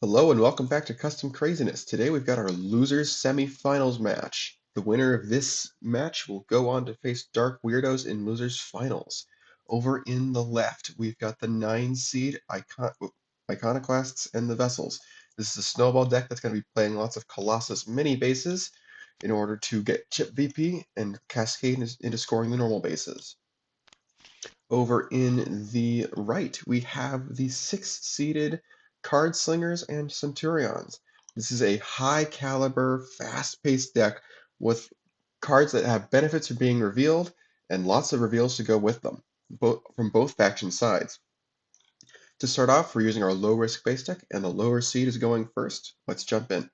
Hello and welcome back to Custom Craziness. Today we've got our losers semifinals match. The winner of this match will go on to face Dark Weirdos in losers finals. Over in the left, we've got the 9 seed Iconoclasts and the Vessels. This is a snowball deck that's going to be playing lots of Colossus mini bases in order to get chip VP and cascade into scoring the normal bases. Over in the right, we have the 6 seeded Card Slingers and Centurions. This is a high caliber, fast paced deck with cards that have benefits for being revealed and lots of reveals to go with them, from both faction sides. To start off, we're using our low risk base deck, and the lower seed is going first. Let's jump in.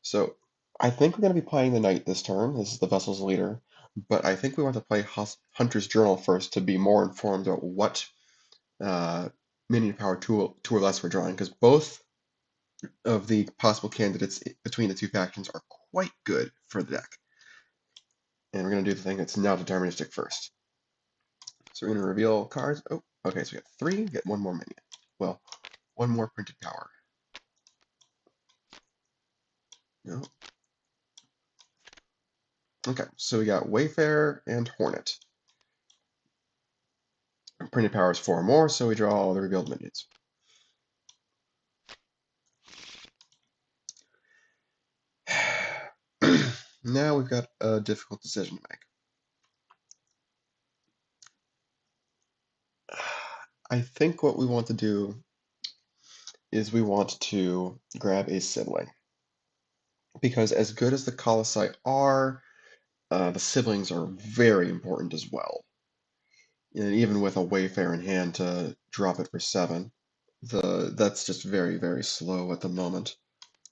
So I think we're going to be playing the Knight this turn. This is the Vessel's leader. But I think we want to play Hunter's Journal first to be more informed about what minion power two or less we're drawing, because both of the possible candidates between the two factions are quite good for the deck. And we're going to do the thing that's now deterministic first. So we're going to reveal cards. Oh, okay, so we got 3, get 1 more minion. Well, 1 more printed power. No. Okay, so we got Wayfarer and Hornet. Printed power is 4 more, so we draw all the revealed minions. Now we've got a difficult decision to make. I think what we want to do is we want to grab a sibling. Because as good as the Colossi are, the siblings are very important as well. And even with a Wayfarer in hand to drop it for 7, that's just very, very slow at the moment.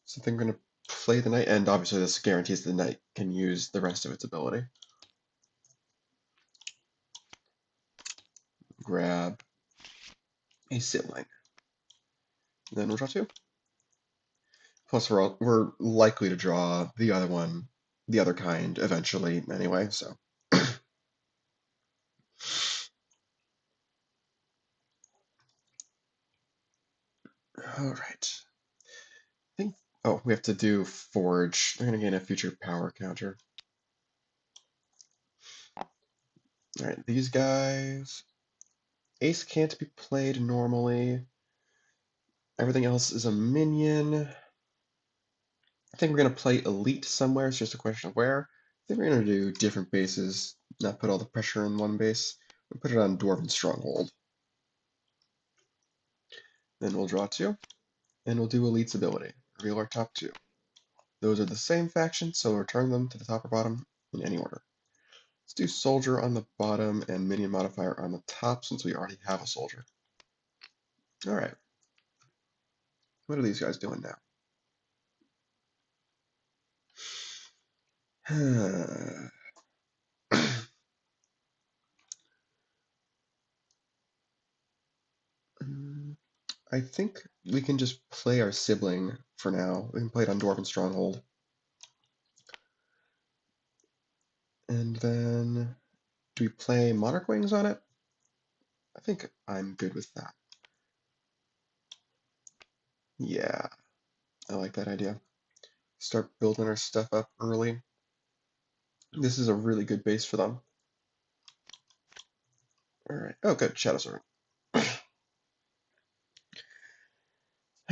So I think I'm going to play the Knight, and obviously this guarantees the Knight can use the rest of its ability. Grab a sibling. Then we'll draw 2. Plus we're likely to draw the other one, the other kind, eventually anyway, so. Alright. I think, oh, we have to do Forge. They're going to gain a future power counter. Alright, these guys. Ace can't be played normally. Everything else is a minion. I think we're going to play Elite somewhere. It's just a question of where. I think we're going to do different bases, not put all the pressure in one base. We'll put it on Dwarven Stronghold. Then we'll draw 2, and we'll do Elite's ability. Reveal our top 2. Those are the same faction, so we'll return them to the top or bottom in any order. Let's do Soldier on the bottom and Minion modifier on the top, since we already have a Soldier. Alright. What are these guys doing now? I think we can just play our sibling for now. We can play it on Dwarven Stronghold. And then, do we play Monarch Wings on it? I think I'm good with that. Yeah, I like that idea. Start building our stuff up early. This is a really good base for them. Alright, oh good, Shadow Sword.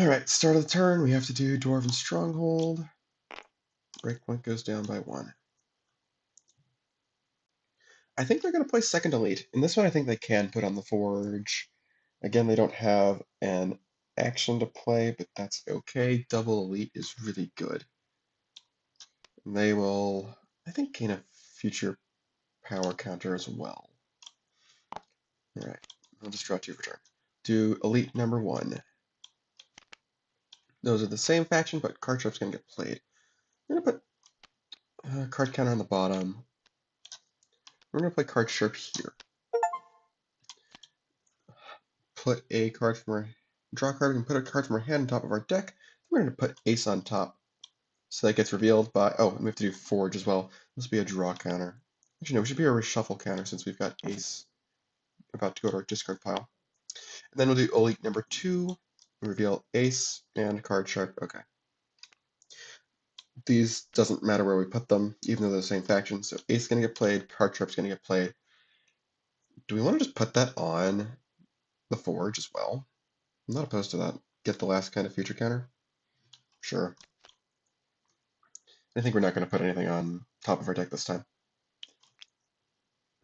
Alright, start of the turn, we have to do Dwarven Stronghold. Breakpoint goes down by 1. I think they're going to play second Elite. In this one, I think they can put on the Forge. Again, they don't have an action to play, but that's okay. Double Elite is really good. They will, I think, gain a future power counter as well. Alright, I'll just draw 2 for turn. Do Elite number 1. Those are the same faction, but card sharp's going to get played. I'm going to put card counter on the bottom. We're going to play card sharp here. Put a card from our draw card and put a card from our hand on top of our deck. We're going to put Ace on top. So that gets revealed by, oh, and we have to do Forge as well. This will be a draw counter. Actually, no, we should be a reshuffle counter since we've got Ace about to go to our discard pile. And then we'll do Elite number 2. Reveal ace and card sharp. Okay. These doesn't matter where we put them, even though they're the same faction. So ace is going to get played, card sharp's going to get played. Do we want to just put that on the forge as well? I'm not opposed to that. Get the last kind of future counter? Sure. I think we're not going to put anything on top of our deck this time.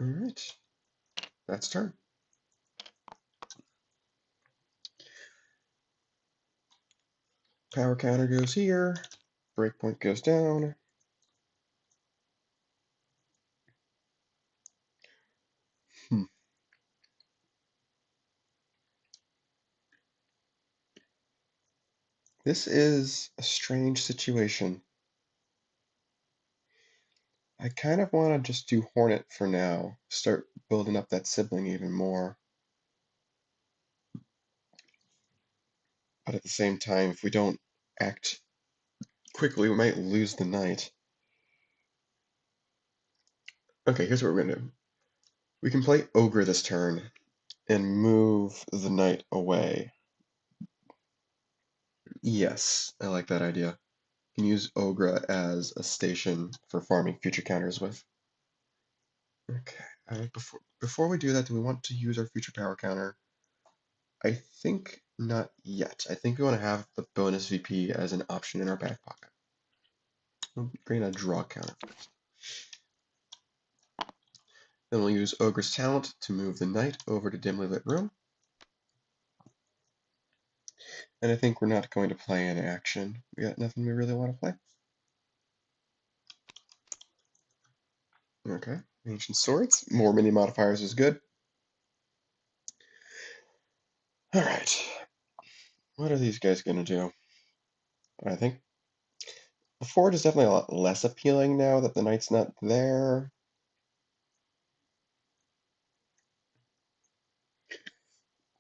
Alright. That's turn. Power counter goes here. Breakpoint goes down. This is a strange situation. I kind of want to just do Hornet for now. Start building up that sibling even more. But at the same time, if we don't act quickly, we might lose the knight. Okay, here's what we're going to do. We can play Ogre this turn and move the knight away. Yes, I like that idea. You can use Ogre as a station for farming future counters with. Okay, before we do that, do we want to use our future power counter? I think not yet. I think we want to have the bonus VP as an option in our back pocket. We'll bring in a draw counter first. Then we'll use Ogre's Talent to move the knight over to dimly lit room. And I think we're not going to play an action. We got nothing we really want to play. Okay, Ancient Swords. More mini modifiers is good. Alright. What are these guys going to do? I think the forge is definitely a lot less appealing now that the knight's not there.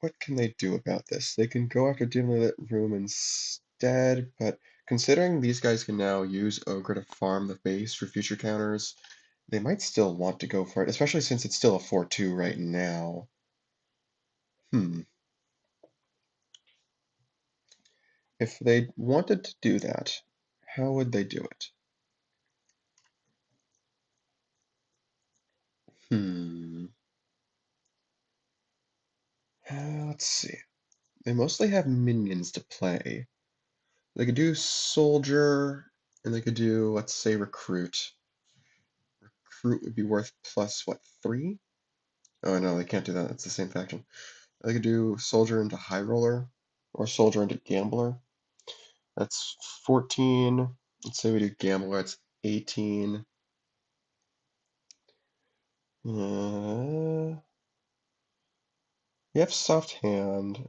What can they do about this? They can go after dimly lit room instead, but considering these guys can now use Ogre to farm the base for future counters, they might still want to go for it, especially since it's still a 4-2 right now. If they wanted to do that, how would they do it? Hmm. Let's see. They mostly have minions to play. They could do soldier, and they could do, let's say, recruit. Recruit would be worth plus, what, 3? Oh, no, they can't do that. It's the same faction. They could do soldier into high roller, or soldier into gambler. That's 14. Let's say we do gambler, it's 18. We have soft hand.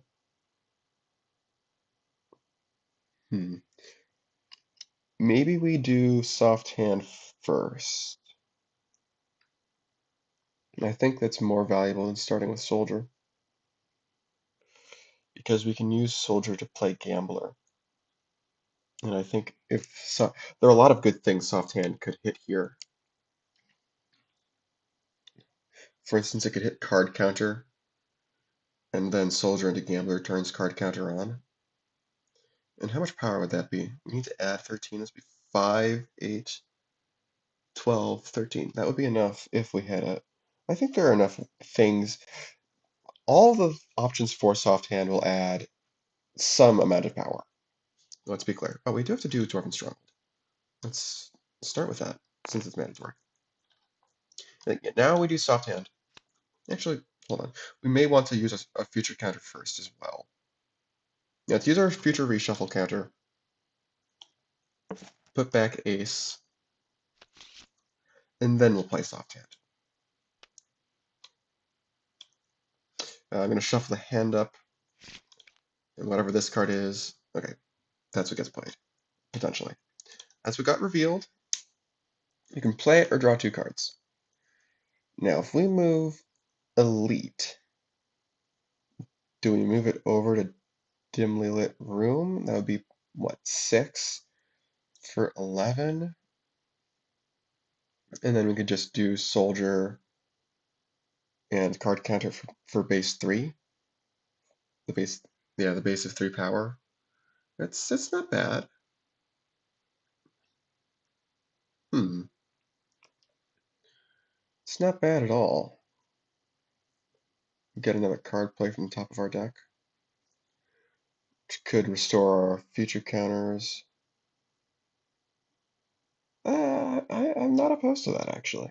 Hmm. Maybe we do soft hand first. I think that's more valuable than starting with soldier. Because we can use soldier to play gambler. And I think there are a lot of good things soft hand could hit here. For instance, it could hit card counter, and then soldier into gambler turns card counter on. And how much power would that be? We need to add 13. This would be 5, 8, 12, 13. That would be enough if we had a... I think there are enough things. All the options for soft hand will add some amount of power. Let's be clear. Oh, we do have to do Dwarven Stronghold. Let's start with that, since it's mandatory. Now we do soft hand. Actually, hold on. We may want to use a future counter first as well. Yeah, let's use our future reshuffle counter. Put back ace. And then we'll play soft hand. I'm going to shuffle the hand up. And whatever this card is, okay, that's what gets played, potentially. As we got revealed, you can play it or draw 2 cards. Now, if we move Elite, do we move it over to dimly lit room? That would be, what, 6 for 11? And then we could just do soldier and card counter for base 3. The base Yeah, the base of 3 power. It's not bad. Hmm. It's not bad at all. Get another card play from the top of our deck, which could restore our future counters. I'm not opposed to that, actually.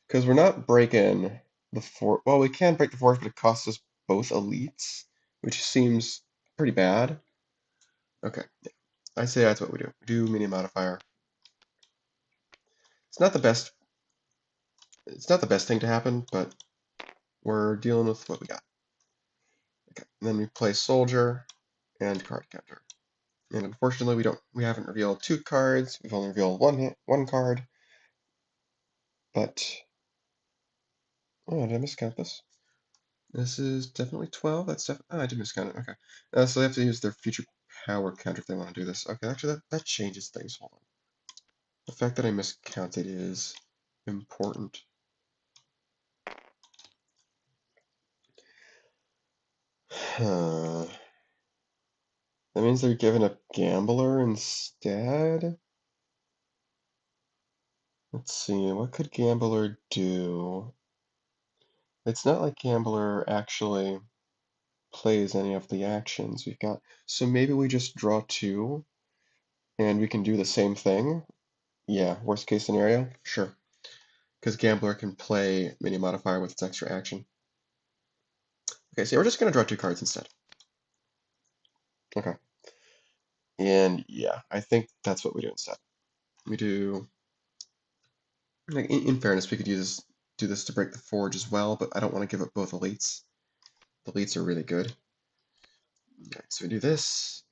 Because we're not breaking the four. Well, we can break the force, but it costs us both elites, which seems pretty bad. Okay, yeah. I say that's what we do. We do mini modifier. It's not the best. It's not the best thing to happen, but we're dealing with what we got. Okay, and then we play soldier and card counter. And unfortunately, we haven't revealed 2 cards. We've only revealed one card. But oh, did I miscount this? This is definitely 12. That's definitely. Oh, I did miscount it. Okay. So they have to use their future power counter if they want to do this. Okay, actually, that changes things. Hold on. The fact that I miscounted is important. Huh. That means they're giving up Gambler instead? Let's see, what could Gambler do? It's not like Gambler actually plays any of the actions we've got. So maybe we just draw 2 and we can do the same thing? Yeah, worst case scenario? Sure. Because Gambler can play mini modifier with its extra action. Okay, so we're just going to draw 2 cards instead. Okay. And yeah, I think that's what we do instead. We do, like, in fairness, we could do this to break the forge as well, but I don't want to give up both elites. The elites are really good. Okay, so we do this,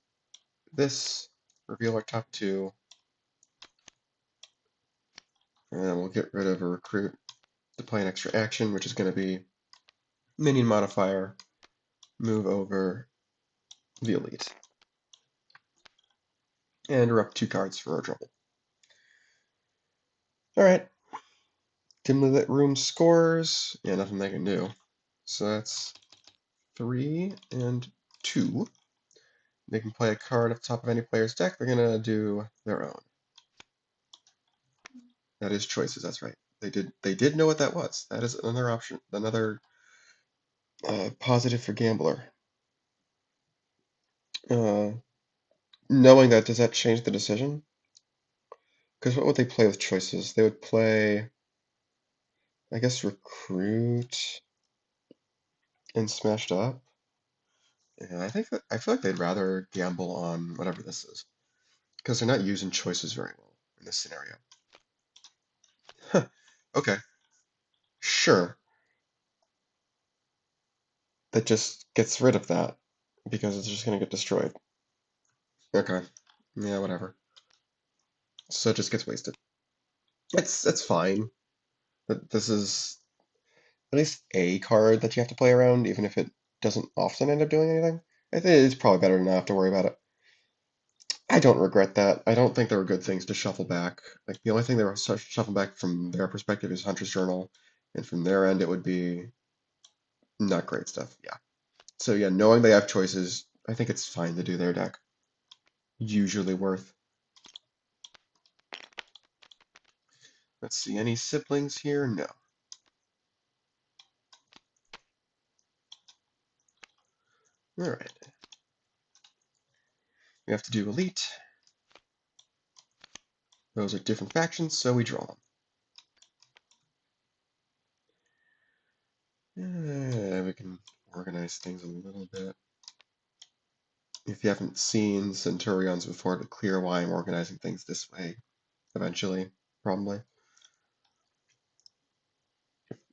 reveal our top 2, and then we'll get rid of a recruit to play an extra action, which is going to be minion modifier, move over the elite. And we're up 2 cards for our trouble. Alright. Dimly lit room scores. Yeah, nothing they can do. So that's 3 and 2. They can play a card at the top of any player's deck. They're gonna do their own. That is choices, that's right. They did know what that was. That is another option, another positive for Gambler. Uh, Knowing that, does that change the decision? Because what would they play with choices? They would play, I guess, recruit and smashed up. Yeah, I feel like they'd rather gamble on whatever this is because they're not using choices very well in this scenario. Huh. Okay, sure. That just gets rid of that because it's just gonna get destroyed. Okay, yeah, whatever. So it just gets wasted. It's fine. But this is at least a card that you have to play around, even if it doesn't often end up doing anything. I think it's probably better to not have to worry about it. I don't regret that. I don't think there were good things to shuffle back. Like the only thing they were shuffle back from their perspective is Hunter's Journal, and from their end it would be not great stuff. Yeah. So yeah, knowing they have choices, I think it's fine to do their deck. Usually worth. Let's see, any siblings here? No. All right. We have to do Elite. Those are different factions, so we draw them. We can organize things a little bit. If you haven't seen Centurions before, to clear why I'm organizing things this way eventually, probably.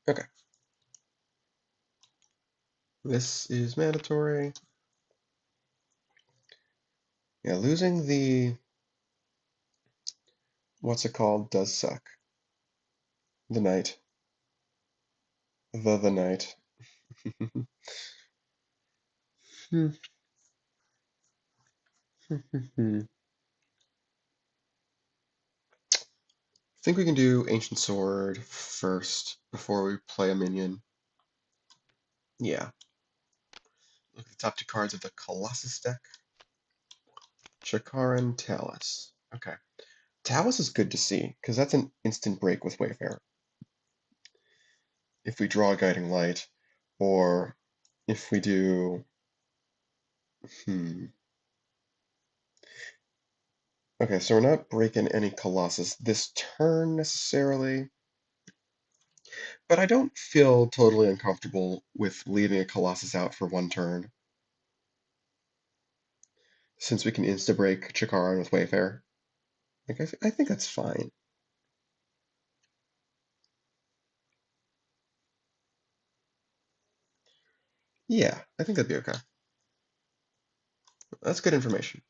Okay. This is mandatory. Yeah, losing the what's it called does suck. The knight. The knight. I think we can do Ancient Sword first before we play a minion. Yeah. Look at the top two cards of the Colossus deck. Chakaran, Talus. Okay. Talus is good to see, because that's an instant break with Wayfarer. If we draw a Guiding Light, or if we do... Okay, so we're not breaking any Colossus this turn necessarily, but I don't feel totally uncomfortable with leaving a Colossus out for one turn, since we can insta-break Chakaran with Wayfarer. Like, I think that's fine. Yeah, I think that'd be okay. That's good information.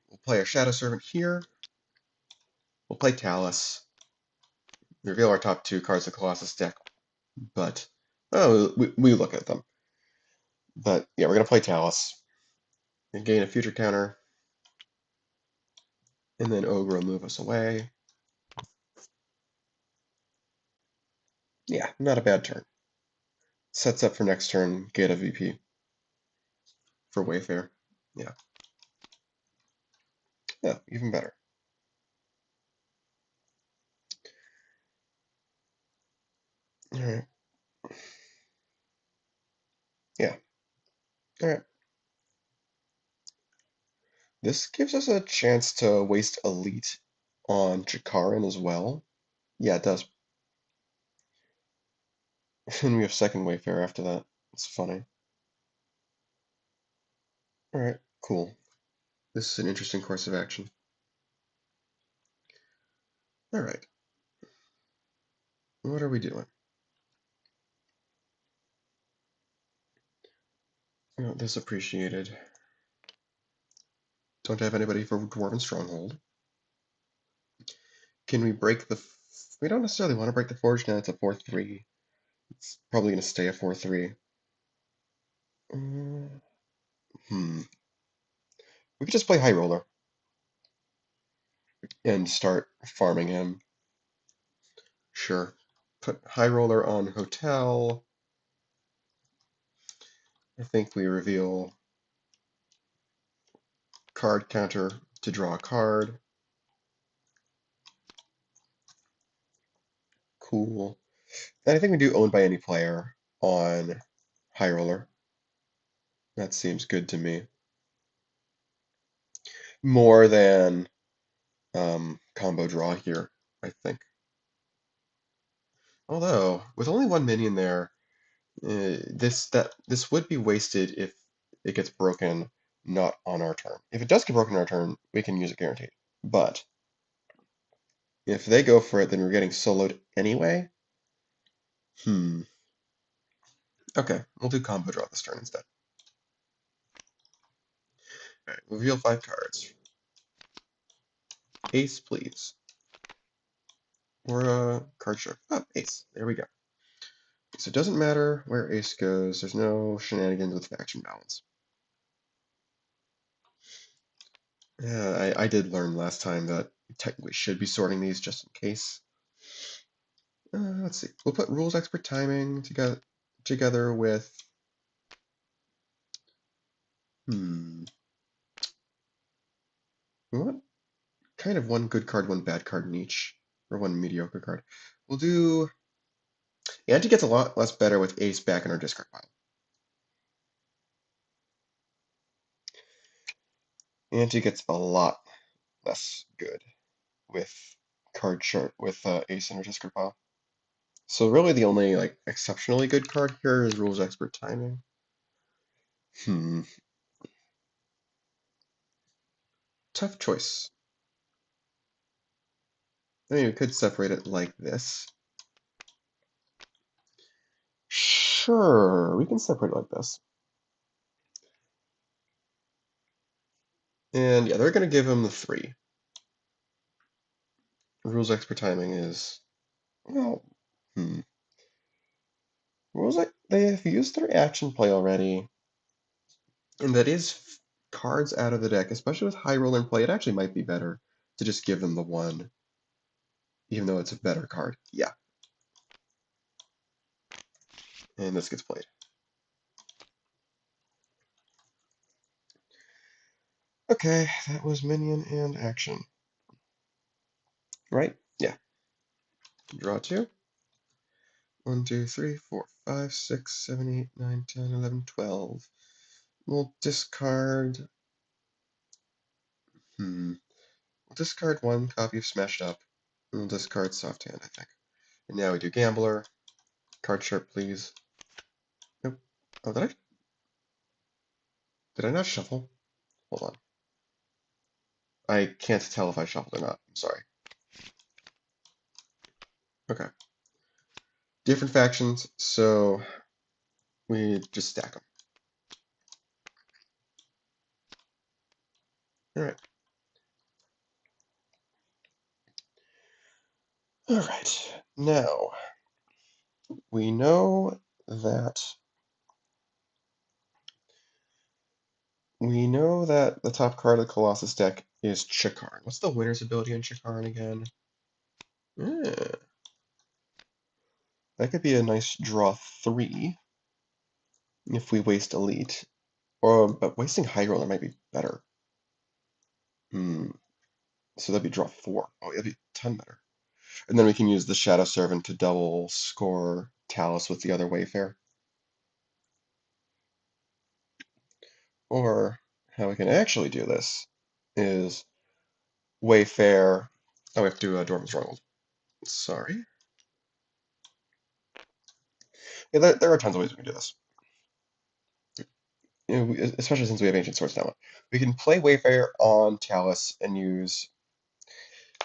We'll play our Shadow Servant here. We'll play Talus. Reveal our top two cards of the Colossus deck, but we look at them. But yeah, we're gonna play Talus and gain a future counter, and then Ogre will move us away. Yeah, not a bad turn. Sets up for next turn, get a VP for Wayfair. Yeah. Yeah, even better. Alright. Yeah. Alright. This gives us a chance to waste Elite on Chikaran as well. Yeah, it does. And we have second Wayfair after that. It's funny. Alright, cool. This is an interesting course of action. Alright. What are we doing? Oh, this appreciated. Don't have anybody for Dwarven Stronghold. Can we break the... We don't necessarily want to break the Forge now. It's a 4-3. It's probably going to stay a 4-3. We could just play High Roller and start farming him. Sure. Put High Roller on Hotel. I think we reveal card counter to draw a card. Cool. And I think we do owned by any player on High Roller. That seems good to me. More than combo draw here, I think. Although, with only one minion there, this would be wasted if it gets broken not on our turn. If it does get broken on our turn, we can use it guaranteed. But if they go for it, then we're getting soloed anyway. Okay, we'll do combo draw this turn instead. Alright, reveal 5 cards. Ace, please. Or a card shark. Oh, ace. There we go. So it doesn't matter where ace goes. There's no shenanigans with faction balance. Yeah, I did learn last time that you technically should be sorting these just in case. Let's see. We'll put rules expert timing together with what kind of one good card, one bad card in each, or one mediocre card. We'll do Anti gets a lot less better with ace back in our discard pile. Anti gets a lot less good with card churn with ace in our discard pile. So really the only like exceptionally good card here is rules expert timing. Tough choice. I mean, we could separate it like this. Sure, we can separate it like this. And yeah, they're going to give him the 3. Rules expert timing is, well, Rules like they have used their action play already, and that is cards out of the deck, especially with high roller in play. It actually might be better to just give them the 1, even though it's a better card. Yeah. And this gets played. Okay, that was minion and action. Right? Yeah. Draw 2. 1, 2, 3, 4, 5, 6, 7, 8, 9, 10, 11, 12. We'll discard. We'll discard 1 copy of Smashed Up. And we'll discard Soft Hand, I think. And now we do Gambler. Card Sharp, please. Nope. Oh, did I not shuffle? Hold on. I can't tell if I shuffled or not. I'm sorry. Okay. Different factions, so we just stack them. All right. All right. Now we know that the top card of the Colossus deck is Churn. What's the winner's ability in Churn again? Yeah. That could be a nice draw 3 if we waste Elite. But wasting High Roller might be better. So that'd be draw 4. Oh, that'd be 10 better. And then we can use the Shadow Servant to double score Talus with the other Wayfair. Or how we can actually do this is Wayfair. Oh, we have to do a Dwarven's Stronghold. Sorry. Yeah, there are tons of ways we can do this. Especially since we have Ancient Swords now. We can play Wayfair on Talus and use,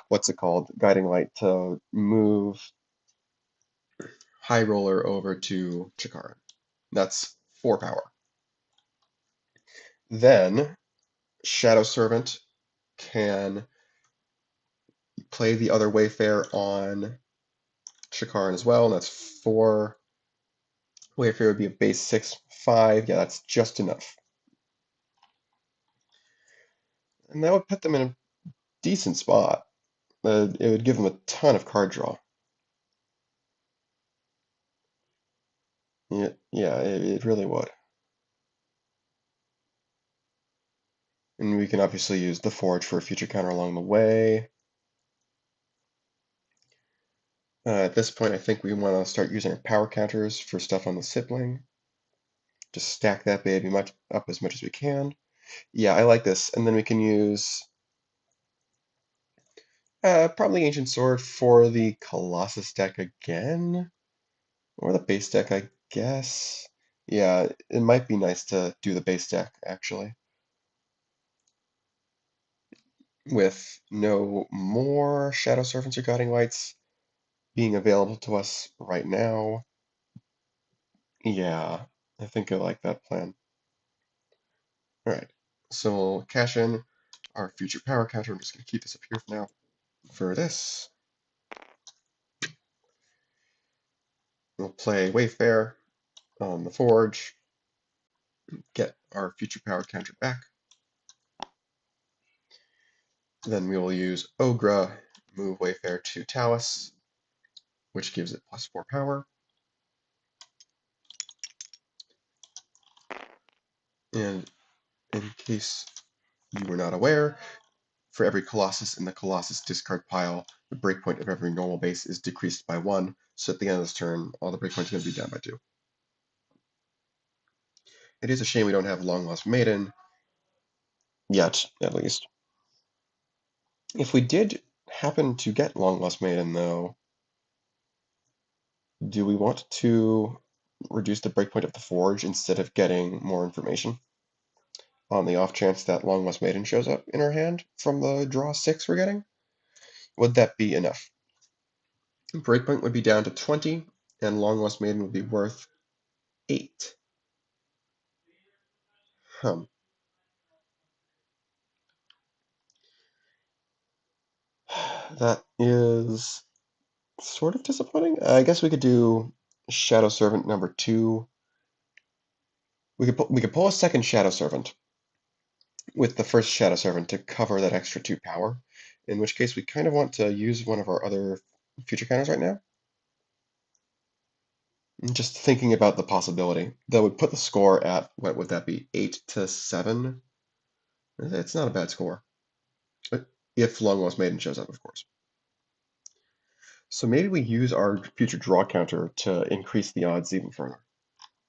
what's it called, Guiding Light to move High Roller over to Chikara. That's 4 power. Then Shadow Servant can play the other Wayfair on Chikaran as well, and that's 4. Wayfair would be a base 6, 5. Yeah, that's just enough. And that would put them in a decent spot. It would give them a ton of card draw. Yeah, it really would. And we can obviously use the Forge for a future counter along the way. At this point, I think we want to start using our power counters for stuff on the sibling. Just stack that baby up as much as we can. Yeah, I like this. And then we can use probably Ancient Sword for the Colossus deck again. Or the base deck, I guess. Yeah, it might be nice to do the base deck, actually. With no more Shadow Servants or Guiding Lights being available to us right now. Yeah, I think I like that plan. Alright, so we'll cash in our future power counter. I'm just going to keep this up here for now. For this, we'll play Wayfair on the Forge, get our future power counter back. Then we will use Ogre, move Wayfair to Talus, which gives it +4 power. And in case you were not aware, for every Colossus in the Colossus discard pile, the breakpoint of every normal base is decreased by 1, so at the end of this turn, all the breakpoints are going to be down by 2. It is a shame we don't have Long Lost Maiden, yet, at least. If we did happen to get Long Lost Maiden, though, do we want to reduce the breakpoint of the Forge instead of getting more information? On the off chance that Long Lost Maiden shows up in our hand from the draw 6 we're getting? Would that be enough? Breakpoint would be down to 20, and Long Lost Maiden would be worth 8. Hum. That is sort of disappointing. I guess we could do Shadow Servant number 2. We could pull a second Shadow Servant with the first Shadow Servant to cover that extra 2 power, in which case we kind of want to use one of our other future counters right now. Just thinking about the possibility. That would put the score at, what would that be, 8-7? It's not a bad score. If Longlost Maiden shows up, of course. So maybe we use our future draw counter to increase the odds even further.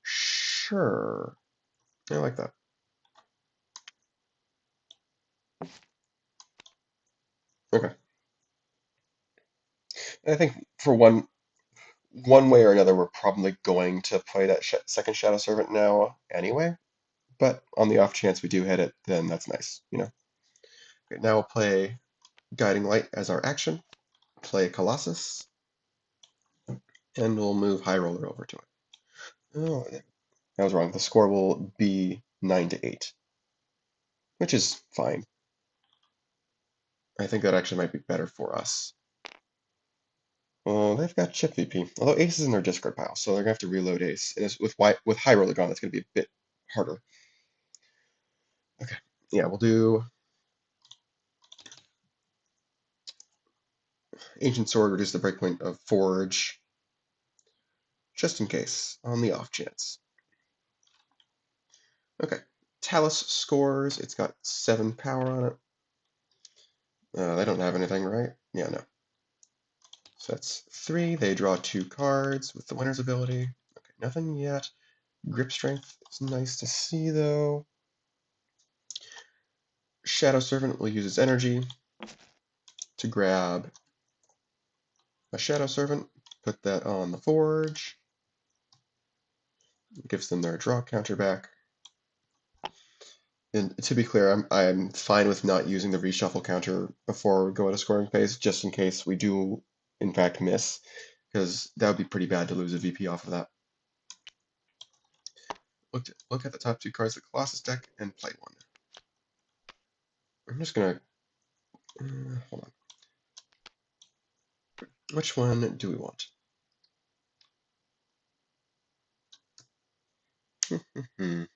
Sure. I like that. Okay. I think for one way or another, we're probably going to play that second Shadow Servant now anyway. But on the off chance we do hit it, then that's nice, you know. Okay, now we'll play Guiding Light as our action, play Colossus, and we'll move High Roller over to it. Oh, I was wrong. The score will be 9-8, which is fine. I think that actually might be better for us. They've got Chip VP, although Ace is in their discard pile, so they're gonna have to reload Ace. And with High Roller gone, that's gonna be a bit harder. Okay, yeah, we'll do Ancient Sword, reduce the breakpoint of Forge, just in case, on the off chance. Okay, Talus scores. It's got 7 power on it. They don't have anything, right? Yeah, no. So that's 3. They draw 2 cards with the winner's ability. Okay, nothing yet. Grip Strength is nice to see, though. Shadow Servant will use its energy to grab a Shadow Servant, put that on the Forge, gives them their draw counter back. And to be clear, I'm fine with not using the reshuffle counter before we go into scoring phase, just in case we do, in fact, miss, because that would be pretty bad to lose a VP off of that. Look at the top 2 cards of the Colossus deck and play one. I'm just gonna hold on. Which one do we want? I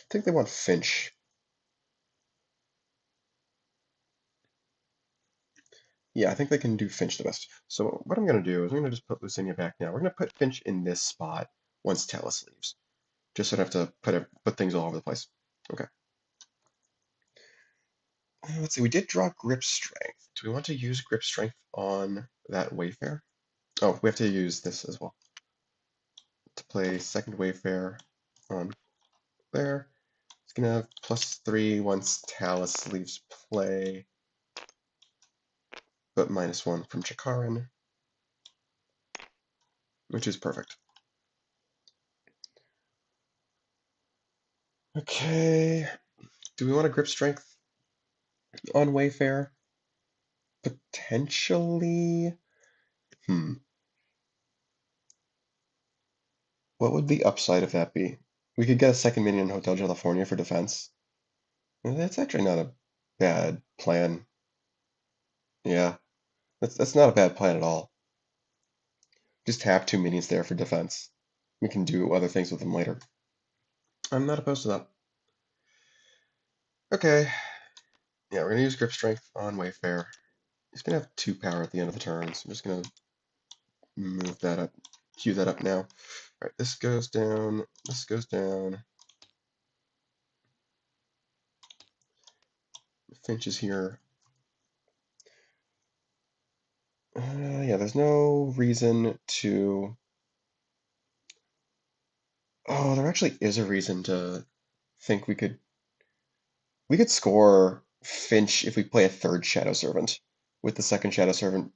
think they want Finch. Yeah, I think they can do Finch the best. So what I'm going to do is I'm going to just put Lucinia back now. We're going to put Finch in this spot once Talus leaves, just so I don't have to put things all over the place. Okay. Let's see, we did draw Grip Strength. Do we want to use Grip Strength on that Wayfarer? Oh, we have to use this as well. To play second Wayfarer on there. It's going to have +3 once Talus leaves play, but -1 from Chikaran, which is perfect. Okay, do we want to Grip Strength on Wayfarer? Potentially. What would the upside of that be? We could get a second minion in Hotel California for defense. That's actually not a bad plan. Yeah, that's not a bad plan at all. Just have 2 minions there for defense. We can do other things with them later. I'm not opposed to that. Okay. Yeah, we're gonna use Grip Strength on Wayfarer. He's gonna have 2 power at the end of the turn, so I'm just gonna move that up, queue that up now. Alright, this goes down, this goes down. Finch is here. Yeah, there's no reason to... Oh, there actually is a reason to think we could score Finch if we play a third Shadow Servant with the second Shadow Servant.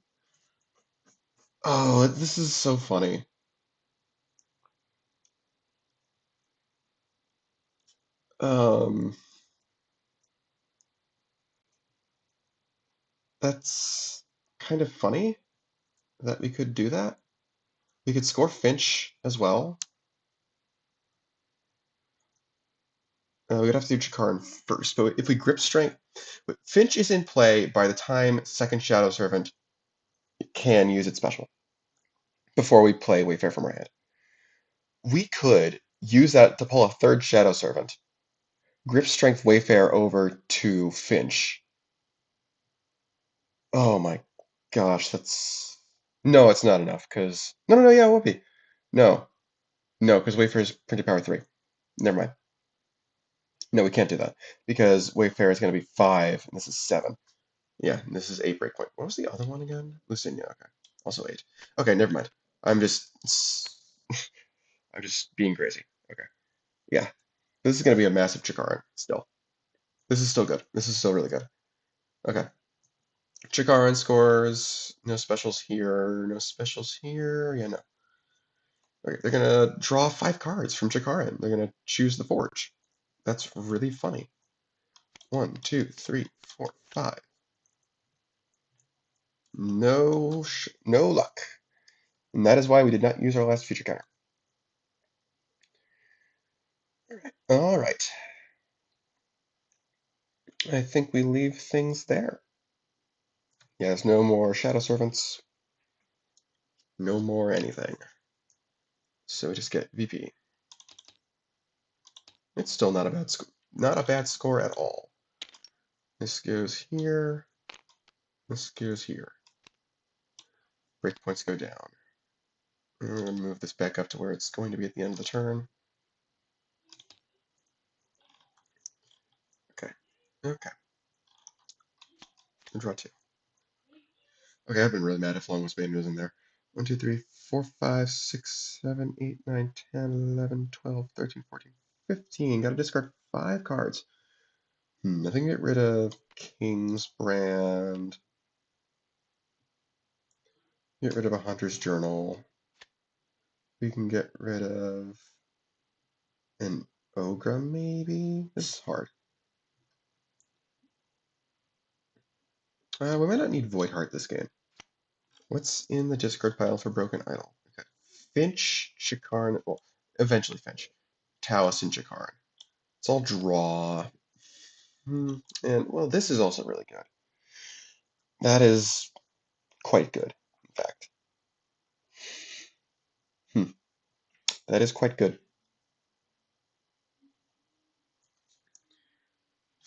Oh, this is so funny. Um, that's kind of funny that we could do that. We could score Finch as well. We'd have to do Chikaran first, but if we Grip Strength, but Finch is in play by the time second Shadow Servant can use its special before we play Wayfarer from our hand. We could use that to pull a third Shadow Servant, Grip Strength Wayfarer over to Finch. Oh my gosh, that's... No, it's not enough, because... No, no, no, yeah, it would be. No. No, because Wayfair is printed power 3. Never mind. No, we can't do that, because Wayfair is going to be 5, and this is 7. Yeah, and this is 8 breakpoint. What was the other one again? Lucinia, okay. Also 8. Okay, never mind. I'm just... I'm just being crazy. Okay. Yeah. This is going to be a massive Chikara still. This is still good. This is still really good. Okay. Chikara scores. No specials here. No specials here. Yeah, no. Okay, they're going to draw 5 cards from Chikara. They're going to choose the Forge. That's really funny. 1, 2, 3, 4, 5. No luck. And that is why we did not use our last feature counter. All right. I think we leave things there. Yes, no more Shadow Servants. No more anything. So we just get VP. It's still not a bad not a bad score at all. This goes here. This goes here. Breakpoints go down. I'm going to move this back up to where it's going to be at the end of the turn. Okay. Okay. Draw 2. Okay, I've been really mad if long was being losing there. 1, 2, 3, 4, 5, 6, 7, 8, 9, 10, 11, 12, 13, 14, 15. Gotta discard 5 cards. I think get rid of King's Brand. Get rid of a Hunter's Journal. We can get rid of an Ogre, maybe? This is hard. We might not need Void Heart this game. What's in the discard pile for Broken Idol? Okay. Finch, Chikaran, well, eventually Finch. Talus, and Chikaran. It's all draw. And, well, this is also really good. That is quite good, in fact. That is quite good.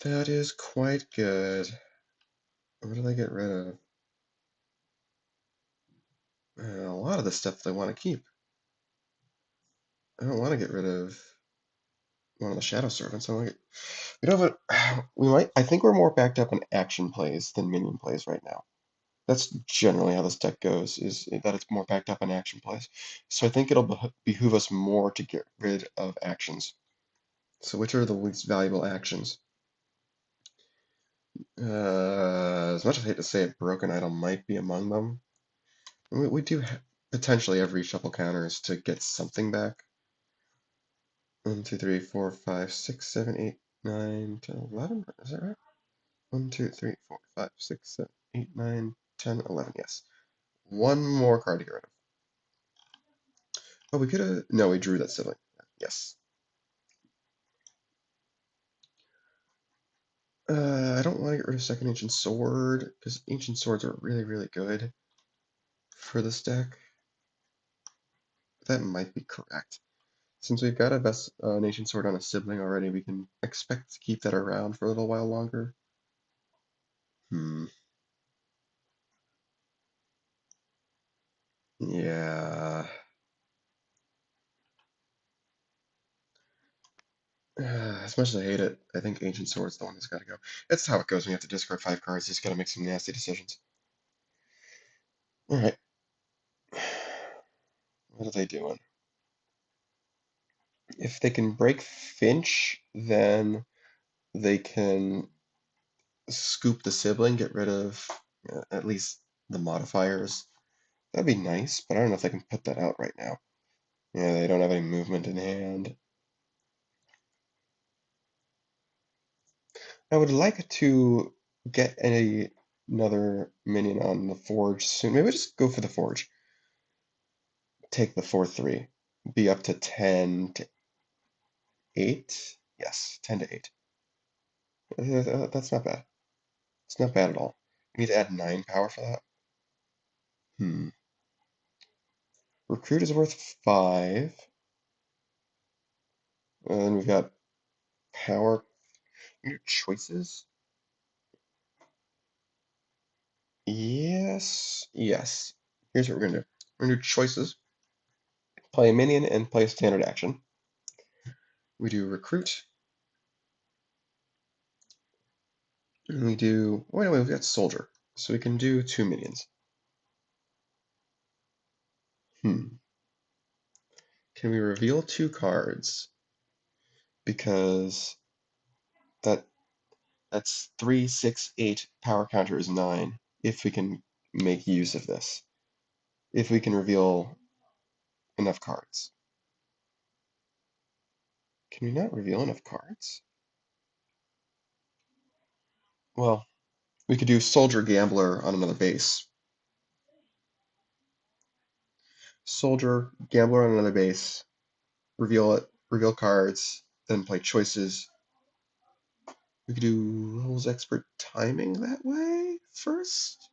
That is quite good. What did I get rid of? A lot of the stuff they want to keep. I don't want to get rid of one of the Shadow Servants. I want to get... We don't have a... We might... I think we're more backed up in action plays than minion plays right now. That's generally how this deck goes, is that it's more backed up in action plays. So I think it'll behoove us more to get rid of actions. So which are the least valuable actions? As much as I hate to say it, Broken Idol might be among them. We do potentially have reshuffle counters to get something back. 1, 2, 3, 4, 5, 6, 7, 8, 9, 10, 11. Is that right? 1, 2, 3, 4, 5, 6, 7, 8, 9, 10, 11. Yes. One more card to get rid of. Oh, we could have... No, we drew that sibling. Yes. I don't want to get rid of Second Ancient Sword, because Ancient Swords are really, really good for this deck. That might be correct. Since we've got an Ancient Sword on a sibling already, we can expect to keep that around for a little while longer. Yeah. As much as I hate it, I think Ancient Sword's the one that's got to go. That's how it goes when you have to discard 5 cards. You just got to make some nasty decisions. Alright. What are they doing? If they can break Finch, then they can scoop the sibling, get rid of at least the modifiers. That'd be nice, but I don't know if they can put that out right now. Yeah, they don't have any movement in hand. I would like to get another minion on the Forge soon. Maybe just go for the Forge. Take the 4/3. Be up to 10 to 8. Yes, 10 to 8. That's not bad. It's not bad at all. We need to add 9 power for that. Recruit is worth 5. And then we've got power. Choices? Yes. Yes. here's what we're gonna do. We're gonna do choices, play a minion, and play a standard action. We do recruit, and we do, wait, we've got soldier, so we can do 2 minions. Can we reveal 2 cards? Because that's 3, 6, 8, power counter is 9, if we can make use of this. If we can reveal enough cards. Can we not reveal enough cards? Well, we could do Soldier Gambler on another base. Soldier, Gambler on another base, reveal it, reveal cards, then play choices. We could do Rules Expert Timing that way first,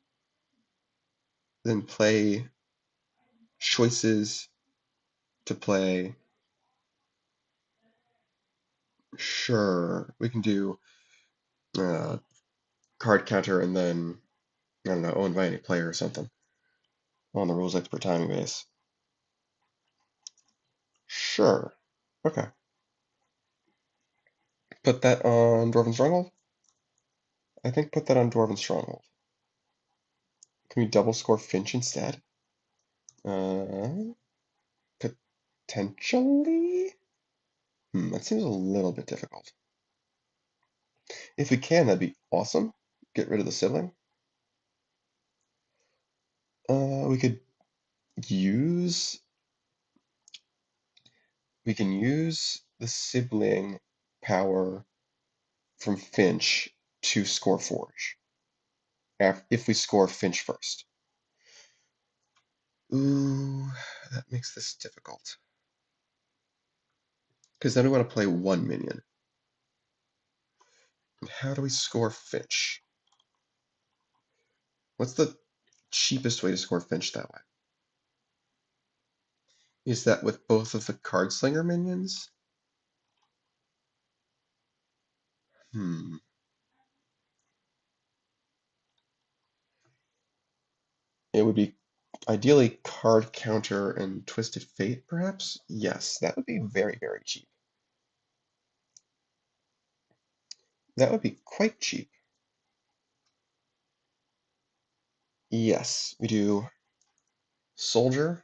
then play choices to play. Sure, we can do card counter and then, I don't know, owned by any player or something on the Rules Expert Timing base. Sure. Okay. Put that on Dwarven Stronghold? I think put that on Dwarven Stronghold. Can we double score Finch instead? Potentially? That seems a little bit difficult. If we can, that'd be awesome. Get rid of the sibling. We could use... We can use the sibling power from Finch to score Forge. If we score Finch first. Ooh, that makes this difficult. Because then we want to play 1 minion. And how do we score Finch? What's the cheapest way to score Finch that way? Is that with both of the Card Slinger minions? It would be ideally Card Counter and Twisted Fate, perhaps? Yes, that would be very, very cheap. That would be quite cheap. Yes, we do Soldier,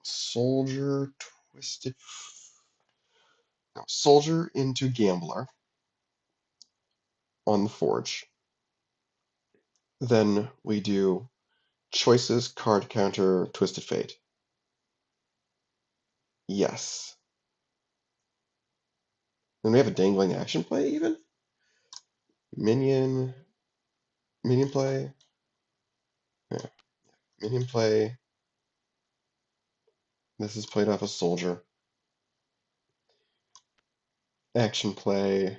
Soldier, Twisted, no, Soldier into Gambler on the Forge. Then we do Choices, Card Counter, Twisted Fate. Yes. Then we have a dangling action play even? Minion, minion play, yeah, minion play. This is played off a soldier. Action play,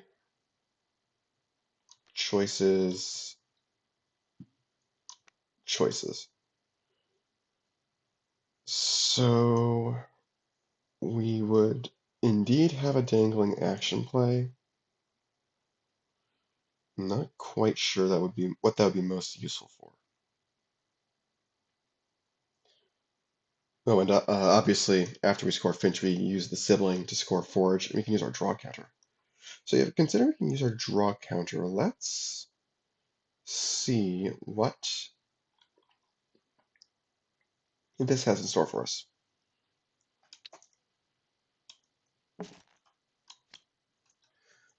choices, choices. So we would indeed have a dangling action play. I'm not quite sure that would be what that would be most useful for. Oh, and obviously, after we score Finch, we use the sibling to score Forge, and we can use our draw counter. So yeah, consider we can use our draw counter. Let's see what this has in store for us.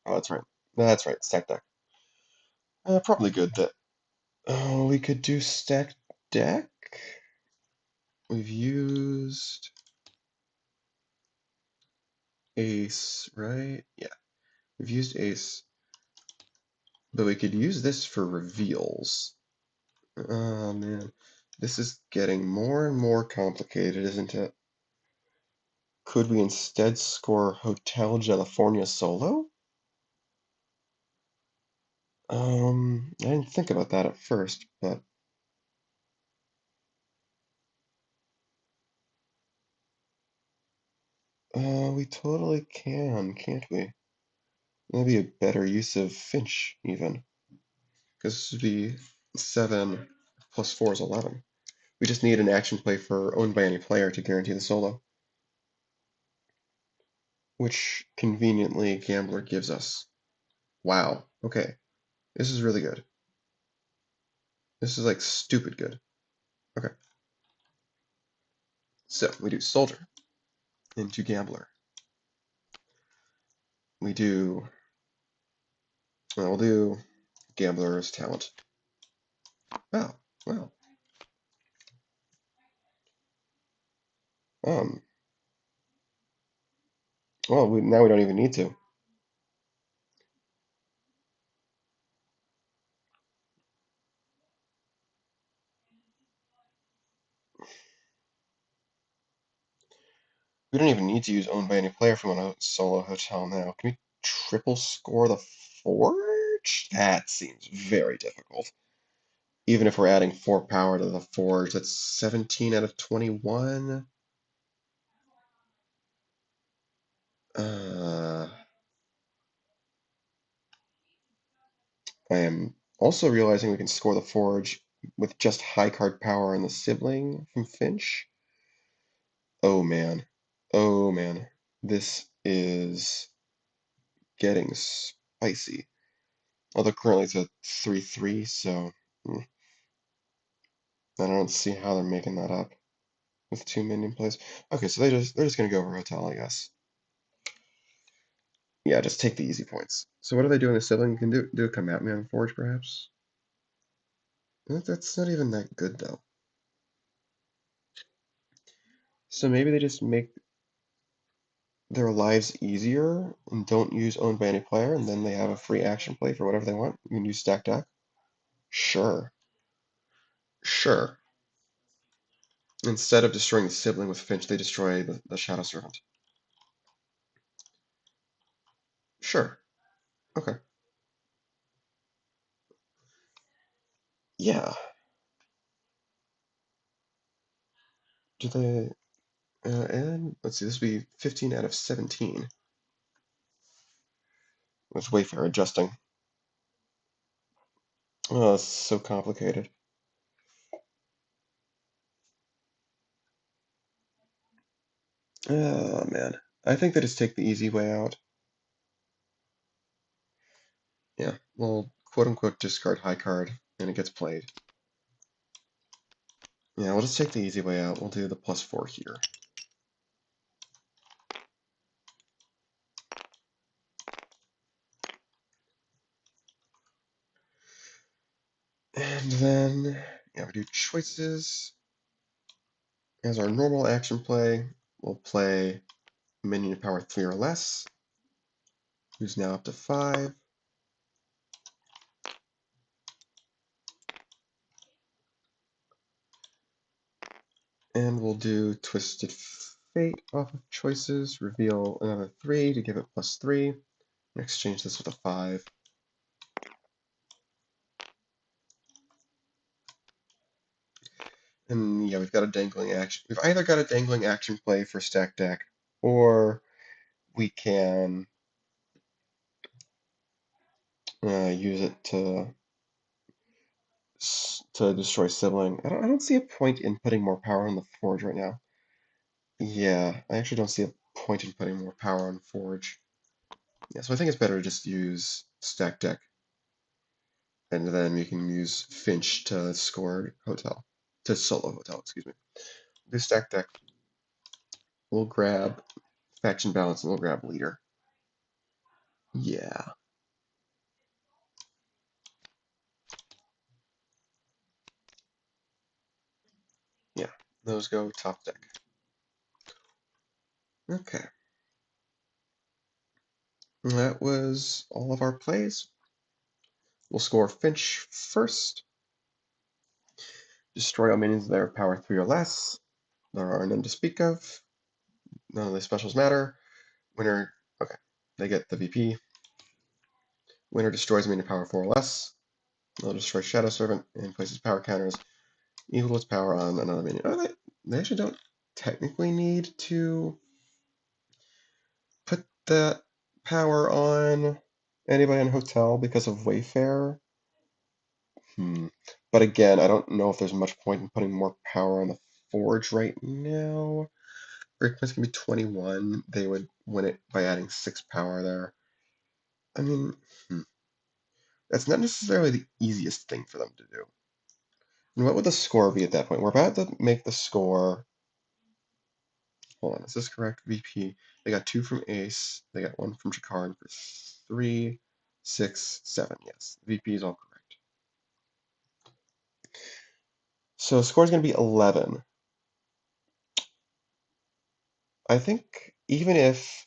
Oh, that's right. That's right, stack deck. Probably good that we could do stack deck. We've used ace, right? Yeah, we've used ace, but we could use this for reveals. Oh man, this is getting more and more complicated, isn't it? Could we instead score Hotel California solo? I didn't think about that at first, but we totally can, can't we? That'd be a better use of Finch, even. Because this would be 7 +4 is 11. We just need an action play for owned by any player to guarantee the solo, which conveniently Gambler gives us. Wow. Okay. This is really good. This is like stupid good. Okay. So we do Soldier into Gambler. We'll do Gambler's Talent. Oh, wow. Um, well, now we don't even need to. We don't even need to use owned by any player if we want to solo Hotel now. Can we triple score the Forge? That seems very difficult. Even if we're adding 4 power to the Forge, that's 17 out of 21. I am also realizing we can score the Forge with just high card power on the sibling from Finch. Oh man. Oh man. This is getting spicy. Although currently it's a 3-3, so I don't see how they're making that up with 2 minion plays. Okay, so they're just gonna go over Hotel, I guess. Yeah, just take the easy points. So what do they do in the sibling? You can do a come at me on Forge, perhaps? That's not even that good though. So maybe they just make their lives easier and don't use owned by any player, and then they have a free action play for whatever they want. You can use stack deck. Sure. Sure. Instead of destroying the sibling with Finch, they destroy the Shadow Servant. Sure. Okay. Yeah. Do they... and let's see, this would be 15 out of 17. With Wayfair adjusting. Oh, it's so complicated. Oh, man. I think they just take the easy way out. Yeah, we'll quote-unquote discard high card, and it gets played. Yeah, we'll just take the easy way out. We'll do the +4 here. And then, yeah, we do choices. As our normal action play, we'll play minion power 3 or less, who's now up to 5. And we'll do Twisted Fate off of choices, reveal another 3 to give it +3, and exchange this with a 5. And yeah, we've got a dangling action. We've either got a dangling action play for stack deck, or we can use it to destroy sibling. I don't see a point in putting more power on the Forge right now. Yeah, I actually don't see a point in putting more power on Forge. Yeah, so I think it's better to just use stack deck, and then we can use Finch to score Hotel, to solo Hotel, excuse me. Do stack deck. We'll grab faction balance and we'll grab leader. Yeah. Yeah, those go top deck. Okay. That was all of our plays. We'll score Finch first. Destroy all minions that are power 3 or less. There are none to speak of. None of the specials matter. Winner, okay, they get the VP. Winner destroys minion power 4 or less. They'll destroy Shadow Servant and places power counters equal to its power on another minion. Oh, they actually don't technically need to put that power on anybody in Hotel because of Wayfair. But again, I don't know if there's much point in putting more power on the Forge right now. Breakpoint's gonna be 21. They would win it by adding 6 power there. I mean, that's not necessarily the easiest thing for them to do. And what would the score be at that point? We're about to make the score. Hold on, is this correct? VP. They got 2 from Ace. They got 1 from Chakar for 3, 6, 7. Yes, VP is all correct. So the score is going to be 11. I think even if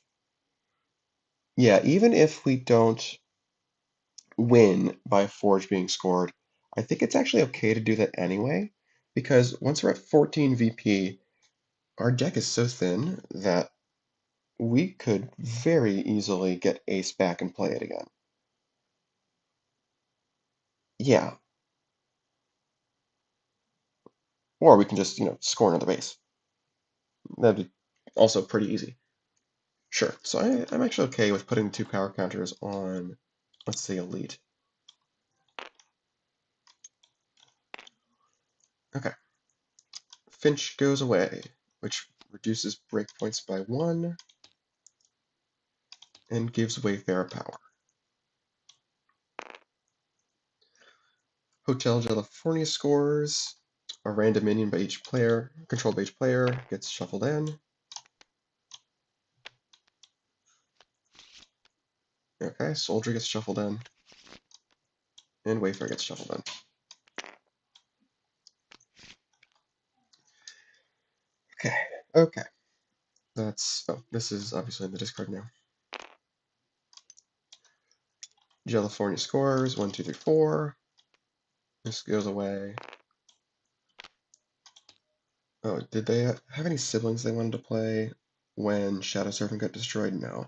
we don't win by Forge being scored, I think it's actually okay to do that anyway, because once we're at 14 VP, our deck is so thin that we could very easily get Ace back and play it again. Yeah, or we can just, score another base. That'd be also pretty easy. Sure. So I'm actually okay with putting 2 power counters on, let's say, Elite. Okay. Finch goes away, which reduces breakpoints by 1 and gives Wayfarer power. Hotel California scores. A random minion by each player, controlled by each player, gets shuffled in. Okay, Soldier gets shuffled in. And Wayfarer gets shuffled in. Okay. This is obviously in the discard now. California scores, 1, 2, 3, 4. This goes away. Oh, did they have any siblings they wanted to play when Shadow Serpent got destroyed? No.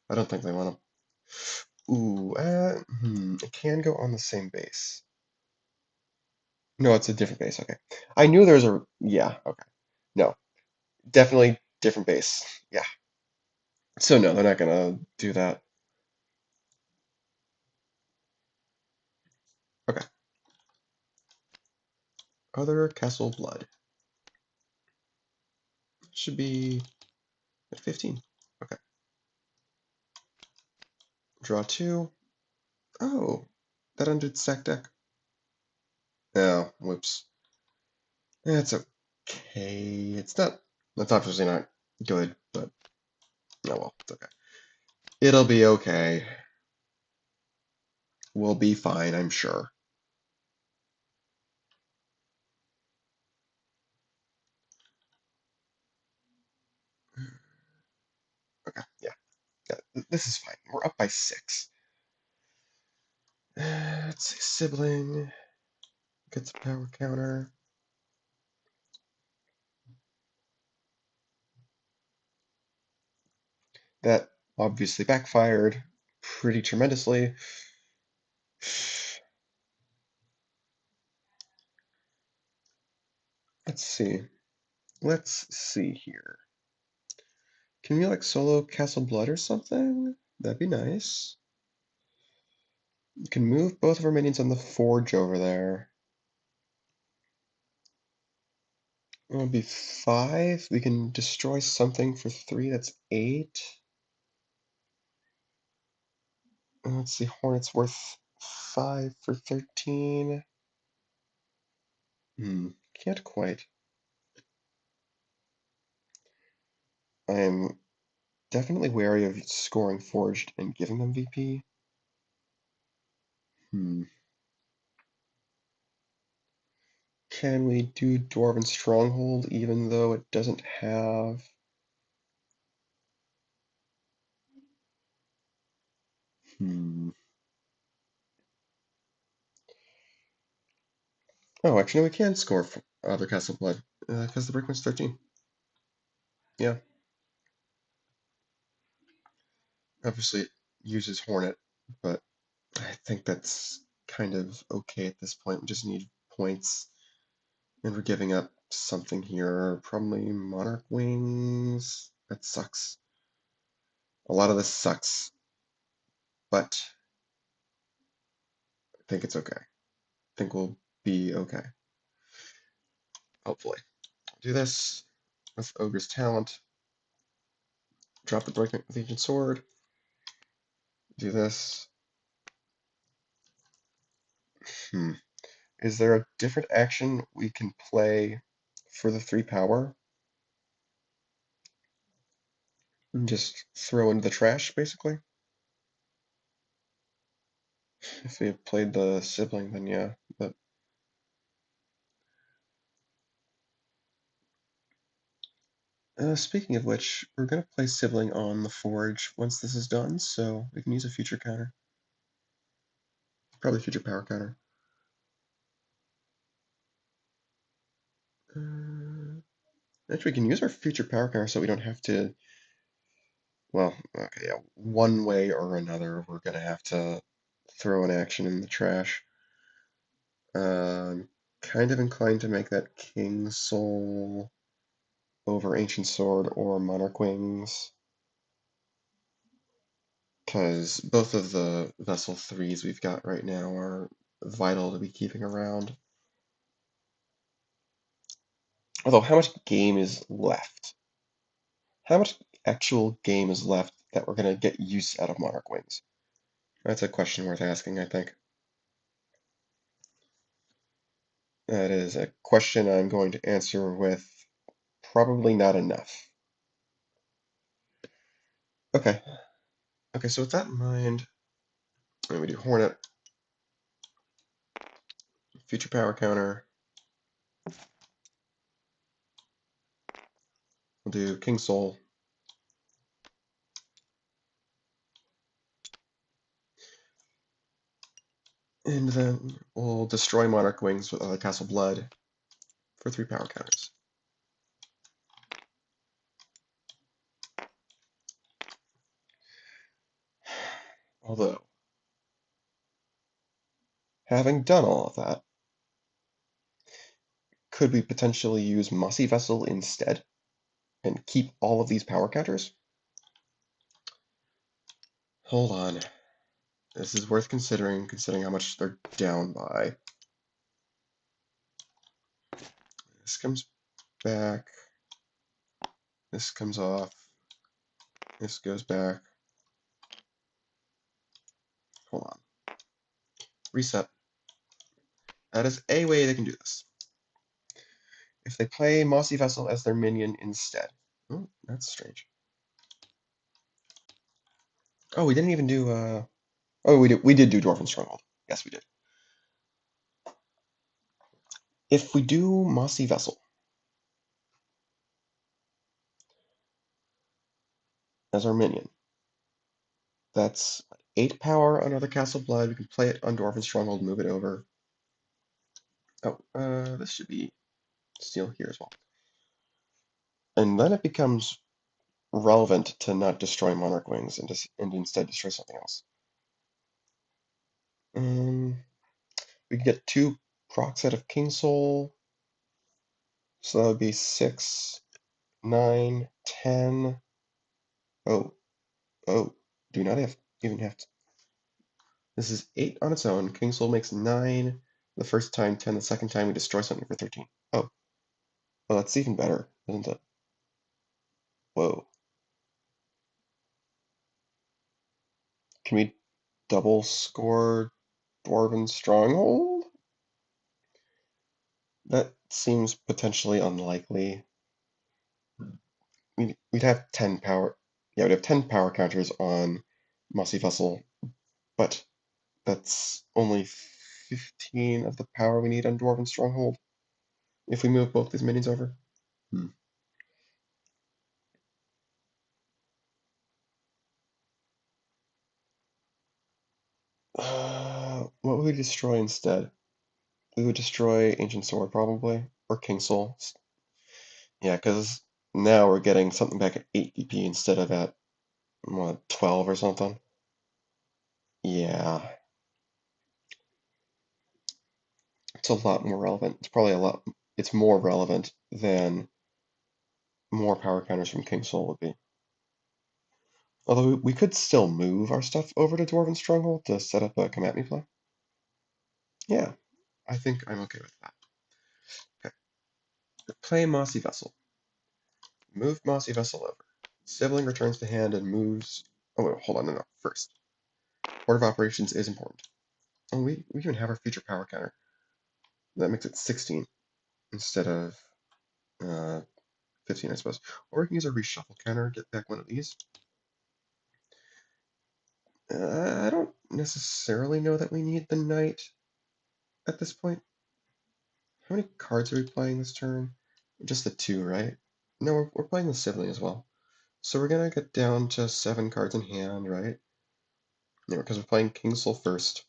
I don't think they want to. Ooh, it can go on the same base. No, it's a different base, okay. I knew there was a, yeah, okay. No, definitely different base, yeah. So no, they're not gonna do that. Okay. Other Castle Blood. Should be at 15. Okay. Draw 2. Oh, that undid stack deck. Oh, whoops. It's okay. It's obviously not good, but oh well, it's okay. It'll be okay. We'll be fine, I'm sure. Okay, yeah. This is fine. We're up by 6. Let's see, sibling gets a power counter. That obviously backfired pretty tremendously. Let's see. Let's see here. Can we like solo Castle Blood or something? That'd be nice. You can move both of our minions on the forge over there. It'll be 5. We can destroy something for 3. That's 8. Let's see. Hornet's worth 5 for 13. Can't quite. I am definitely wary of scoring forged and giving them VP. Can we do Dwarven Stronghold even though it doesn't have... Oh, actually, no, we can score for other Castle Blood because the Brickman's 13. Yeah. Obviously, it uses Hornet, but I think that's kind of okay at this point. We just need points, and we're giving up something here. Probably Monarch Wings. That sucks. A lot of this sucks, but I think it's okay. I think we'll be okay. Hopefully. Do this with Ogre's Talent. Drop the Break with Ancient Sword. Do this. Is there a different action we can play for the 3 power? And just throw into the trash, basically? If we had played the sibling, then yeah. But speaking of which, we're going to play sibling on the forge once this is done, so we can use a future counter. Probably future power counter. Actually, we can use our future power counter so we don't have to. Well, okay, yeah, one way or another, we're going to have to throw an action in the trash. I'm kind of inclined to make that King Soul over Ancient Sword or Monarch Wings, because both of the Vessel 3s we've got right now are vital to be keeping around. Although, how much game is left? How much actual game is left that we're going to get use out of Monarch Wings? That's a question worth asking, I think. That is a question I'm going to answer with probably not enough. Okay. Okay, so with that in mind, we do Hornet, future power counter. We'll do King Soul. And then we'll destroy Monarch Wings with other Castle Blood for 3 power counters. Although, having done all of that, could we potentially use Mossy Vessel instead and keep all of these power counters? Hold on. This is worth considering how much they're down by. This comes back. This comes off. This goes back. Hold on. Reset. That is a way they can do this. If they play Mossy Vessel as their minion instead. Oh, that's strange. Oh, we didn't even do oh, we did do Dwarven Stronghold. Yes, we did. If we do Mossy Vessel as our minion, that's 8 power on other Castle Blood. We can play it on Dwarven Stronghold, move it over. Oh, this should be steel here as well. And then it becomes relevant to not destroy Monarch Wings and instead destroy something else. We can get 2 procs out of King Soul. So that would be 6, 9, 10. Oh, do not even have to. This is 8 on its own. King Soul makes 9 the first time, 10 the second time. We destroy something for 13. Oh, well, that's even better, isn't it? Whoa. Can we double score Dwarven Stronghold? That seems potentially unlikely. We'd have 10 power. Yeah, we'd have 10 power counters on Mossy Vessel, but that's only 15 of the power we need on Dwarven Stronghold if we move both these minions over. What would we destroy instead? We would destroy Ancient Sword probably, or King Soul. Yeah, because now we're getting something back at 8 DP instead of at, what, 12 or something? Yeah. It's a lot more relevant. It's probably it's more relevant than more power counters from King Soul would be. Although we could still move our stuff over to Dwarven Stronghold to set up a come at me play. Yeah. I think I'm okay with that. Okay. Play Mossy Vessel. Move Mossy Vessel over. Sibling returns to hand and moves. Oh, wait, hold on, no. First, Port of Operations is important. Oh, we even have our future power counter. That makes it 16 instead of uh, 15, I suppose. Or we can use a reshuffle counter, get back one of these. I don't necessarily know that we need the knight at this point. How many cards are we playing this turn? Just the 2, right? No, we're playing the sibling as well. So we're gonna get down to 7 cards in hand, right? Yeah, because we're playing King Soul first.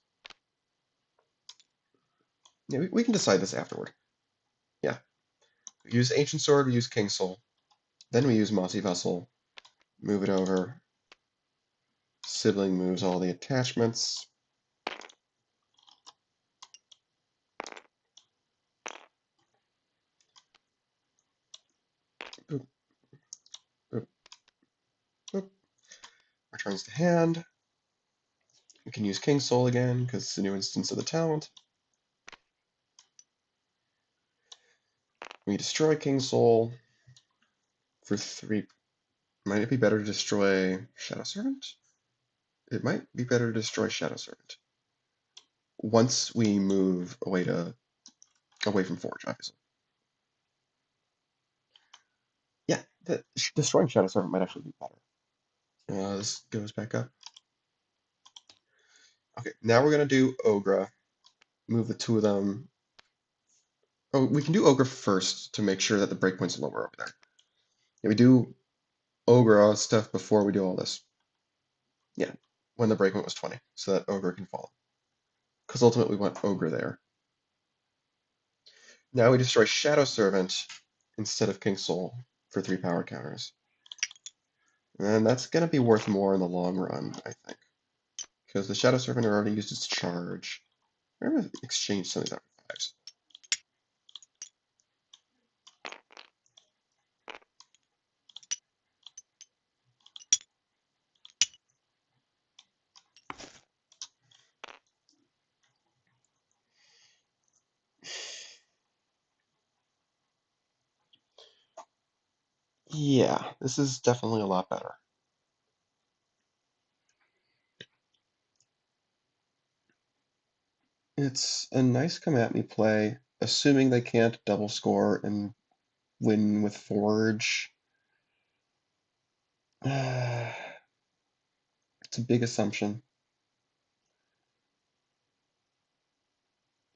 Yeah, we can decide this afterward. Yeah. We use Ancient Sword, we use King Soul. Then we use Mossy Vessel. Move it over. Sibling moves all the attachments. Boop, boop, boop. Returns to hand. We can use King Soul again, because it's a new instance of the talent. We destroy King Soul for 3. Might it be better to destroy Shadow Servant? It might be better to destroy Shadow Servant. Once we move away from Forge, obviously. Yeah, destroying Shadow Servant might actually be better. This goes back up. Okay, now we're gonna do Ogre. Move the 2 of them. Oh, we can do Ogre first to make sure that the breakpoint's lower over there. Yeah, we do Ogre stuff before we do all this. Yeah, when the breakpoint was 20, so that Ogre can fall. Because ultimately we want Ogre there. Now we destroy Shadow Servant instead of King Soul for 3 power counters. And that's going to be worth more in the long run, I think. Because the Shadow Servant already used its charge. I'm going to exchange some of these artifacts. Yeah, this is definitely a lot better. It's a nice come at me play, assuming they can't double score and win with Forge. It's a big assumption.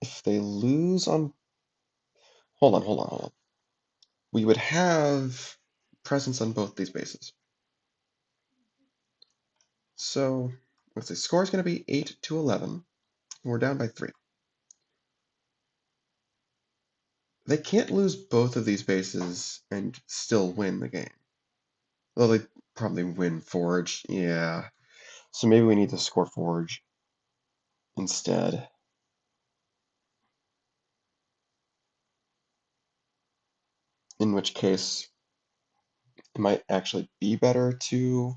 If they lose on... Hold on. We would have presence on both these bases. So, let's see, score is going to be 8 to 11. We're down by 3. They can't lose both of these bases and still win the game. Well, they probably win Forge, yeah. So maybe we need to score Forge instead. In which case, it might actually be better to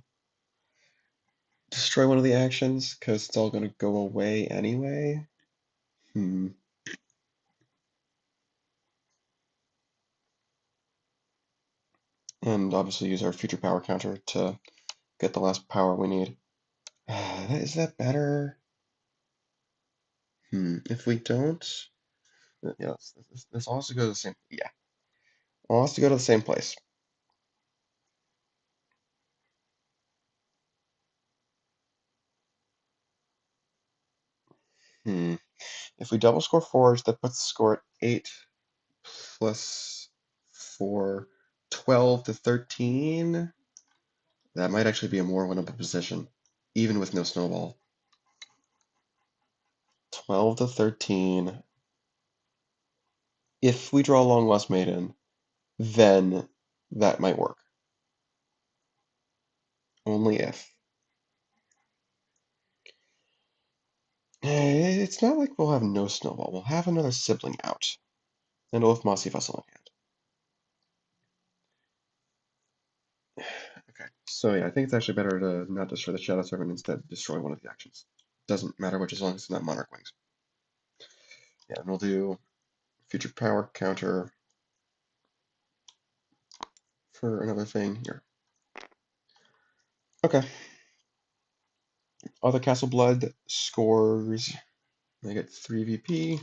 destroy one of the actions, because it's all going to go away anyway. And obviously use our future power counter to get the last power we need. Is that better? If we don't... Yes, this all has to go to the same... Yeah. All has to go to the same place. If we double score Forge, that puts the score at 8 plus 4, 12 to 13. That might actually be a more winnable position, even with no snowball. 12 to 13. If we draw Long Lost Maiden, then that might work. Only if. It's not like we'll have no snowball. We'll have another sibling out. And we'll have Mossy Vessel in hand. Okay, so yeah, I think it's actually better to not destroy the Shadow Servant, instead destroy one of the actions. Doesn't matter which, as long as it's not Monarch Wings. Yeah, and we'll do future power counter for another thing here. Okay. Other Castle Blood scores. I get 3 VP.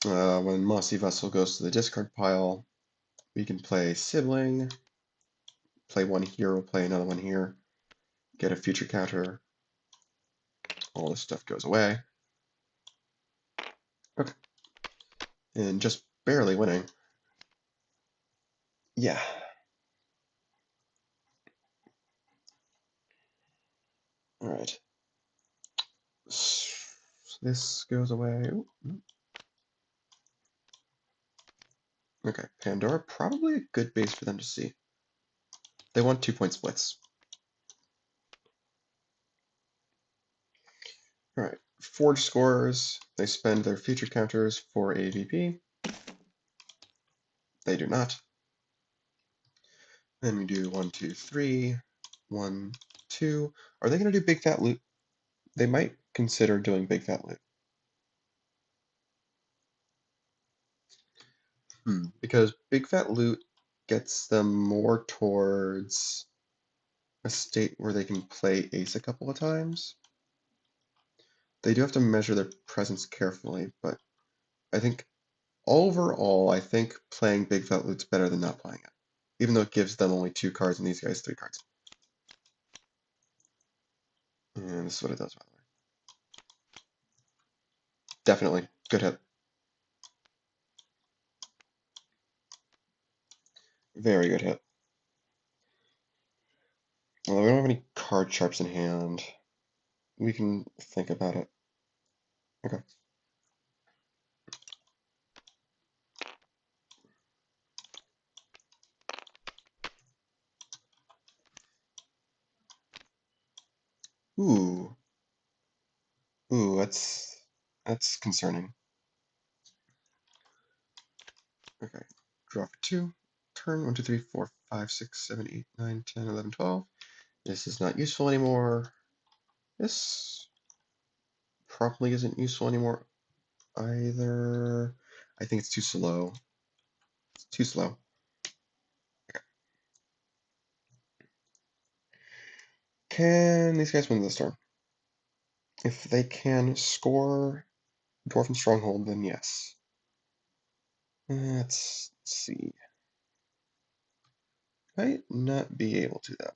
When Mossy Vessel goes to the discard pile, we can play Sibling, play one here, we'll play another one here, get a future counter. All this stuff goes away. Okay. And just barely winning. Yeah. Alright. This goes away. Ooh. Okay, Pandora, probably a good base for them to see. They want 2-point splits. Alright, Forge scores. They spend their future counters for AVP. They do not. Then we do 1, 2, 3. 1, 2. Are they going to do Big Fat Loot? They might consider doing Big Fat Loot. Because Big Fat Loot gets them more towards a state where they can play Ace a couple of times. They do have to measure their presence carefully, but I think overall, I think playing Big Fat Loot's better than not playing it. Even though it gives them only 2 cards and these guys 3 cards. And this is what it does, by the way. Definitely. Good hit. Very good hit. Although we don't have any card sharps in hand, we can think about it. Okay. Ooh. Ooh, that's concerning. Okay. Draw for 2. Turn 1, 2, 3, 4, 5, 6, 7, 8, 9, 10, 11, 12. This is not useful anymore. This probably isn't useful anymore either. I think it's too slow. It's too slow. Okay. Can these guys win this turn? If they can score Dwarven Stronghold, then yes. Let's see. Might not be able to, though.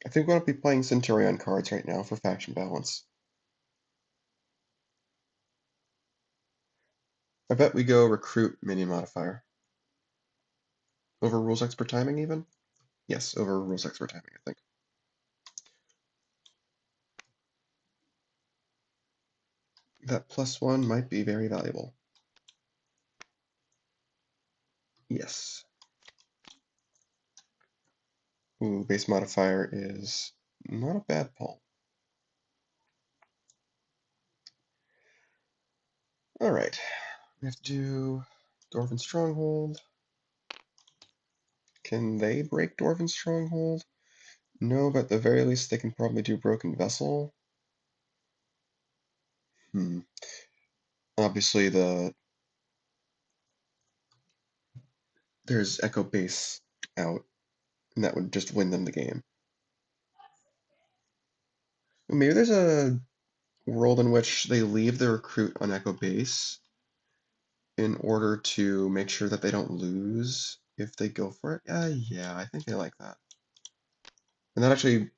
I think we're going to be playing Centurion cards right now for faction balance. I bet we go recruit minion modifier. Over rules expert timing, even? Yes, over rules expert timing, I think. That +1 might be very valuable. Yes. Ooh, base modifier is not a bad pull. Alright. We have to do Dwarven Stronghold. Can they break Dwarven Stronghold? No, but at the very least they can probably do Broken Vessel. Obviously there's Echo Base out, and that would just win them the game. Maybe there's a world in which they leave the recruit on Echo Base in order to make sure that they don't lose if they go for it. Yeah, I think they like that. And that actually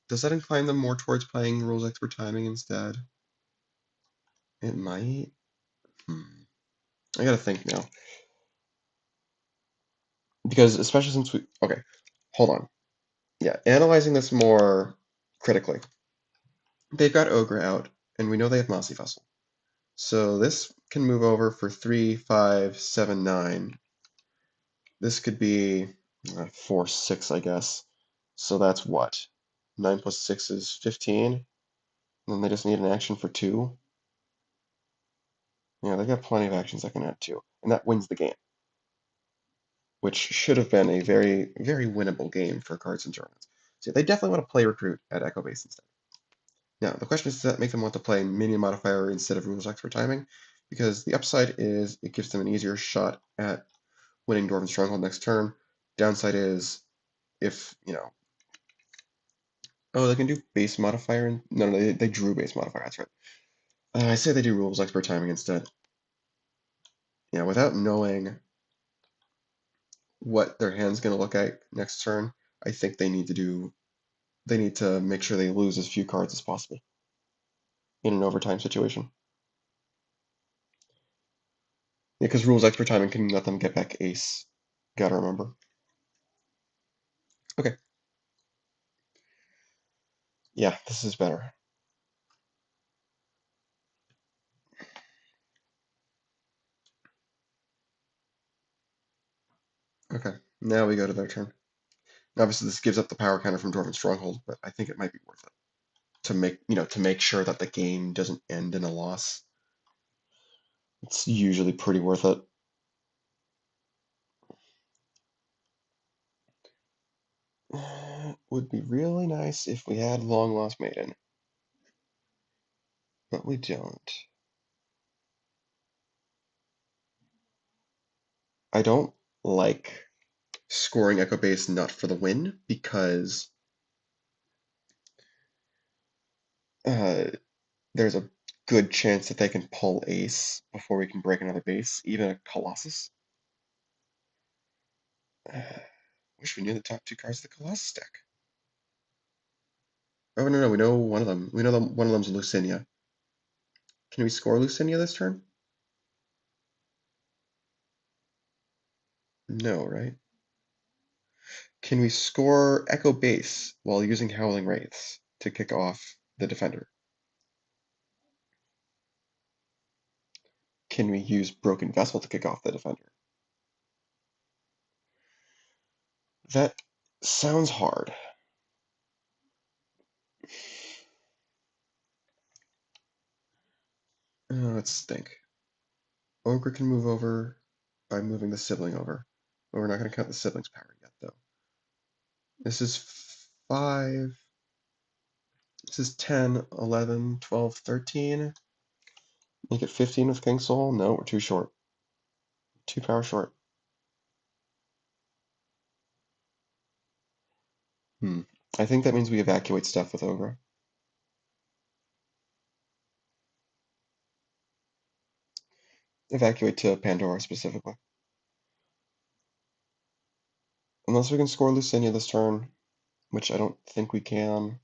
does that incline them more towards playing rules expert timing instead? It might. I gotta think now. Because especially since okay, hold on. Yeah, analyzing this more critically. They've got Ogre out, and we know they have Mossy Vessel. So this can move over for 3, 5, 7, 9. This could be 4, 6, I guess. So that's what? 9 plus 6 is 15. then they just need an action for 2. Yeah, they got plenty of actions that can add 2, and that wins the game, which should have been a very, very winnable game for Card Centurions. So they definitely want to play Recruit at Echo Base instead. Now, the question is, does that make them want to play Minion Modifier instead of Rules Expert Timing? Because the upside is it gives them an easier shot at winning Dwarven Stronghold next turn. Downside is if, oh, they can do Base Modifier. No, they drew Base Modifier, that's right. I say they do Rules Expert Timing instead. Yeah, without knowing what their hand's going to look like next turn, I think they need to make sure they lose as few cards as possible in an overtime situation. Yeah, because Rules Expert Timing can let them get back Ace. Gotta remember. Okay. Yeah, this is better. Okay, now we go to their turn. Obviously, this gives up the power counter from Dwarven Stronghold, but I think it might be worth it to make sure that the game doesn't end in a loss. It's usually pretty worth it. Would be really nice if we had Long Lost Maiden, but we don't. I don't like scoring Echo Base Nut for the win because uh, there's a good chance that they can pull Ace before we can break another base, even a Colossus. Wish we knew the top 2 cards of the Colossus deck. Oh, no, we know one of them. We know one of them's Lucinia. Can we score Lucinia this turn? No, right? Can we score Echo Base while using Howling Wraiths to kick off the Defender? Can we use Broken Vessel to kick off the Defender? That sounds hard. Let's think. Ogre can move over by moving the sibling over. But we're not going to count the sibling's power yet, though. This is 5. This is 10, 11, 12, 13. Make it 15 with King Soul? No, we're too short. 2 power short. I think that means we evacuate stuff with Ogre. Evacuate to Pandora specifically. Unless we can score Lucinia this turn, which I don't think we can.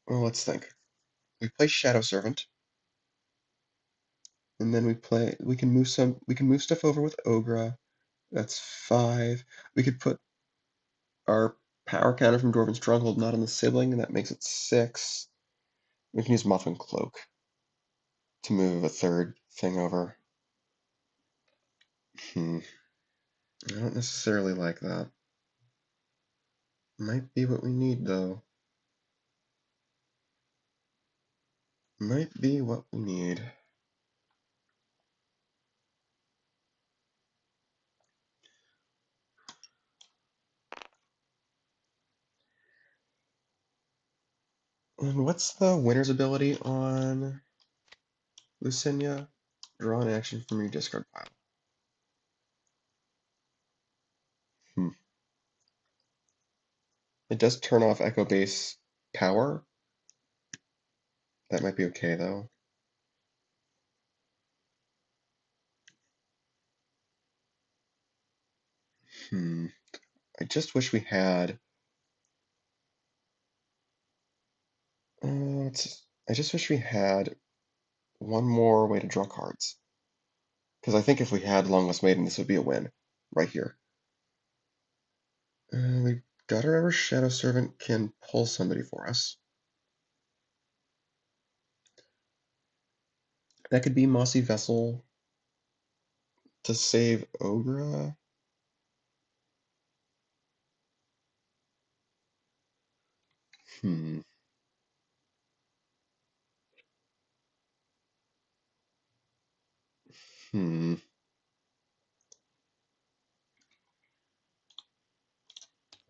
Well, let's think. We play Shadow Servant, and then we can move stuff over with Ogre. That's 5. We could put our power counter from Dwarven Stronghold not on the sibling, and that makes it 6. We can use Muffin Cloak to move a third thing over. I don't necessarily like that. Might be what we need, though. Might be what we need. And what's the winner's ability on Lucinia? Draw an action from your discard pile. It does turn off Echo Base power. That might be okay, though. I just wish we had... I just wish we had one more way to draw cards. Because I think if we had Long Lost Maiden, this would be a win. Right here. We gotta remember Shadow Servant can pull somebody for us. That could be Mossy Vessel to save Ogre. Hmm. Hmm.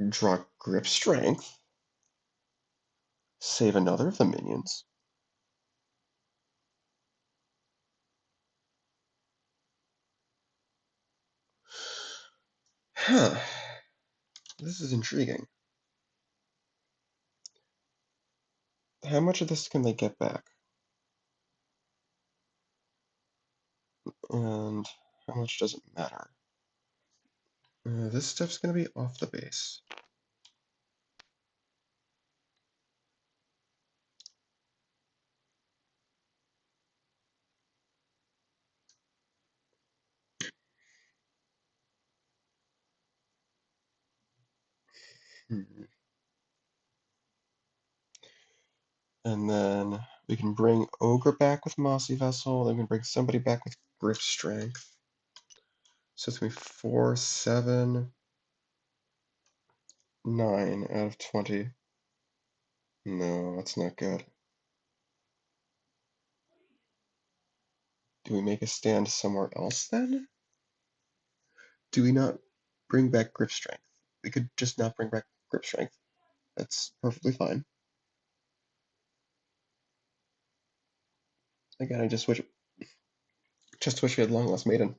Draw grip strength. Save another of the minions. Huh. This is intriguing. How much of this can they get back? And how much does it matter? This stuff's gonna be off the base. Hmm. And then we can bring Ogre back with Mossy Vessel. Then we can bring somebody back with Grip Strength. So it's gonna be 4, 7, 9 out of 20. No, that's not good. Do we make a stand somewhere else then? Do we not bring back Grip Strength? We could just not bring back Grip Strength. That's perfectly fine. Again, I just wish we had Long Lost Maiden.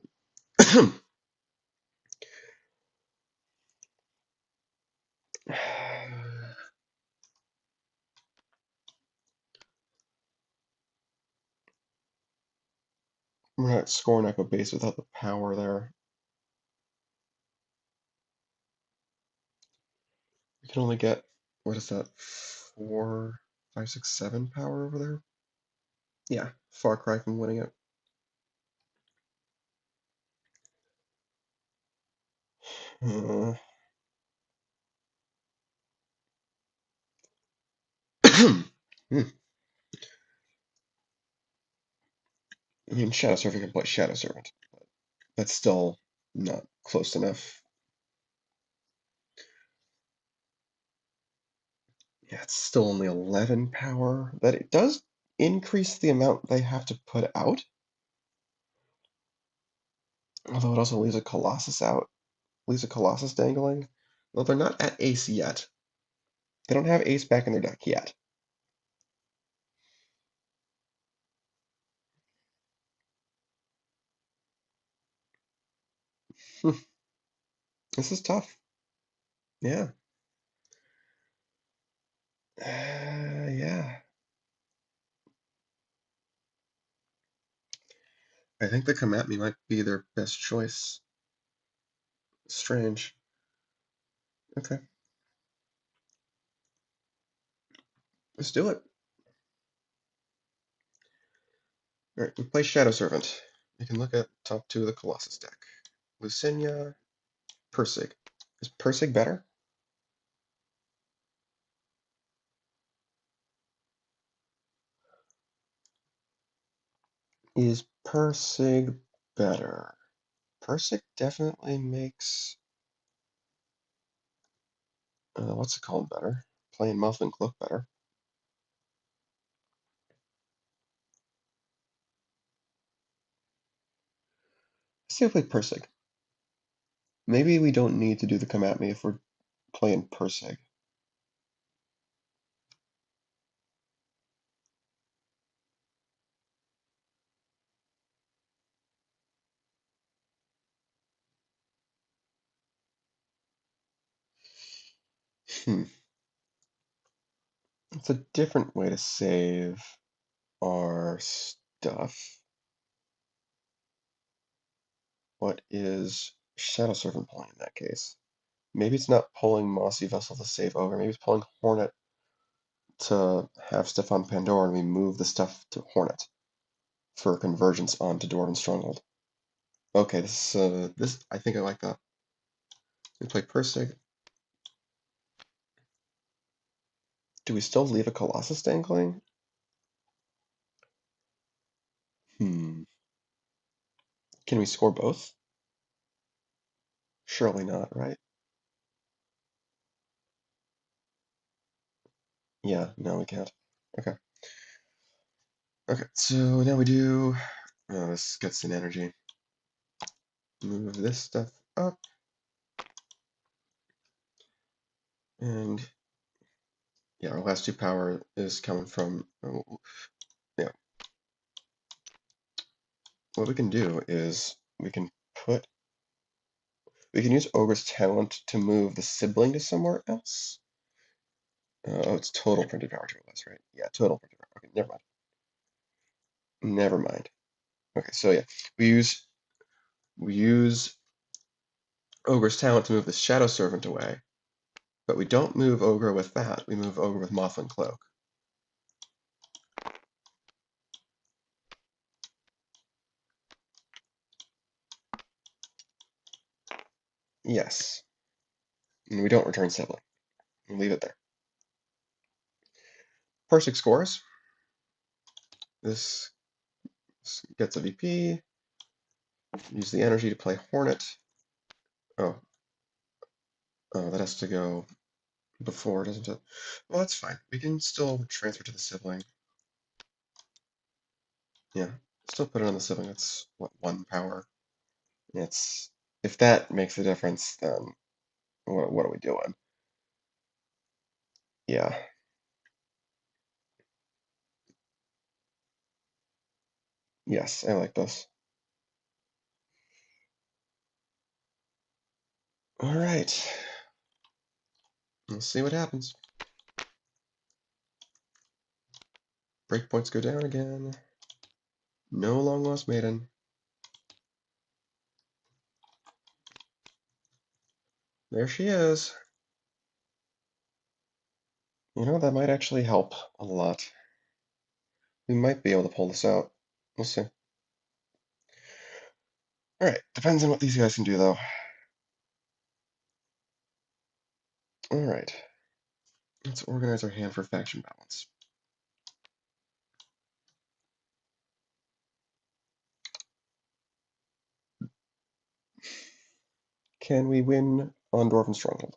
We're not scoring up a base without the power there. We can only get, what is that, 4, 5, 6, 7 power over there? Yeah, far cry from winning it. Uh, I mean, Shadow Servant can play Shadow Servant. That's still not close enough. Yeah, it's still only 11 power. That it does increase the amount they have to put out. Although it also leaves a Colossus out. Leaves a Colossus dangling. Well, they're not at Ace yet. They don't have Ace back in their deck yet. This is tough. Yeah. Yeah. I think the Come At Me might be their best choice. Strange. Okay. Let's do it. Alright, we play Shadow Servant. You can look at top 2 of the Colossus deck. Lucinia, Persig. Is Persig better? Is Persig better? Persig definitely makes what's it called better? Playing Muffin Cloak better. Let's see if we play Persig. Maybe we don't need to do the Come At Me if we're playing Persig. Hmm. It's a different way to save our stuff. What is Shadow Servant pulling in that case? Maybe it's not pulling Mossy Vessel to save Ogre. Maybe it's pulling Hornet to have stuff on Pandora, and we move the stuff to Hornet for convergence onto Dwarven Stronghold. Okay, this I think I like that. We play Persig. Do we still leave a Colossus dangling? Hmm. Can we score both? Surely not, right? Yeah, no, we can't. Okay. Okay, so now we do. Oh, this gets an energy. Move this stuff up. And yeah, our last 2 power is coming from. Yeah. What we can do is put. We can use Ogre's Talent to move the sibling to somewhere else. Oh, it's total printed power to less, right? Yeah, total printed power. Okay, never mind. Never mind. Okay, so yeah, we use Ogre's Talent to move the Shadow Servant away, but we don't move Ogre with that. We move Ogre with Mothling Cloak. Yes, and we don't return sibling. We leave it there. Parsec scores. This gets a VP. Use the energy to play Hornet. Oh, oh, that has to go before, doesn't it? Well, that's fine. We can still transfer to the sibling. Yeah, still put it on the sibling. That's what, 1 power. It's if that makes a difference, then what are we doing? Yeah. Yes, I like this. All right. We'll see what happens. Breakpoints go down again. No long lost maiden. There she is. You know, that might actually help a lot. We might be able to pull this out. We'll see. All right, depends on what these guys can do, though. All right, let's organize our hand for faction balance. Can we win on Dwarven Stronghold?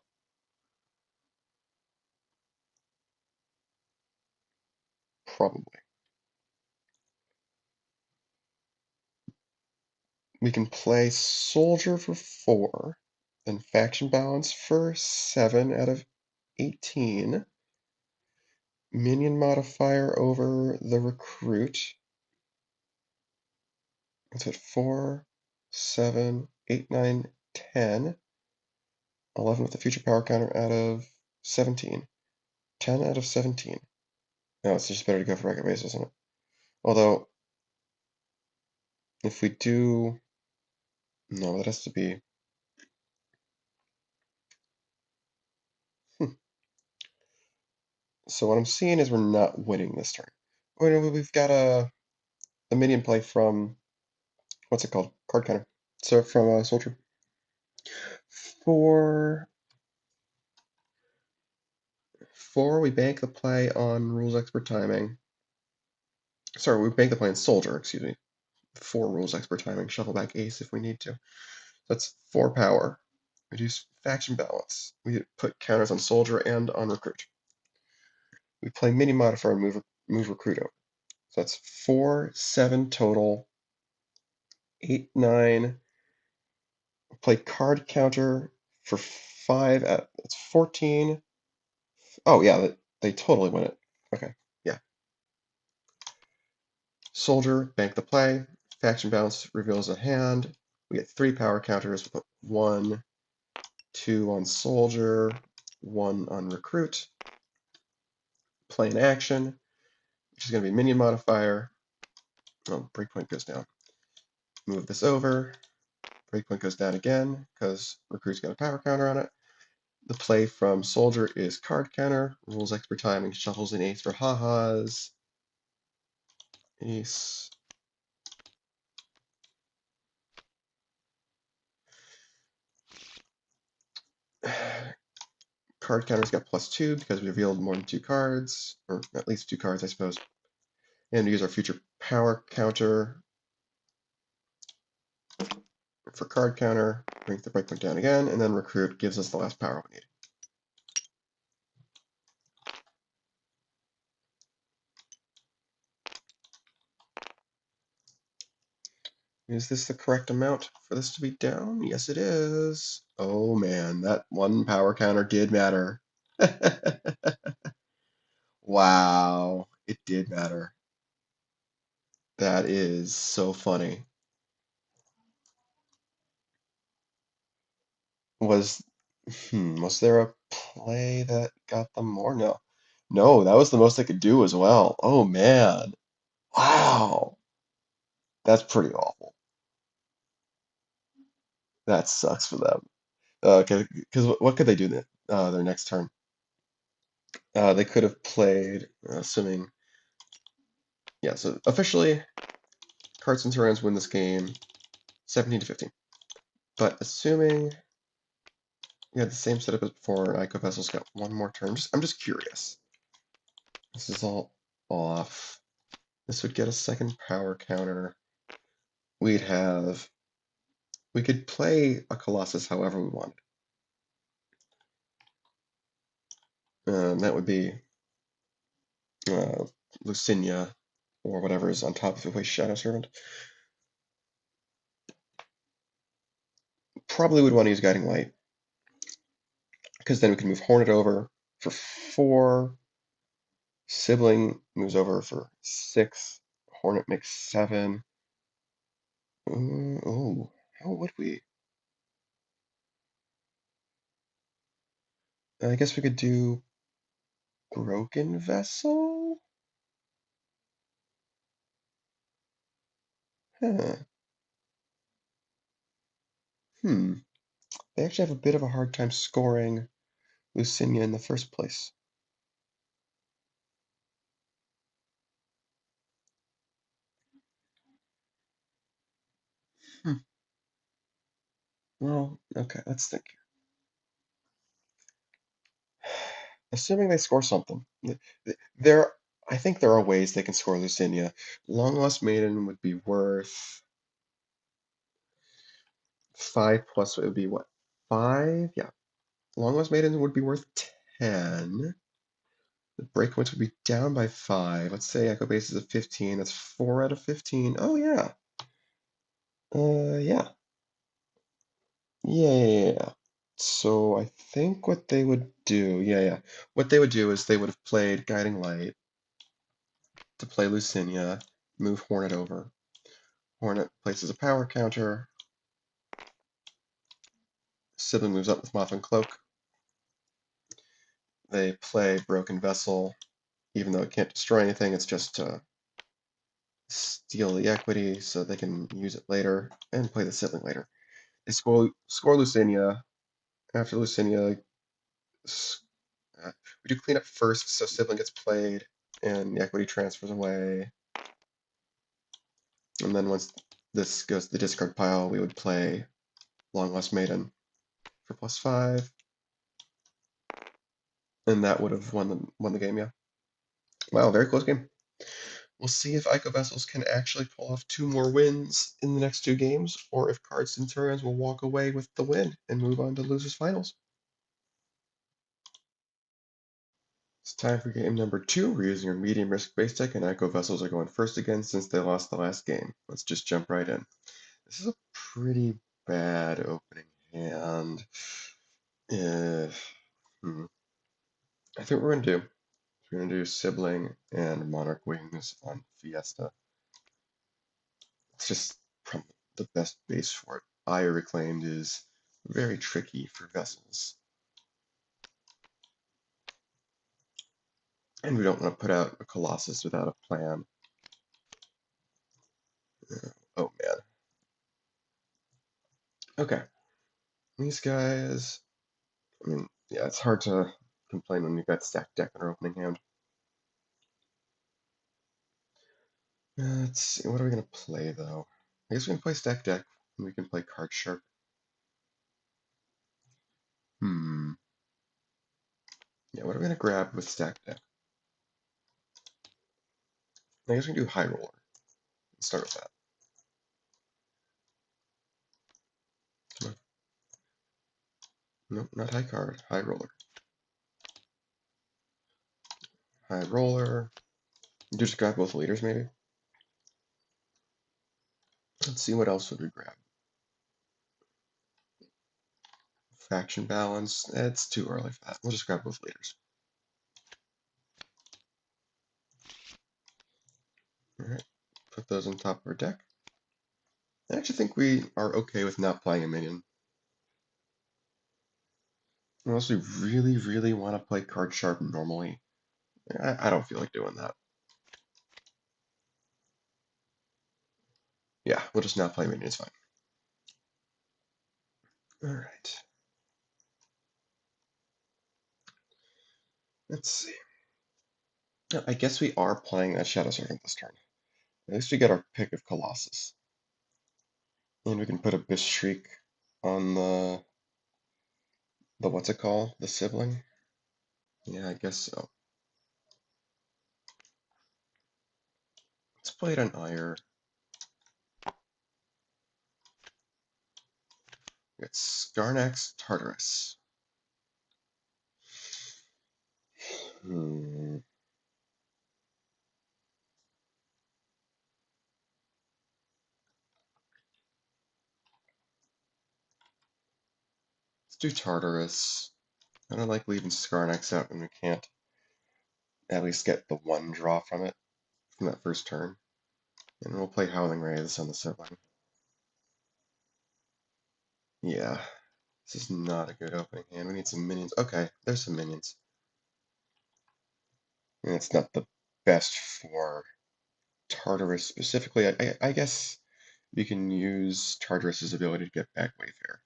Probably. We can play Soldier for 4, then Faction Balance for 7 out of 18. Minion modifier over the Recruit. It's at 4, 7, 8, 9, 10. 11 with the future power counter out of 17. 10 out of 17. No, it's just better to go for regular base, isn't it? Although, if we do... No, that has to be... So what I'm seeing is we're not winning this turn. Oh, no, we've got a minion play from... What's it called? Card counter. So from Soldier. For 4, we bank the play on Rules Expert Timing. Sorry, we bank the play on Soldier, excuse me. 4 Rules Expert Timing. Shuffle back Ace if we need to. That's 4 power. Reduce faction balance. We put counters on Soldier and on Recruit. We play mini modifier and move Recruit over. So that's 4, 7 total. 8, 9. Play card counter for 5 at it's 14. Oh yeah, they totally win it. Okay, yeah. Soldier, bank the play. Faction balance reveals a hand. We get 3 power counters. We put 1, 2 on Soldier, 1 on Recruit. Play an action, which is going to be minion modifier. Oh, breakpoint goes down. Move this over. Breakpoint goes down again because Recruit's got a power counter on it. The play from Soldier is card counter. Rules expert timing. Shuffles an ace for ha-has. Ace. Card counter's got +2 because we revealed more than 2 cards, or at least 2 cards, I suppose. And we use our future power counter for card counter, brings the breakpoint down again, and then Recruit gives us the last power we need. Is this the correct amount for this to be down? Yes, it is. Oh man, that one power counter did matter. Wow, it did matter. That is so funny. Was was there a play that got them more? No. No, that was the most they could do as well. Oh man. Wow. That's pretty awful. That sucks for them. Okay, because what could they do their next turn? They could have played, assuming, yeah. So officially, Card Centurions win this game, 17-15. But assuming we had the same setup as before, and Ico Vessels got one more turn. I'm just curious. This is all off. This would get a second power counter. We'd have. We could play a Colossus however we wanted. That would be uh, Lucinia or whatever is on top if we play Shadow Servant. Probably would want to use Guiding Light because then we can move Hornet over for 4. Sibling moves over for 6. Hornet makes 7. Oh, how would we? I guess we could do Broken Vessel? Huh. Hmm. They actually have a bit of a hard time scoring Lucinia in the first place. Hmm. Well, okay, let's think. Assuming they score something. There, I think there are ways they can score Lucinia. Long Lost Maiden would be worth 5 plus it would be what? 5? Yeah. Long Lost Maiden would be worth 10. The breakaways would be down by 5. Let's say Echo Base is a 15. That's 4 out of 15. Oh yeah. Yeah. Yeah. So I think what they would do, yeah. What they would do is they would have played Guiding Light to play Lucinia, move Hornet over. Hornet places a power counter. Sibling moves up with Moth and Cloak. They play Broken Vessel, even though it can't destroy anything, it's just to steal the equity so they can use it later and play the Sibling later. They score Lucinia. After Lucinia, we do clean up first, so Sibling gets played and the equity transfers away. And then once this goes to the discard pile, we would play Long Lost Maiden for +5. And that would have won the game, yeah. Wow, very close game. We'll see if Ico Vessels can actually pull off 2 more wins in the next 2 games, or if Card Centurions will walk away with the win and move on to losers finals. It's time for game number 2. We're using our medium risk base deck, and Ico Vessels are going first again since they lost the last game. Let's just jump right in. This is a pretty bad opening hand. Uh, hmm. I think what we're going to do Sibling and Monarch Wings on Fiesta. It's just probably the best base for it. Ire Reclaimed is very tricky for Vessels. And we don't want to put out a Colossus without a plan. Oh man. Okay. These guys, I mean, yeah, it's hard to complain when you've got stacked deck in our opening hand. Let's see, what are we going to play though? I guess we can play stacked deck and we can play Card Shark. Yeah, what are we going to grab with stacked deck? I guess we can do High Roller. Let's start with that. Come on. Nope, not High Card. High Roller. High Roller. You just grab both leaders maybe? Let's see, what else would we grab? Faction balance. It's too early for that. We'll just grab both leaders. All right, put those on top of our deck. I actually think we are okay with not playing a minion. Unless we really, really want to play card sharp normally. I don't feel like doing that. Yeah, we'll just not play minion, it's fine. All right. Let's see. I guess we are playing that Shadow Servant this turn. At least we get our pick of Colossus. And we can put a Bishriek on the what's it called? The sibling? Yeah, I guess so. Let's play it on Ire. It's Skarnax Tartarus. Hmm. Let's do Tartarus. I don't like leaving Skarnax out when we can't at least get the one draw from it, from that first turn. And we'll play Howling Rays on the sibling. Yeah, this is not a good opening hand. We need some minions. Okay, there's some minions. And it's not the best for Tartarus specifically. I guess we can use Tartarus's ability to get back Wayfair,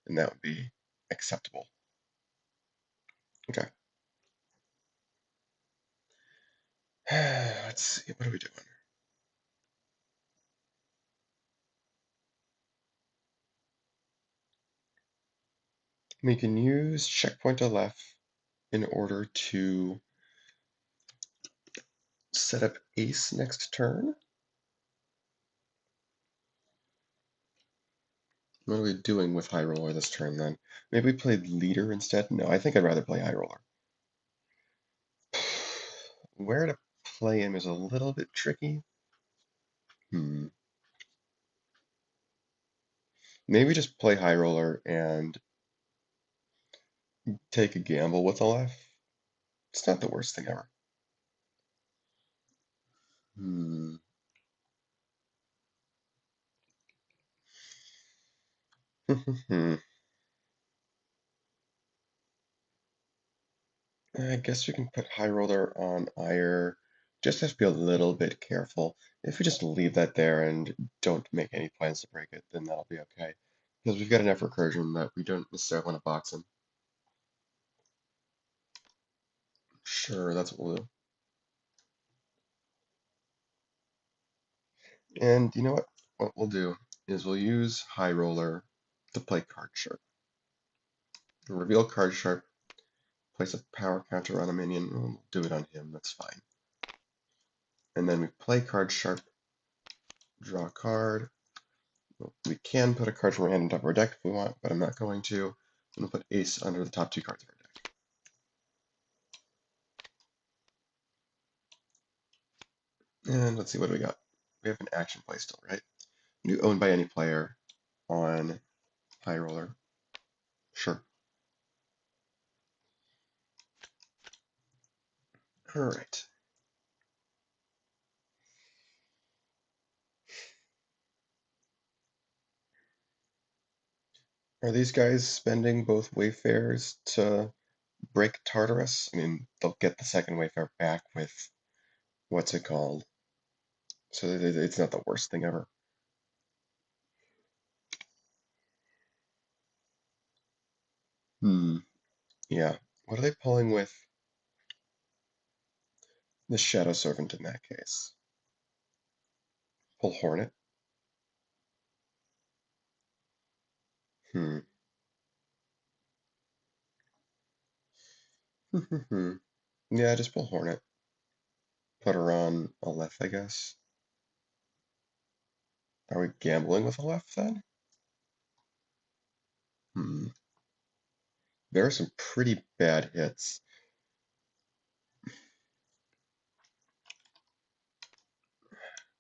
and that would be acceptable. Okay. Let's see, what are we doing? We can use Checkpoint Aleph in order to set up Ace next turn. What are we doing with High Roller this turn then? Maybe we played Leader instead? No, I think I'd rather play High Roller. Where to play him is a little bit tricky. Maybe just play High Roller and take a gamble with Aleph. It's not the worst thing ever. Hmm. I guess we can put High Roller on Ire. Just have to be a little bit careful. If we just leave that there and don't make any plans to break it, then that'll be okay. Because we've got enough recursion that we don't necessarily want to box him. Sure, that's what we'll do. And you know what? What we'll do is we'll use High Roller to play Card Sharp. Reveal Card Sharp, place a power counter on a minion, and we'll do it on him, that's fine. And then we play Card Sharp, draw a card. We can put a card from our hand on top of our deck if we want, but I'm not going to. And we'll put Ace under the top two cards of our deck. And let's see, what do we got? We have an action play still, right? New owned by any player on High Roller. Sure. All right. Are these guys spending both Wayfarers to break Tartarus? I mean, they'll get the second Wayfare back with what's it called? So it's not the worst thing ever. Yeah. What are they pulling with the Shadow Servant in that case? Pull Hornet? Hmm. Yeah, just pull Hornet. Put her on Aleph, I guess. Are we gambling with Aleph then? Hmm. There are some pretty bad hits.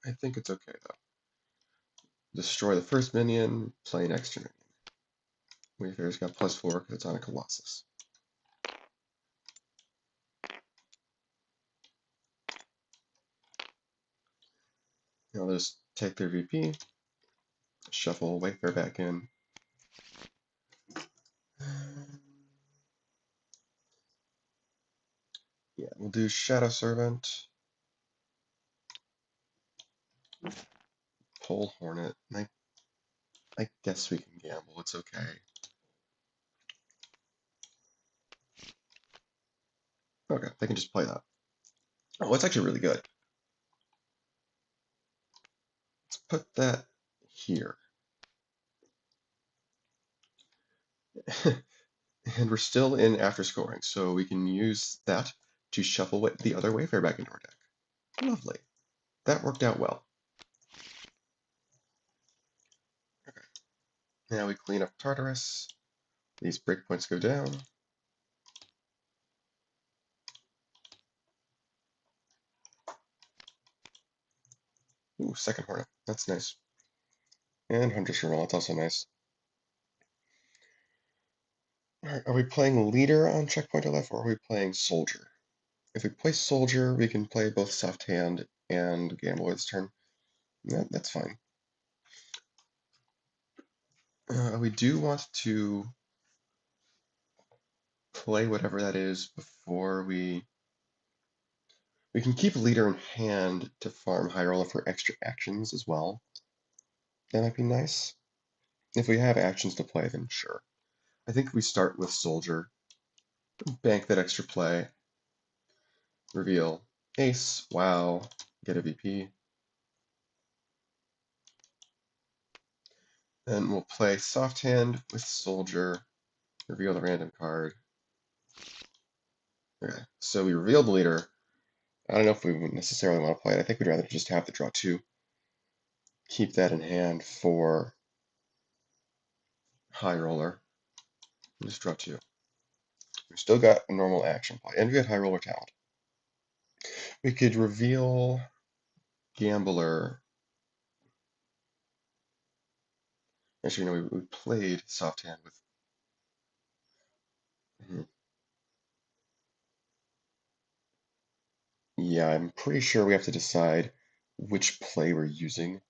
I think it's okay though. Destroy the first minion, play next turn. Wayfarer's got +4 because it's on a Colossus. Now they'll just take their VP, shuffle Wayfarer back in. Yeah, we'll do Shadow Servant, Pole Hornet. I guess we can gamble, it's okay. Okay, they can just play that. Oh, it's actually really good. Let's put that here. And we're still in after scoring, so we can use that to shuffle the other Wayfarer back into our deck. Lovely. That worked out well. Okay. Now we clean up Tartarus. These breakpoints go down. Ooh, second Hornet. That's nice. And Hunter's Journal. That's also nice. Alright, are we playing Leader on checkpoint 11 or are we playing Soldier? If we play Soldier, we can play both Soft Hand and Gamble this turn. Yeah, that's fine. We do want to play whatever that is before we can keep Leader in hand to farm High Roller for extra actions as well. That might be nice. If we have actions to play, then sure. I think we start with Soldier, bank that extra play, reveal Ace, wow, get a VP. Then we'll play Soft Hand with Soldier, reveal the random card. Okay, so we revealed the Leader. I don't know if we would necessarily want to play it. I think we'd rather just have the draw 2. Keep that in hand for High Roller. Just draw 2. We've still got a normal action play, and we got High Roller talent. We could reveal Gambler. Actually, no, we played Soft Hand with. Yeah, I'm pretty sure we have to decide which play we're using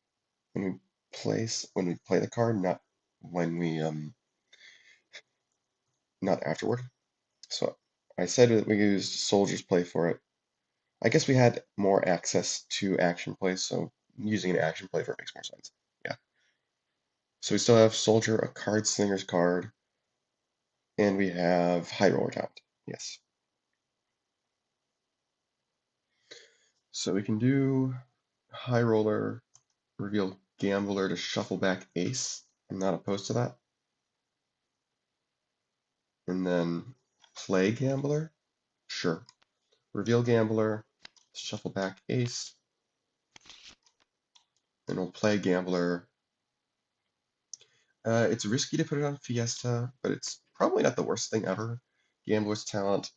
when we play the card, not when we not afterward. So I said that we used Soldier's play for it. I guess we had more access to action plays, so using an action play for it makes more sense. Yeah. So we still have Soldier, a Card Slingers card, and we have High Roller talent. Yes. So we can do High Roller, reveal Gambler to shuffle back Ace. I'm not opposed to that. And then play Gambler. Sure. Reveal Gambler, shuffle back Ace, and we'll play Gambler. It's risky to put it on Fiesta, but it's probably not the worst thing ever. Gambler's talent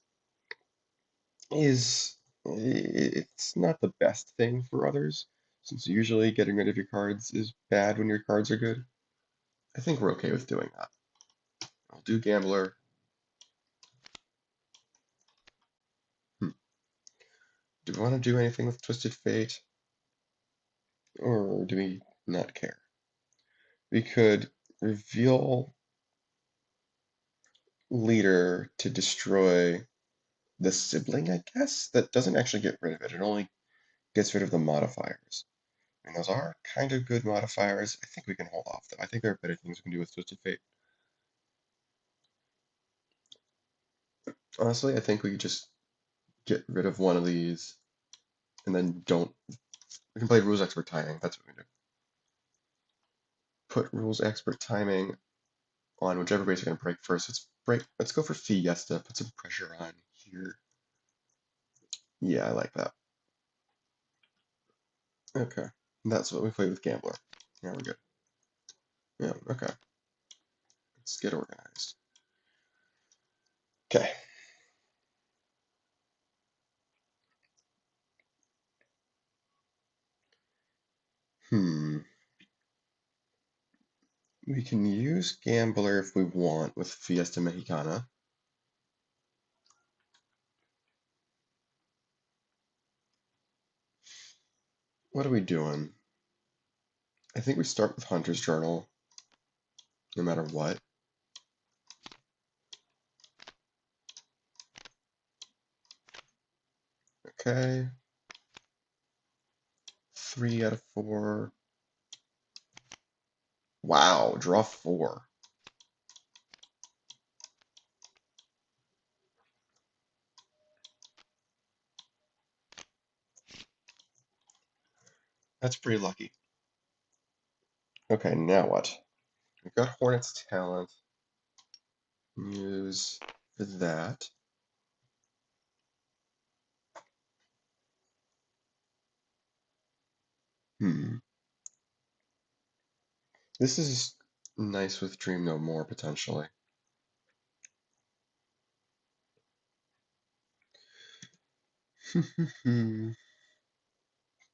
is it's not the best thing for others, since usually getting rid of your cards is bad when your cards are good. I think we're okay with doing that. I'll do Gambler. Do we want to do anything with Twisted Fate? Or do we not care? We could reveal Leader to destroy the sibling, I guess. That doesn't actually get rid of it. It only gets rid of the modifiers. And those are kind of good modifiers. I think we can hold off, though. I think there are better things we can do with Twisted Fate. Honestly, I think we could just get rid of one of these and then don't. We can play Rules Expert Timing. That's what we do. Put Rules Expert Timing on whichever base we're going to break first. Let's go for Fiesta. Put some pressure on here. Yeah, I like that. Okay. That's what we played with Gambler. Yeah, we're good. Yeah, okay. Let's get organized. Okay. Hmm. We can use Gambler if we want with Fiesta Mexicana. What are we doing? I think we start with Hunter's Journal, no matter what. Okay. 3 out of 4. Wow, draw 4. That's pretty lucky. Okay, now what? We've got Hornet's Talent. Use for that. This is nice with Dream No More, potentially.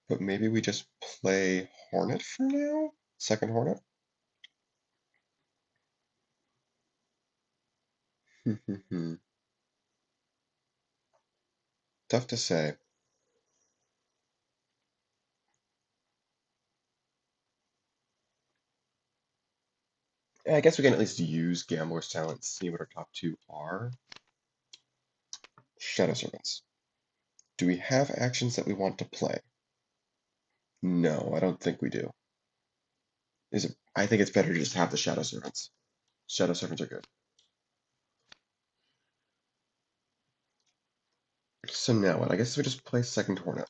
But maybe we just play Hornet for now? Second Hornet? Tough to say. Yeah, I guess we can at least use Gambler's Talent and see what our top two are. Shadow Servants. Do we have actions that we want to play? No, I don't think we do. I think it's better to just have the Shadow Servants. Shadow Servants are good. So now what? I guess we just play second Hornet.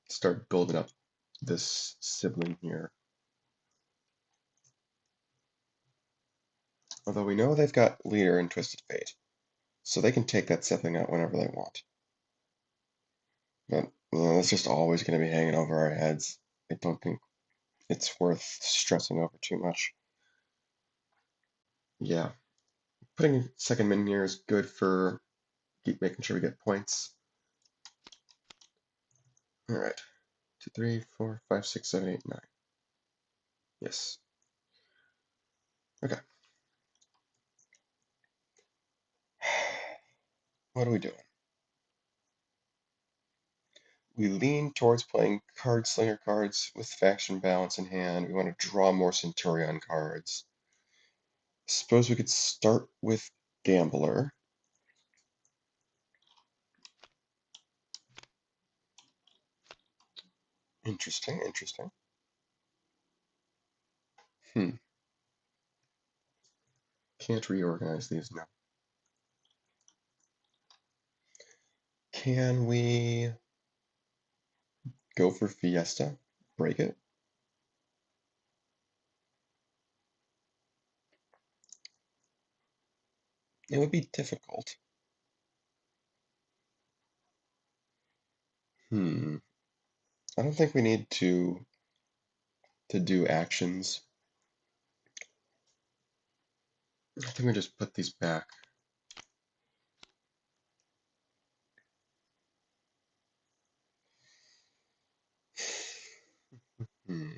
Start building up this sibling here. Although we know they've got Leader and Twisted Fate, so they can take that sibling out whenever they want. But that's just always going to be hanging over our heads. I don't think it's worth stressing over too much. Yeah, putting second min here is good for making sure we get points. All right, 2, 3, 4, 5, 6, 7, 8, 9. Yes. Okay. What are we doing? We lean towards playing Card Slinger cards with faction balance in hand. We want to draw more Centurion cards. Suppose we could start with Gambler. Interesting, interesting. Can't reorganize these now. Can we go for Fiesta? Break it? It would be difficult. I don't think we need to do actions. I think we just put these back. Hmm.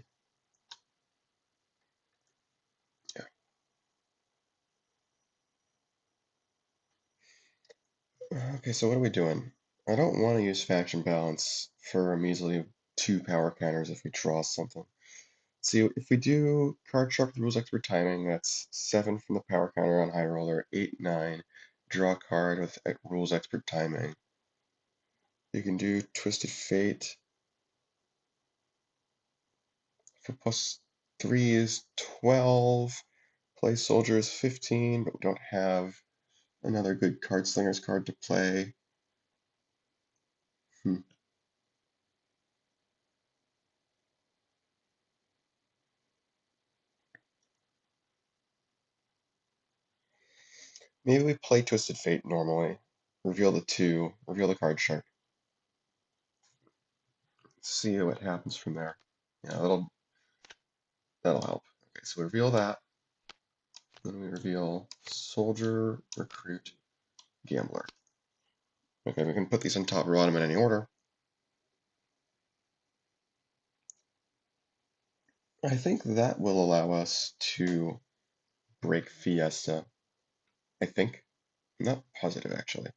Yeah. Okay, so what are we doing? I don't want to use faction balance for a measly 2 power counters if we draw something. See, if we do card sharp with rules expert timing, that's 7 from the power counter on high roller, 8, 9. Draw a card with rules expert timing. You can do Twisted Fate for +3 is 12. Play Soldier is 15, but we don't have another good Card Slingers card to play. Maybe we play Twisted Fate normally. Reveal the 2, reveal the card shark. See what happens from there. Yeah, that'll help. Okay, so we reveal that. Then we reveal Soldier, Recruit, Gambler. Okay, we can put these on top or bottom in any order. I think that will allow us to break Fiesta. I think. I'm not positive, actually.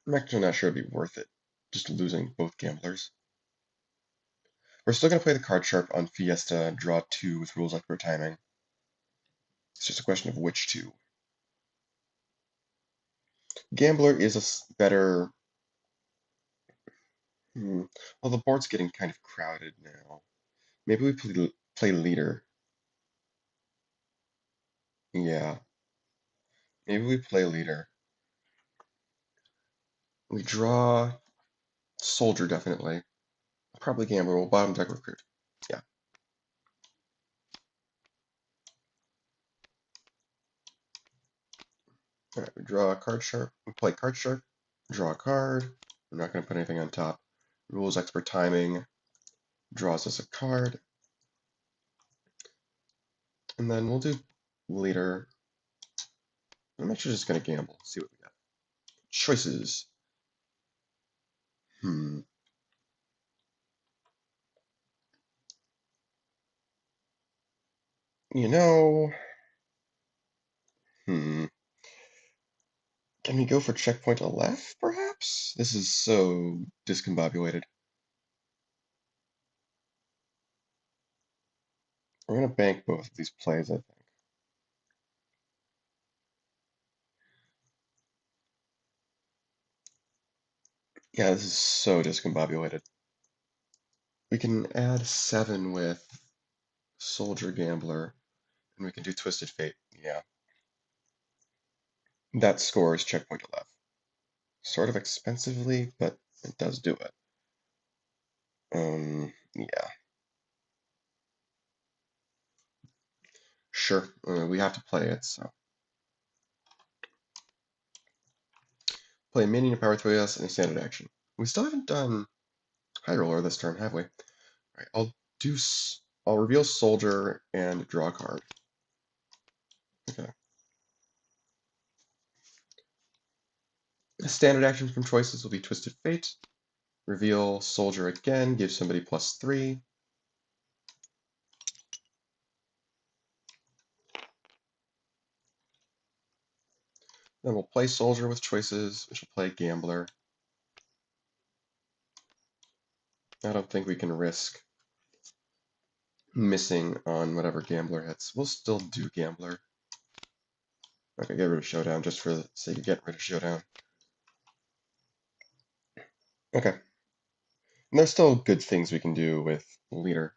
I'm actually not sure it'd be worth it, just losing both gamblers. We're still going to play the card sharp on Fiesta, draw 2 with rules expert timing. It's just a question of which two. Gambler is a better. Well, the board's getting kind of crowded now. Maybe we play leader. Yeah, maybe we play leader. We draw soldier, definitely. Probably gambler. We'll bottom deck recruit. Yeah. All right, we draw a card sharp. We play card sharp. Draw a card. We're not going to put anything on top. Rules expert timing draws us a card. And then we'll do leader. I'm actually just going to gamble. See what we got. Choices. Hmm. You know. Hmm. Can we go for checkpoint left, perhaps? This is so discombobulated. We're going to bank both of these plays, I think. Yeah, this is so discombobulated. We can add 7 with Soldier Gambler, and we can do Twisted Fate. Yeah. That scores checkpoint 11. Sort of expensively, but it does do it. Yeah. Sure, we have to play it, so. Play minion power 3S and a standard action. We still haven't done High Roller this turn, have we? Alright, I'll reveal Soldier and draw a card. Okay. A standard action from choices will be Twisted Fate. Reveal Soldier again, give somebody +3. Then we'll play Soldier with choices, which will play Gambler. I don't think we can risk missing on whatever Gambler hits. We'll still do Gambler. Okay, get rid of Showdown just for the sake of getting rid of Showdown. Okay. And there's still good things we can do with Leader.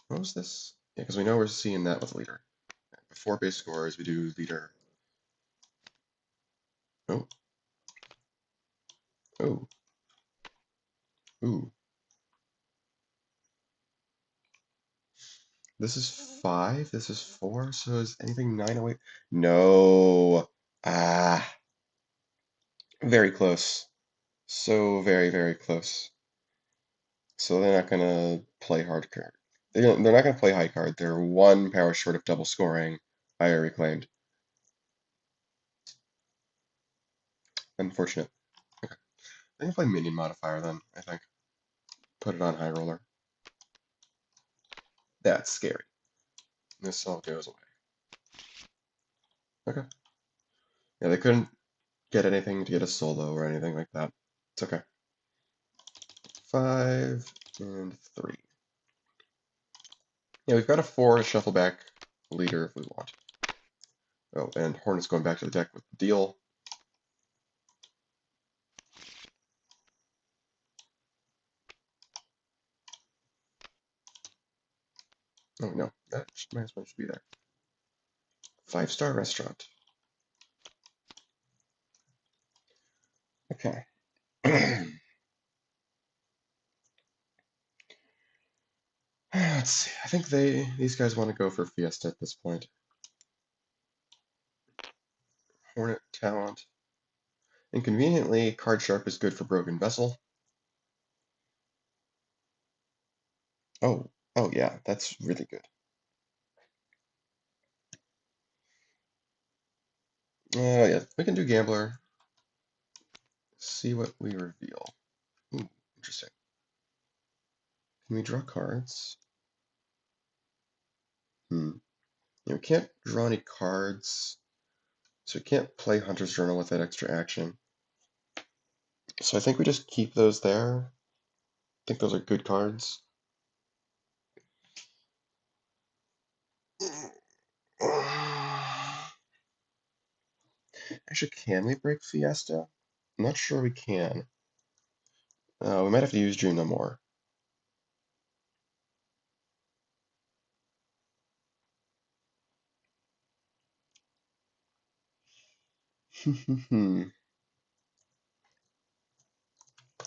What was this? Yeah, because we know we're seeing that with Leader. Before base scores, we do Leader. Oh. Oh. Ooh. This is 5, this is 4, so is anything 908? No. Ah. Very close. So very, very close. So they're not gonna play hard card. They're not gonna play high card. They're 1 power short of double scoring. I already claimed. Unfortunate. Okay. I can play minion modifier then, I think. Put it on high roller. That's scary. This all goes away. Okay. Yeah, they couldn't get anything to get a solo or anything like that. It's okay. 5 and 3. Yeah, we've got a 4 to shuffle back leader if we want. Oh, and Hornet's going back to the deck with the deal. Oh no, that minus 1 should be there. 5-star restaurant. Okay. Let's see. I think these guys want to go for Fiesta at this point. Hornet talent. Inconveniently, card sharp is good for broken vessel. Oh yeah, that's really good. Yeah, we can do gambler. See what we reveal. Ooh, interesting. Can we draw cards? Yeah, we can't draw any cards, so we can't play Hunter's Journal with that extra action. So I think we just keep those there. I think those are good cards. Actually, can we break Fiesta? I'm not sure we can. We might have to use Dream No More.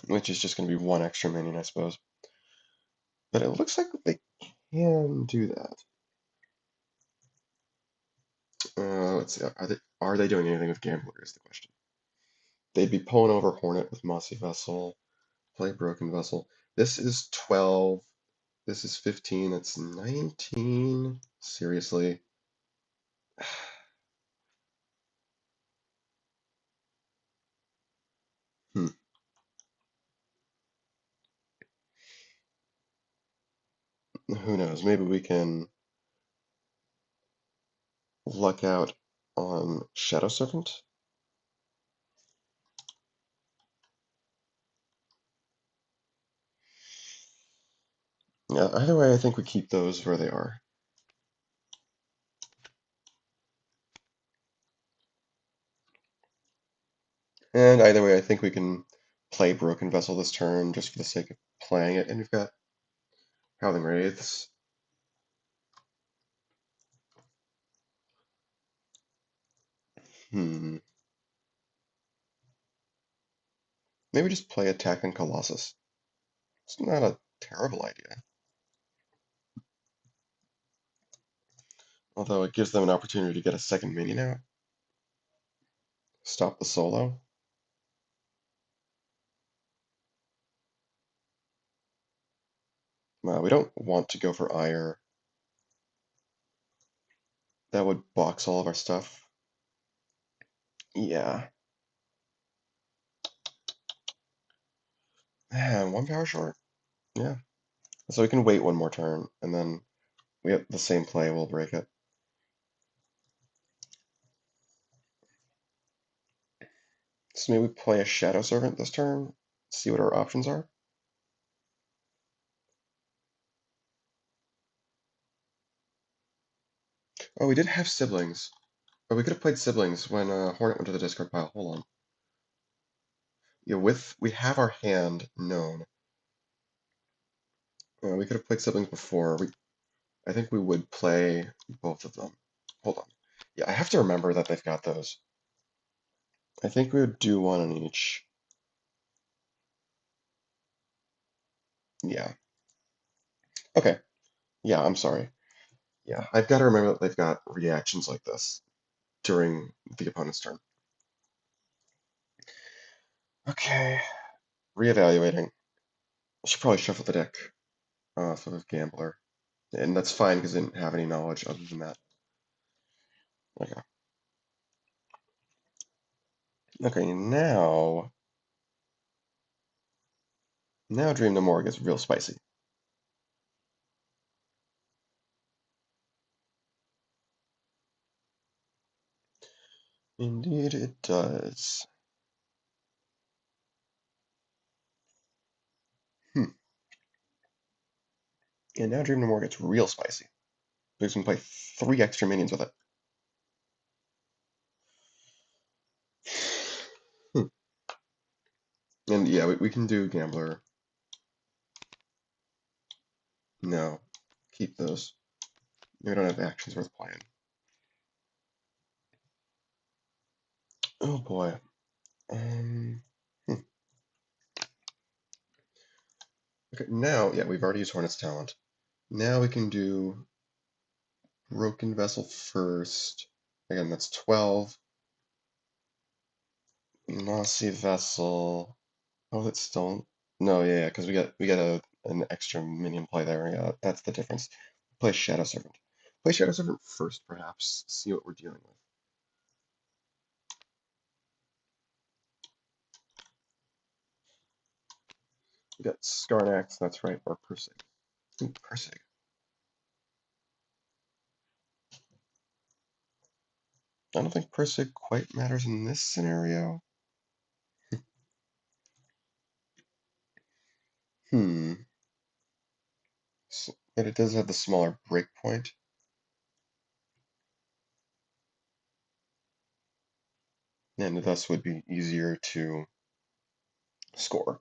Which is just going to be one extra minion, I suppose. But it looks like they can do that. Let's see. Are they doing anything with Gambler is the question. They'd be pulling over Hornet with Mossy Vessel, play Broken Vessel. This is 12. This is 15. That's 19. Seriously. Hmm. Who knows? Maybe we can luck out on Shadow Serpent. Yeah, either way, I think we keep those where they are. And either way, I think we can play Broken Vessel this turn just for the sake of playing it. And we've got Howling Wraiths. Hmm. Maybe just play Attack on Colossus. It's not a terrible idea. Although it gives them an opportunity to get a second minion out. Stop the solo. We don't want to go for Ire. That would box all of our stuff. Yeah. Man, one power short. Yeah. So we can wait one more turn, and then we have the same play, we'll break it. So maybe we play a Shadow Servant this turn, see what our options are. Oh, we did have siblings. But we could have played siblings when Hornet went to the discard pile. Hold on. Yeah, we have our hand known. We could have played siblings before. I think we would play both of them. Hold on. Yeah, I have to remember that they've got those. I think we would do one on each. Yeah. Okay. Yeah, I'm sorry. Yeah, I've got to remember that they've got reactions like this during the opponent's turn. Okay. Reevaluating. I should probably shuffle the deck for the Gambler. And that's fine because I didn't have any knowledge other than that. Okay. Okay, now Dream No More gets real spicy. Indeed it does. Hmm. And now Dream No More gets real spicy. We can play 3 extra minions with it. Hmm. And yeah, we can do Gambler. No. Keep those. We don't have actions worth playing. Oh boy. Hmm. Okay, now, yeah, we've already used Hornet's Talent. Now we can do Broken Vessel first. Again, that's 12. Mossy Vessel. Oh, that's still no, yeah, because we got an extra minion play there. Yeah, that's the difference. Play Shadow Servant. Play Shadow Servant first, perhaps. See what we're dealing with. We got Skarnax, that's right, or Persig. Ooh, Persig. I don't think Persig quite matters in this scenario. Hmm. But it does have the smaller breakpoint. And thus would be easier to score.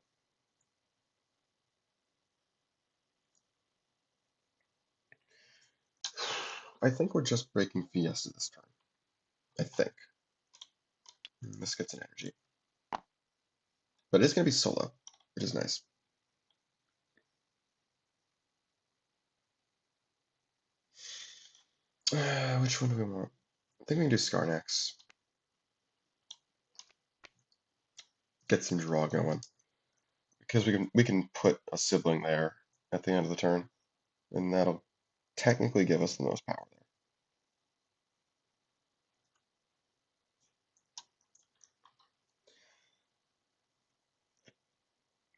I think we're just breaking Fiesta this time. I think. This gets an energy. But it's going to be solo, which is nice. Which one do we want? I think we can do Skarnax. Get some draw going. Because we can put a sibling there at the end of the turn. And that'll technically give us the most power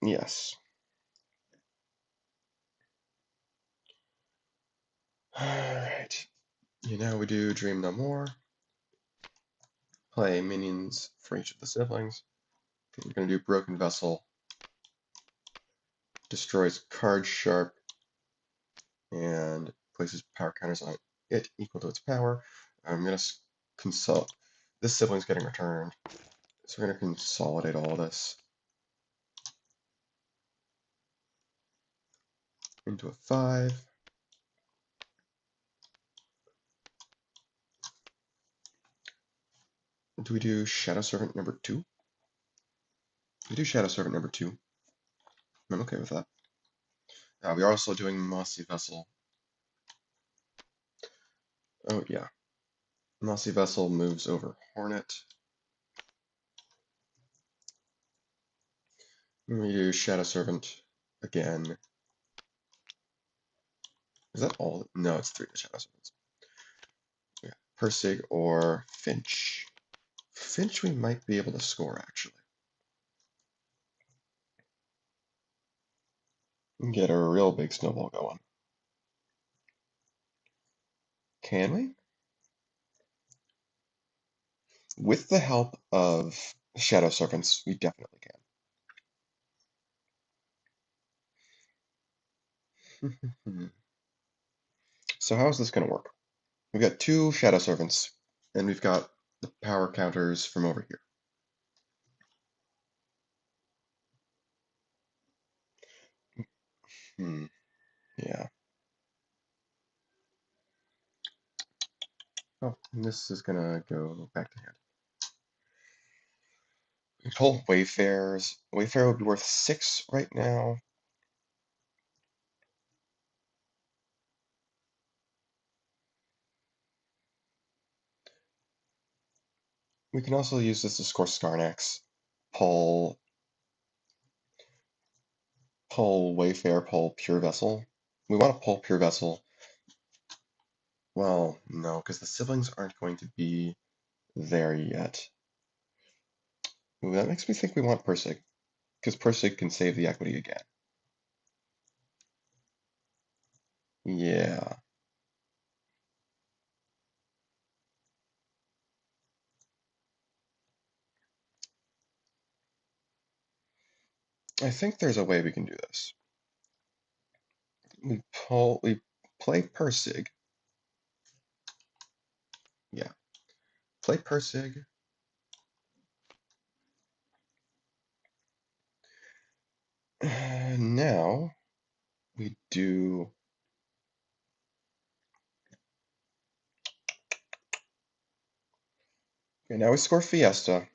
there. Yes. Alright. Now we do Dream No More. Play minions for each of the siblings. We're going to do Broken Vessel. Destroys Card Sharp. And places power counters on it equal to its power. I'm going to consult. This sibling's getting returned. So we're going to consolidate all this into a 5. Do we do Shadow Servant number 2? We do Shadow Servant number 2. I'm okay with that. We are also doing Mossy Vessel. Oh, yeah. Mossy Vessel moves over Hornet. We do Shadow Servant again. Is that all? No, it's 3 Shadow Servants. Yeah. Persig or Finch. Finch we might be able to score, actually. We can get a real big snowball going. Can we? With the help of Shadow Servants, we definitely can. So how is this going to work? We've got 2 Shadow Servants, and we've got the power counters from over here. Yeah. Oh, and this is going to go back to hand. We pull Wayfarers. Wayfarer would be worth 6 right now. We can also use this to score Skarnax. Pull Wayfarer, pull Pure Vessel. We want to pull Pure Vessel. Well, no, because the siblings aren't going to be there yet. Ooh, that makes me think we want Persig, because Persig can save the equity again. Yeah. I think there's a way we can do this. We play Persig. Yeah. Play Persig. Now we do. Okay, now we score Fiesta.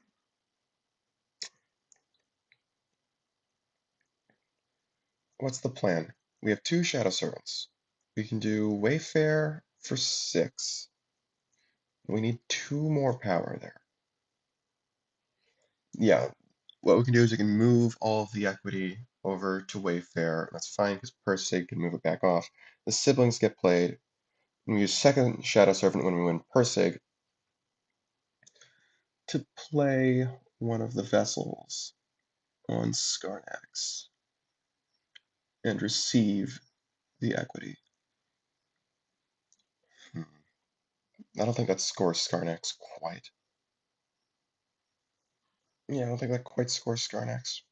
What's the plan? We have 2 Shadow Servants. We can do Wayfare for 6. We need 2 more power there. Yeah, what we can do is we can move all of the equity over to Wayfare. That's fine because Persig can move it back off. The siblings get played. And we use second Shadow Servant when we win Persig to play one of the vessels on Skarnax and receive the equity. Hmm. I don't think that scores Skarnex quite. Yeah, I don't think that quite scores Skarnex.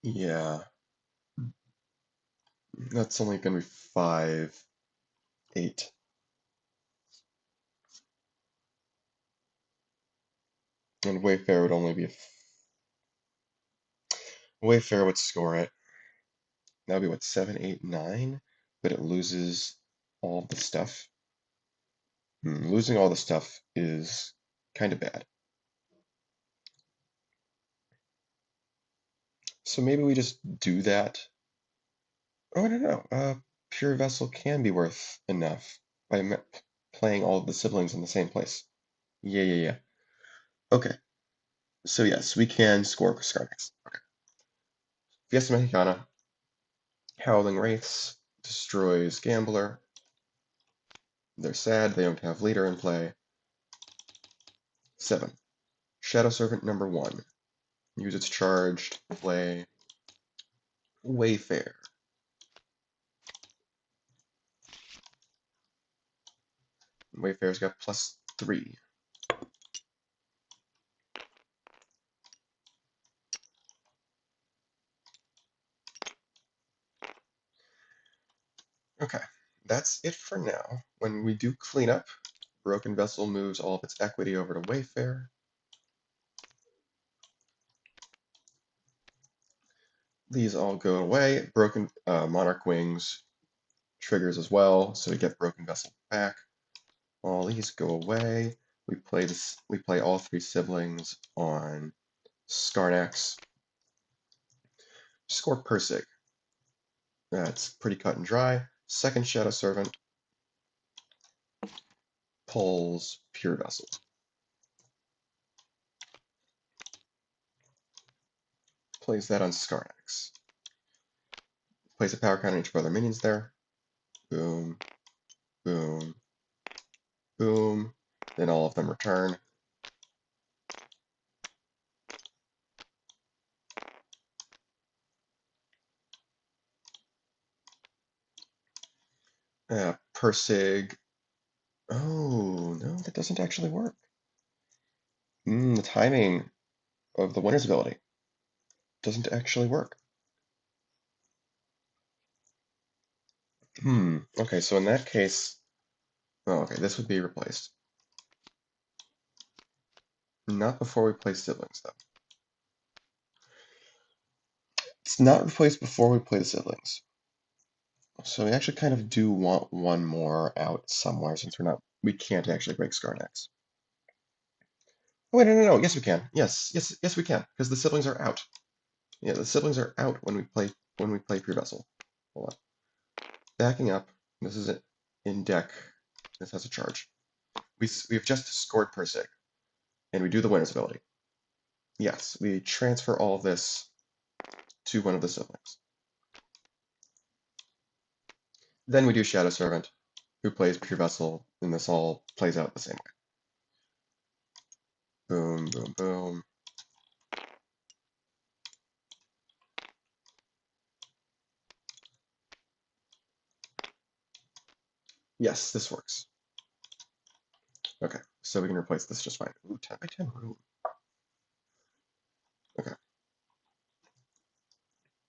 Yeah, that's only gonna be 5, 8. And Wayfair would only be Wayfair would score it. That would be what, 7, 8, 9? But it loses all of the stuff. Losing all the stuff is kind of bad. So maybe we just do that. Oh, I don't know. Pure Vessel can be worth enough by playing all of the siblings in the same place. Yeah, yeah, yeah. Okay. So yes, we can score Skarnex. Okay. Fiesta Mexicana, Howling Wraiths, destroys Gambler. They're sad, they don't have leader in play. 7. Shadow Servant number 1. Use its charge to play Wayfair. Wayfair's got +3. Okay, that's it for now. When we do cleanup, Broken Vessel moves all of its equity over to Wayfair. These all go away. Broken Monarch Wings triggers as well, so we get Broken Vessel back. All these go away. We play this. We play all 3 siblings on Skarnex. Score Persig. That's pretty cut and dry. Second Shadow Servant pulls Pure Vessel. Plays that on Skarnex. Plays a power counter on each of other minions there. Boom, boom, boom. Then all of them return. Persig. Oh, no, that doesn't actually work. The timing of the winner's ability doesn't actually work. Okay, so in that case, oh, okay, this would be replaced. Not before we play siblings, though. It's not replaced before we play the siblings. So we actually kind of do want one more out somewhere since we can't actually break Skarnex. Oh, wait, no. Yes, we can. Yes, we can, because the siblings are out. Yeah, the siblings are out when we play Pure Vessel. Hold on. Backing up. This is it in deck. This has a charge. We've just scored Persig, and we do the winner's ability. Yes, we transfer all of this to one of the siblings. Then we do Shadow Servant, who plays Pure Vessel, and this all plays out the same way. Boom, boom, boom. Yes, this works. Okay, so we can replace this just fine. Ooh, 10 by 10 room. Okay.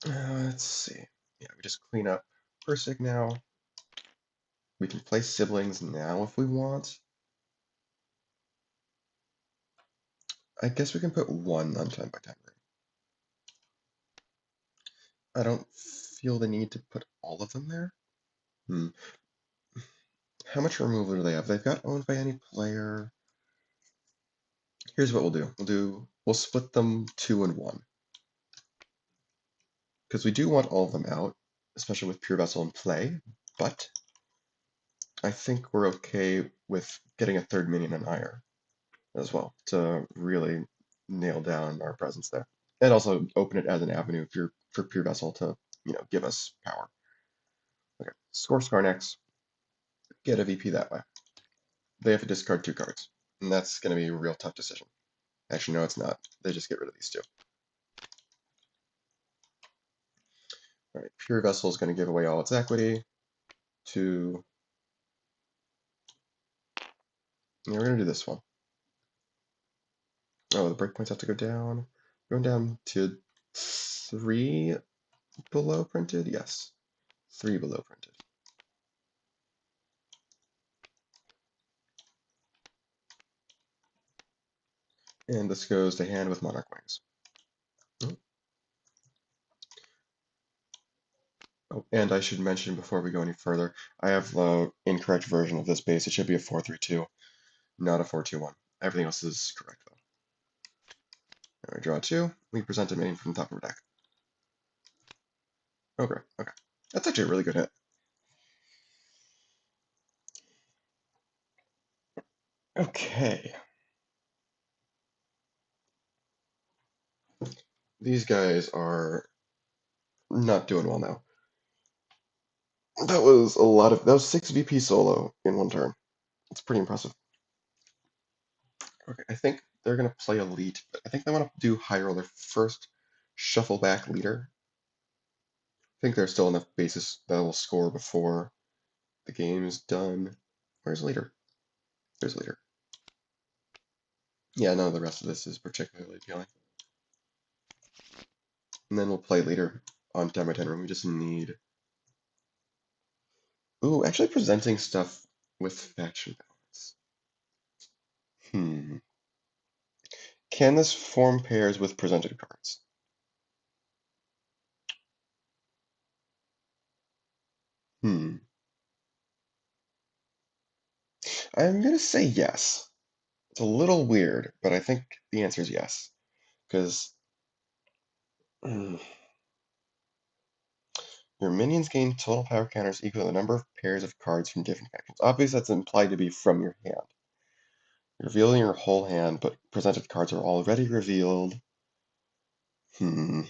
Let's see. Yeah, we just clean up Persig now. We can play siblings now if we want. I guess we can put one on 10 by 10 room. I don't feel the need to put all of them there. How much removal do they have? They've got owned by any player. Here's what we'll do. We'll split them 2 and 1. Because we do want all of them out, especially with Pure Vessel in play, but I think we're okay with getting a third minion on Ire as well to really nail down our presence there. And also open it as an avenue for Pure Vessel to, give us power. Okay, score Skarnex, get a VP that way. They have to discard 2 cards. And that's going to be a real tough decision. Actually, no, it's not. They just get rid of these two. All right, Pure Vessel is going to give away all its equity to... Yeah, we're going to do this one. Oh, the breakpoints have to go down. Going down to 3 below printed? Yes. 3 below printed. And this goes to hand with Monarch Wings. Oh, and I should mention before we go any further, I have the incorrect version of this base. It should be a 4-3-2, not a 4-2-1. Everything else is correct, though. All right, draw 2. We present a minion from the top of our deck. Oh, great. Okay. That's actually a really good hit. Okay. These guys are not doing well now. That was 6 VP solo in one turn. It's pretty impressive. Okay, I think they're gonna play Elite, but I think they want to do High Roller first, shuffle back Leader. I think there's still enough bases that will score before the game is done. Where's Leader? There's Leader. Yeah, none of the rest of this is particularly appealing. And then we'll play Leader on 10x10 room. We just need... Ooh, actually presenting stuff with faction balance. Can this form pairs with presented cards? I'm gonna say yes. It's a little weird, but I think the answer is yes. Because your minions gain total power counters equal to the number of pairs of cards from different factions. Obviously, that's implied to be from your hand. You're revealing your whole hand, but presented cards are already revealed. I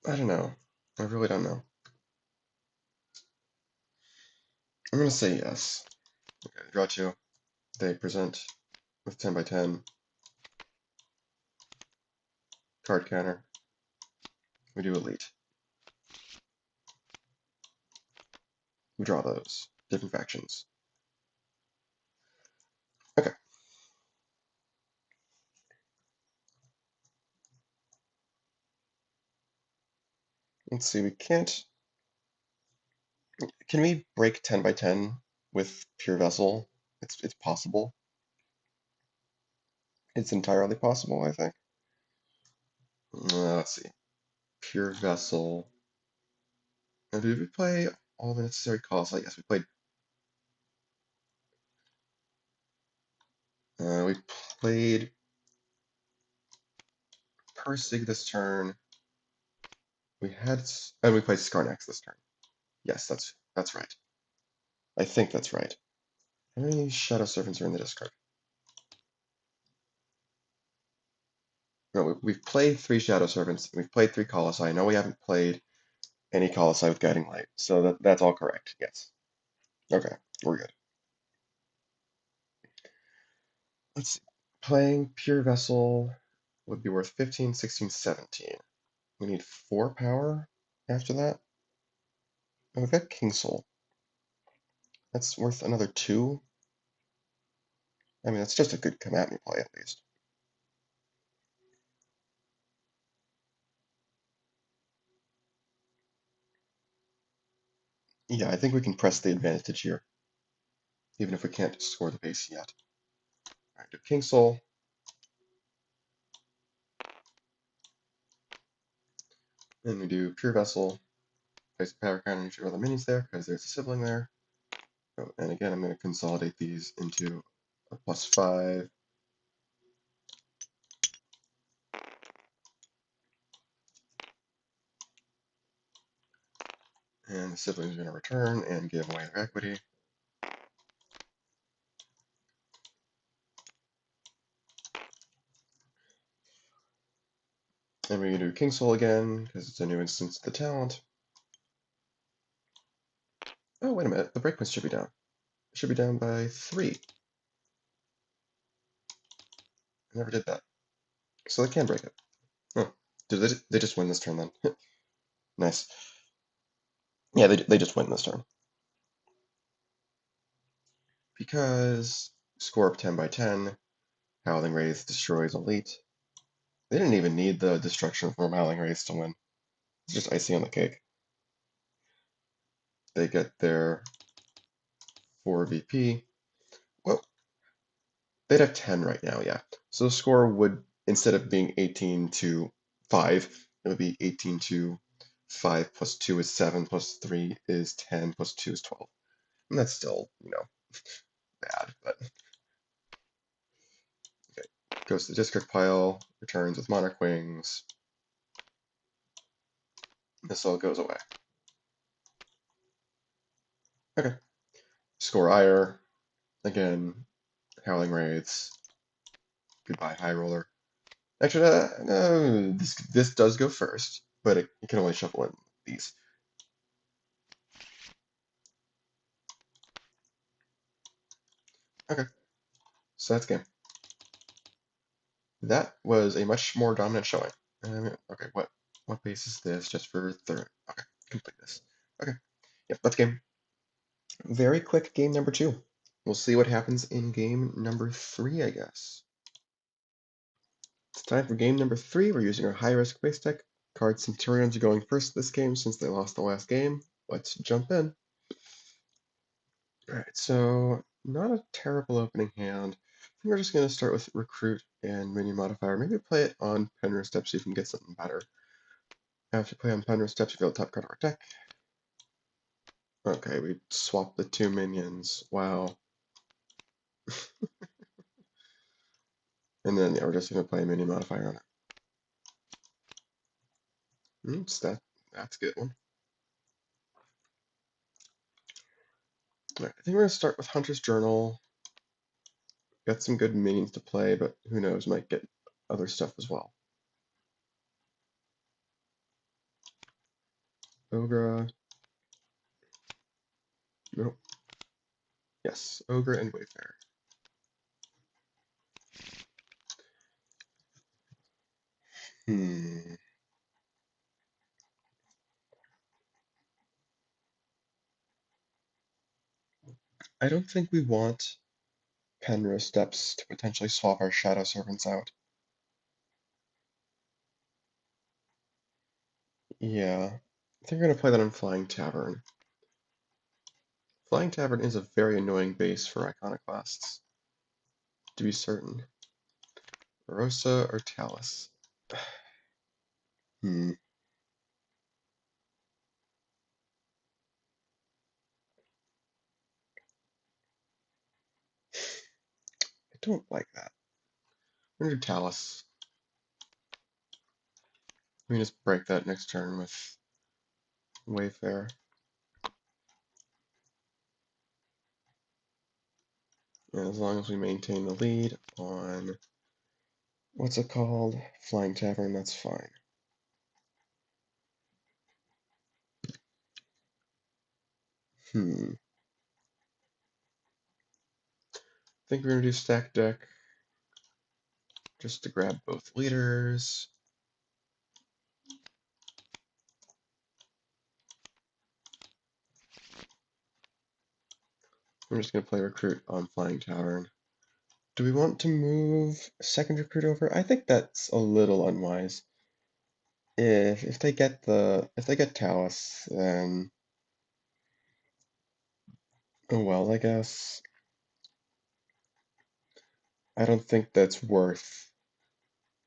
don't know. I really don't know. I'm gonna say yes. Okay, draw 2. They present with 10x10. Card counter. We do Elite. We draw those. Different factions. Okay. Let's see, we can't... Can we break 10x10 with Pure Vessel? It's possible. It's entirely possible, I think. Let's see. Pure Vessel. Now, did we play all the necessary calls? Yes, we played. We played Persig this turn. And we played Skarnex this turn. Yes, that's right. I think that's right. How many Shadow Servants are in the discard? No, we've played 3 Shadow Servants. We've played 3 Colossi. I know we haven't played any Colossi with Guiding Light, so that's all correct. Yes. Okay, we're good. Let's see. Playing Pure Vessel would be worth 15, 16, 17. We need 4 power after that. And we've got King Soul. That's worth another 2. I mean, that's just a good come at me play, at least. Yeah, I think we can press the advantage here, even if we can't score the base yet. Alright, do King Soul. Then we do Pure Vessel. Place a power counter on each of the minions there, because there's a sibling there. Oh, and again, I'm going to consolidate these into a +5. And the siblings are going to return and give away their equity. And we can do King Soul again, because it's a new instance of the talent. Oh, wait a minute, the breakpoints should be down. Should be down by 3. I never did that. So they can break it. Oh, they just win this turn then? Nice. Yeah, they just win this turn. Because score up 10 by 10, Howling Wraith destroys Elite. They didn't even need the destruction from Howling Wraiths to win. It's just icing on the cake. They get their 4 VP. Well, they'd have 10 right now, yeah. So the score would, instead of being 18 to 5, it would be 18 to 5 plus 2 is 7 plus 3 is 10 plus 2 is 12. And that's still, bad, but okay. Goes to the discard pile, returns with Monarch Wings. This all goes away. Okay. Score Ire. Again, Howling Wraiths. Goodbye, High Roller. Actually, no, this does go first, but it can only shuffle in these. Okay, so that's game. That was a much more dominant showing. Okay, what base is this? Just for third. Okay, complete this. Okay, yep, that's game. Very quick game number 2. We'll see what happens in game number 3, I guess. It's time for game number 3. We're using our high-risk base deck. Card Centurions are going first this game since they lost the last game. Let's jump in. Alright, so not a terrible opening hand. I think we're just going to start with Recruit and Minion Modifier. Maybe play it on Penrith Steps so you can get something better. After you play on Penrith Steps, you go to the top card of our deck. Okay, we swapped the 2 minions. Wow. And then yeah, we're just going to play a Minion Modifier on it. Oops, that's a good one. Alright, I think we're going to start with Hunter's Journal. Got some good minions to play, but who knows, might get other stuff as well. Ogre. Nope. Yes, Ogre and Wayfarer. I don't think we want Penrose Steps to potentially swap our Shadow Servants out. Yeah, I think we're going to play that on Flying Tavern. Flying Tavern is a very annoying base for Iconoclasts, to be certain. Rosa or Talus? I don't like that. We're going to do Talus. We can just break that next turn with Wayfarer. And as long as we maintain the lead on, what's it called? Flying Tavern, that's fine. I think we're going to do Stack Deck just to grab both leaders. I'm just going to play Recruit on Flying Tavern. Do we want to move second Recruit over? I think that's a little unwise. If they get Talus, then oh well, I guess. I don't think that's worth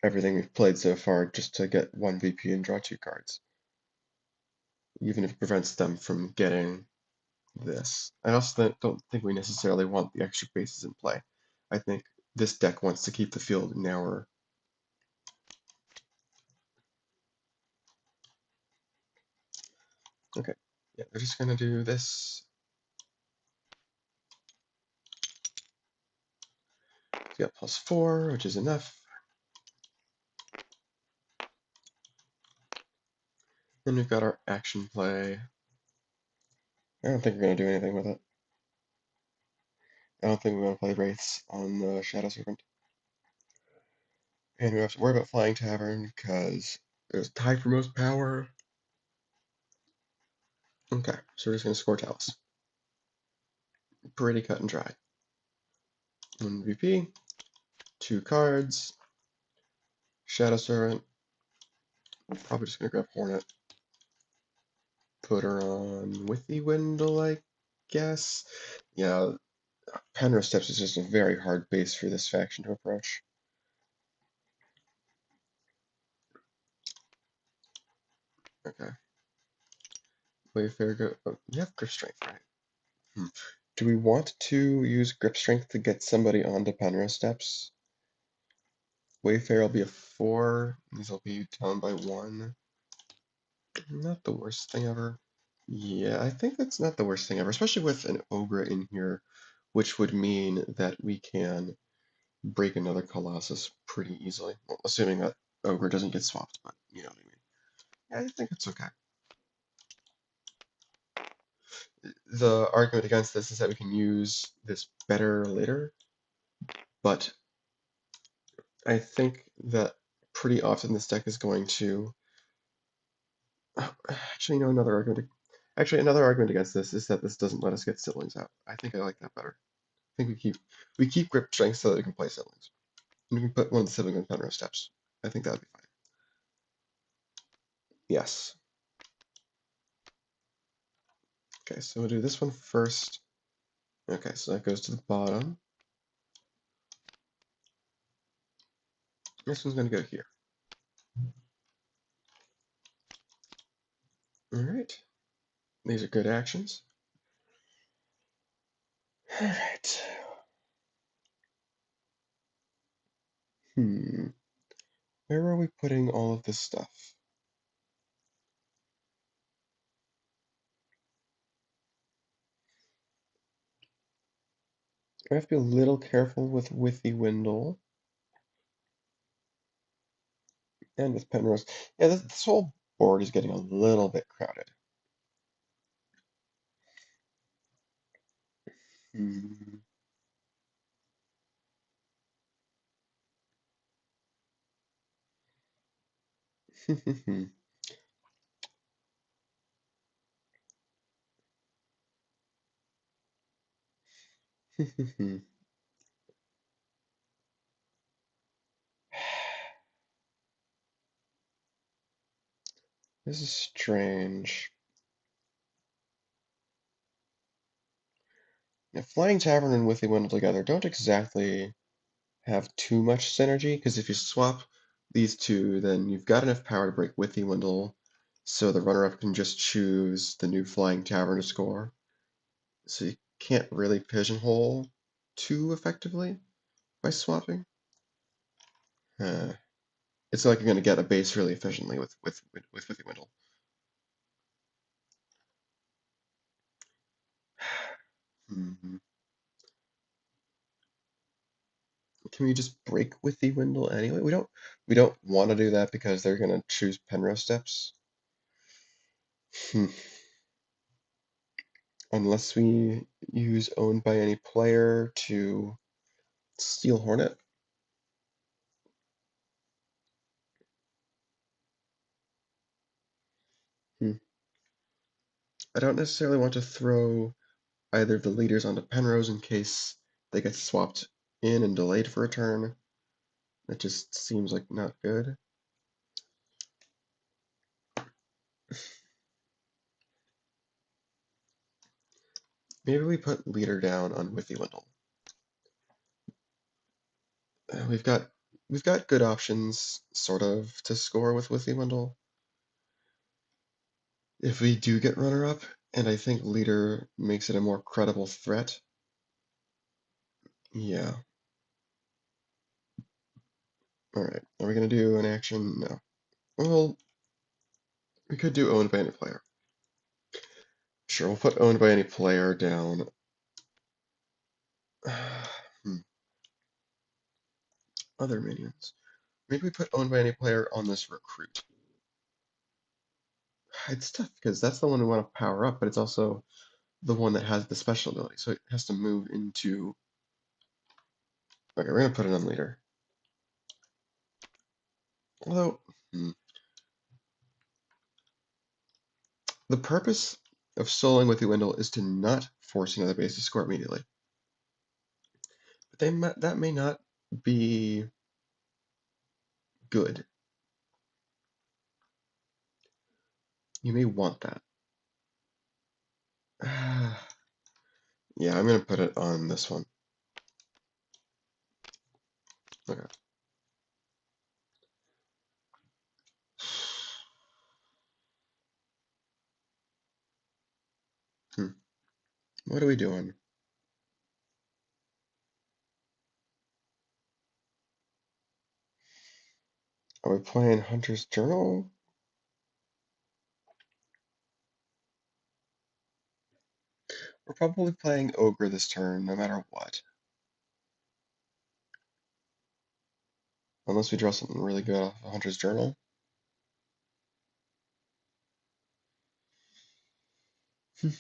everything we've played so far just to get 1 VP and draw 2 cards. Even if it prevents them from getting this. I also don't think we necessarily want the extra bases in play. I think this deck wants to keep the field narrower. Okay, yeah, we're just gonna do this. We got +4, which is enough. Then we've got our action play. I don't think we're gonna do anything with it. I don't think we want to play Wraiths on the Shadow Serpent. And we have to worry about Flying Tavern because there's tied for most power. Okay, so we're just going to score Talus. Pretty cut and dry. 1 VP, 2 cards, Shadow Serpent. Probably just going to grab Hornet. Put her on Withy Windle, I guess. Yeah, Penrose Steps is just a very hard base for this faction to approach. Okay. Wayfair go. Oh, you have Grip Strength, right? Hmm. Do we want to use Grip Strength to get somebody onto Penrose Steps? Wayfair will be a 4. These will be down by 1. Not the worst thing ever. Yeah, I think that's not the worst thing ever, especially with an Ogre in here, which would mean that we can break another Colossus pretty easily. Well, assuming that Ogre doesn't get swapped, but you know what I mean. Yeah, I think it's okay. The argument against this is that we can use this better later, but I think that pretty often this deck is going to. Actually, no, another argument. Actually, another argument against this is that this doesn't let us get siblings out. I think I like that better. I think we keep grip strength so that we can play siblings. And we can put one of the siblings on Penrose Steps. I think that would be fine. Yes. Okay, so we'll do this one first. Okay, so that goes to the bottom. This one's going to go here. All right. These are good actions. All right. Where are we putting all of this stuff? I have to be a little careful with Withy Windle and with Penrose. Yeah, this whole board is getting a little bit crowded. Hmm. This is strange. Now, Flying Tavern and Withy Windle together don't exactly have too much synergy, because if you swap these two, then you've got enough power to break Withy Windle, so the runner-up can just choose the new Flying Tavern to score. So you can't really pigeonhole too effectively by swapping. It's like you're going to get a base really efficiently with Withy Windle. Hmm. Can we just break Withy Windle anyway? We don't want to do that because they're going to choose Penrose Steps. Hmm. Unless we use Owned by Any Player to steal Hornet. Hmm. I don't necessarily want to throw either of the leaders onto Penrose in case they get swapped in and delayed for a turn. That just seems like not good. Maybe we put leader down on Withy Windle. We've got good options, sort of, to score with Withy Windle. If we do get runner-up, and I think leader makes it a more credible threat. Yeah. Alright, are we gonna do an action? No. Well, we could do Owned by Any Player. Sure, we'll put Owned by Any Player down. Other minions. Maybe we put Owned by Any Player on this recruit. It's tough because that's the one we want to power up, but it's also the one that has the special ability, so it has to move into Okay, we're gonna put it on leader. Although, the purpose of soloing with the Wendell is to not force another base to score immediately. But that may not be good. You may want that. Yeah, I'm gonna put it on this one. Okay. What are we doing? Are we playing Hunter's Journal? We're probably playing Ogre this turn, no matter what. Unless we draw something really good off of Hunter's Journal. We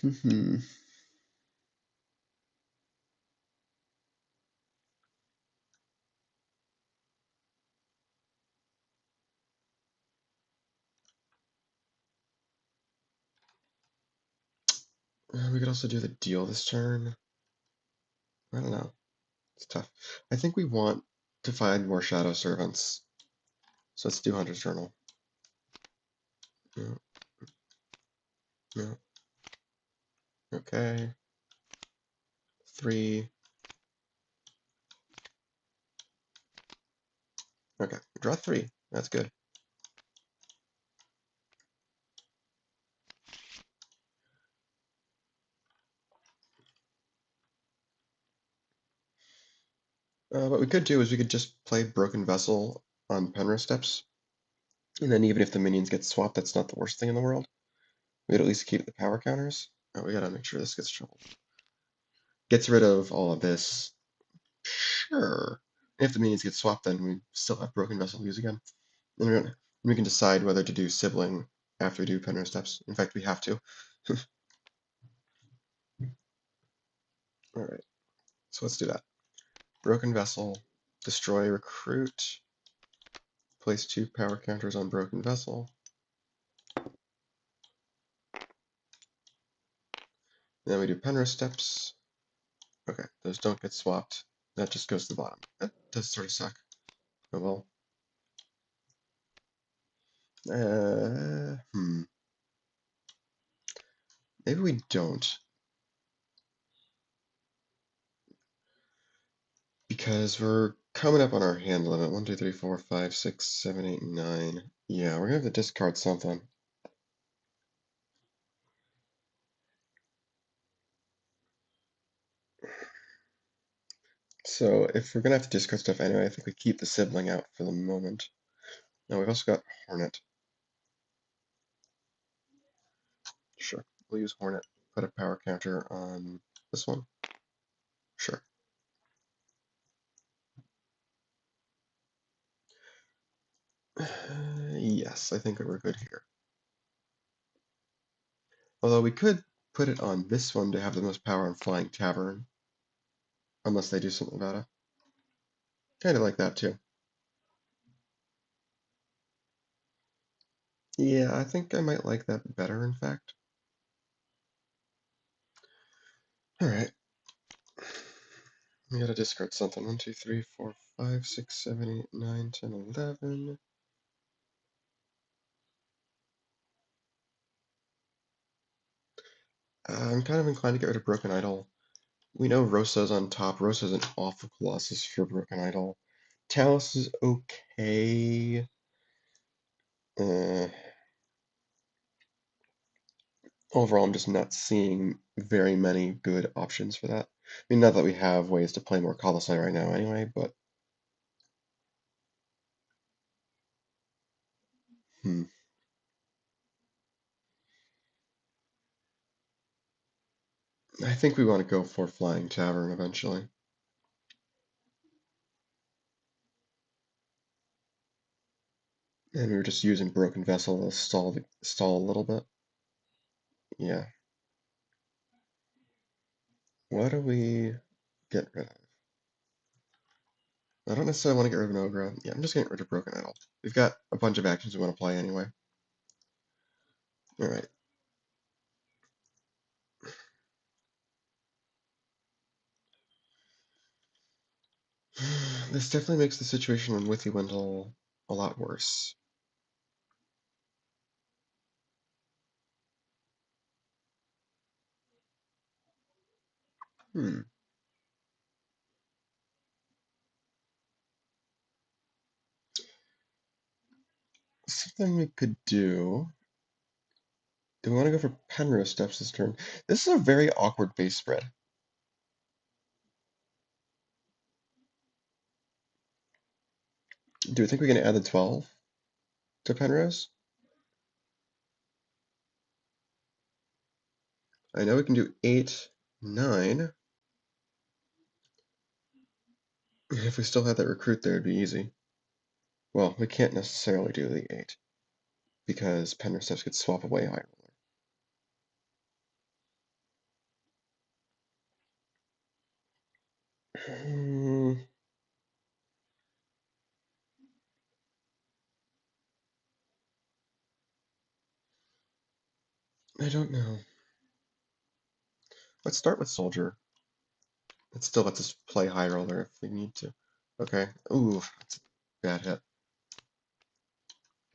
could also do the deal this turn. I don't know. It's tough. I think we want to find more Shadow Servants. So let's do Hunter's Journal. No, no. Okay. 3. Okay. Draw 3. That's good. What we could do is we could just play Broken Vessel on Penrith Steps. And then even if the minions get swapped, that's not the worst thing in the world. We'd at least keep the power counters. Oh, we gotta make sure this gets shuffled. Gets rid of all of this. Sure. If the minions get swapped, then we still have Broken Vessel to use again. And we can decide whether to do Sibling after we do Penrith Steps. In fact, we have to. Alright, so let's do that. Broken Vessel, destroy Recruit, place 2 power counters on Broken Vessel. Then we do Penrith Steps. Okay, those don't get swapped. That just goes to the bottom. That does sort of suck. Oh well. Maybe we don't. Because we're coming up on our hand limit. 1, 2, 3, 4, 5, 6, 7, 8, 9. Yeah, we're gonna have to discard something. So if we're gonna have to discard stuff anyway, I think we keep the Sibling out for the moment. Now we've also got Hornet. Sure, we'll use Hornet. Put a power counter on this one. Sure. Yes, I think that we're good here. Although we could put it on this one to have the most power on Flying Tavern. Unless they do something about it. Kind of like that too. Yeah, I think I might like that better, in fact. Alright. We gotta discard something. 1, 2, 3, 4, 5, 6, 7, 8, 9, 10, 11. I'm kind of inclined to get rid of Broken Idol. We know Rosa's on top. Rosa's an awful Colossus for Broken Idol. Talus is okay. Uh, Overall, I'm just not seeing very many good options for that. I mean, not that we have ways to play more Colossi right now anyway, but hmm. I think we want to go for Flying Tavern eventually. And we were just using Broken Vessel to stall a little bit. Yeah. What do we get rid of? I don't necessarily want to get rid of an Ogre. Yeah, I'm just getting rid of Broken Idol. We've got a bunch of actions we want to play anyway. Alright. This definitely makes the situation on Withy Wendell a lot worse. Hmm. Something we could do. Do we want to go for Penrose Steps this turn? This is a very awkward base spread. Do we think we can add the 12 to Penrose? I know we can do 8, 9. If we still had that recruit there, it'd be easy. Well, we can't necessarily do the 8 because Penrose Steps could swap away higher. I don't know. Let's start with Soldier. It still lets us play High Roller if we need to. Okay. Ooh, that's a bad hit.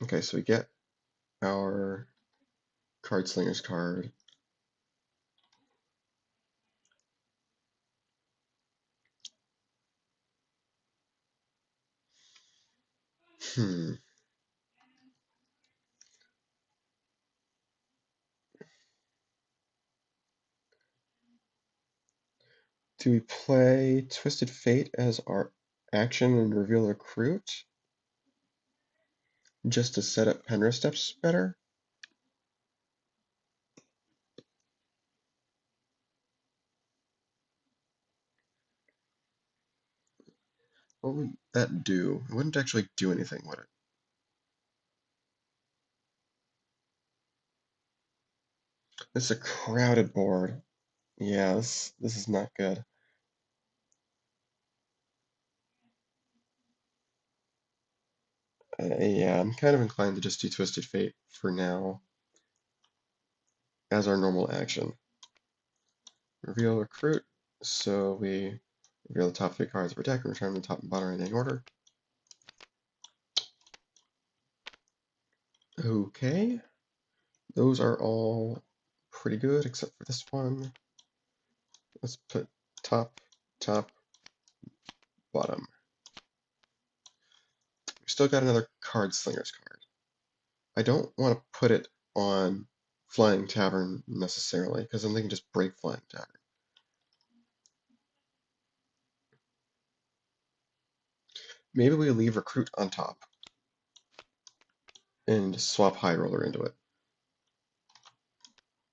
Okay, so we get our Card Slingers card. Hmm. Do we play Twisted Fate as our action and reveal recruit? Just to set up Penrose Steps better? What would that do? It wouldn't actually do anything, would it? This is a crowded board. Yeah, this is not good. Yeah, I'm kind of inclined to just do Twisted Fate for now as our normal action. Reveal recruit. So we reveal the top 3 cards of our deck and return them to the top and bottom in any order. Okay. Those are all pretty good except for this one. Let's put top, top, bottom. We've still got another Card Slingers card. I don't want to put it on Flying Tavern necessarily, because then they can just break Flying Tavern. Maybe we leave Recruit on top and swap High Roller into it.